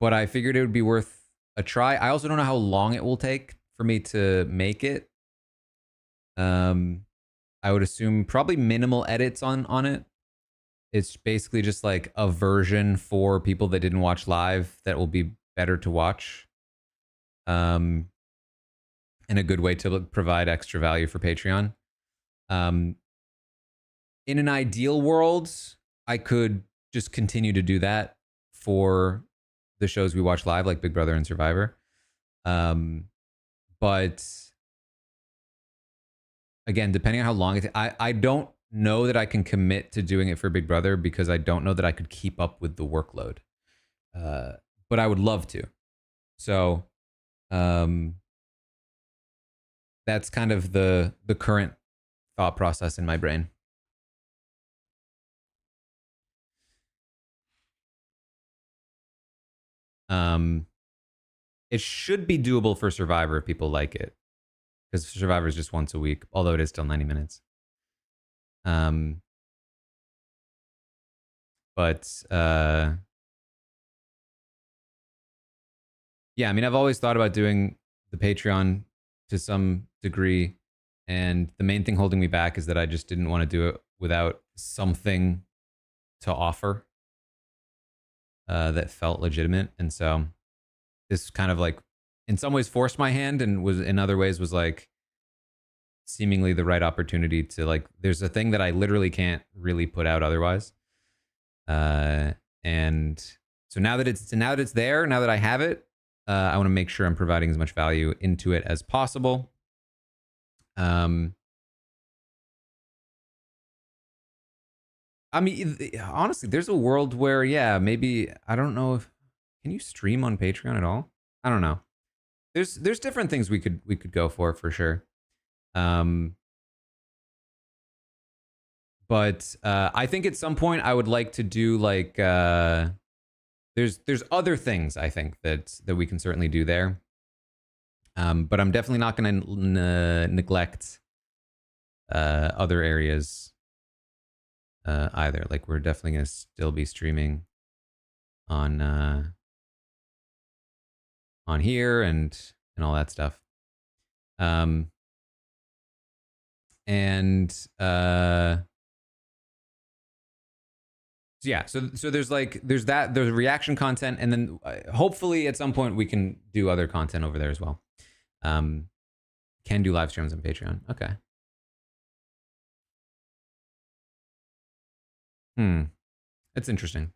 I figured it would be worth a try. I also don't know how long it will take for me to make it. I would assume probably minimal edits on it. It's basically just like a version for people that didn't watch live that will be better to watch. And a good way to provide extra value for Patreon. In an ideal world, I could just continue to do that for the shows we watch live, like Big Brother and Survivor. But again, depending on how long I don't know that I can commit to doing it for Big Brother because I don't know that I could keep up with the workload. But I would love to. So that's kind of the current thought process in my brain. It should be doable for Survivor if people like it, because Survivor is just once a week, although it is still 90 minutes. But yeah, I mean, I've always thought about doing the Patreon to some degree, and the main thing holding me back is that I just didn't want to do it without something to offer that felt legitimate. And so this kind of like, in some ways, forced my hand, and was in other ways was like seemingly the right opportunity to like. There's a thing that I literally can't really put out otherwise, and so now that it's there, now that I have it, I want to make sure I'm providing as much value into it as possible. I mean, honestly, there's a world where, yeah, maybe, I don't know if, can you stream on Patreon at all? I don't know. There's different things we could go for sure. But I think at some point I would like to do like there's other things I think that we can certainly do there. But I'm definitely not going to neglect other areas either. Like we're definitely going to still be streaming on here and all that stuff. Yeah, so there's there's reaction content, and then hopefully at some point we can do other content over there as well. Can do live streams on Patreon. Okay. That's interesting.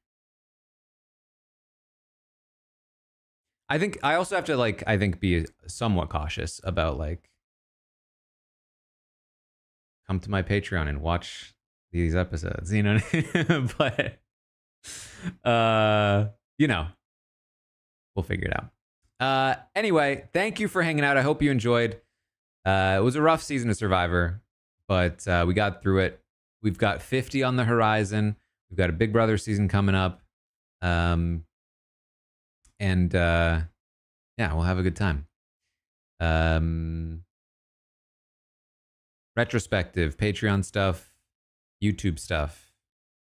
I think I also have to like, I think, be somewhat cautious about like, come to my Patreon and watch these episodes, you know what I mean? But you know, we'll figure it out. Anyway, thank you for hanging out. I hope you enjoyed. It was a rough season of Survivor, but we got through it. We've got 50 on the horizon. We've got a Big Brother season coming up. And yeah, we'll have a good time. Retrospective, Patreon stuff, YouTube stuff.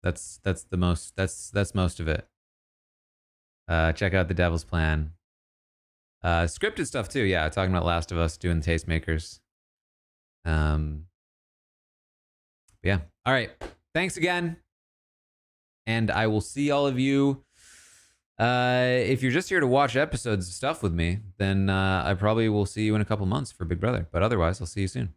That's the most. That's most of it. Check out The Devil's Plan. Scripted stuff too. Yeah, talking about Last of Us, doing Tastemakers. Yeah. All right. Thanks again, and I will see all of you. If you're just here to watch episodes of stuff with me, then I probably will see you in a couple months for Big Brother. But otherwise, I'll see you soon.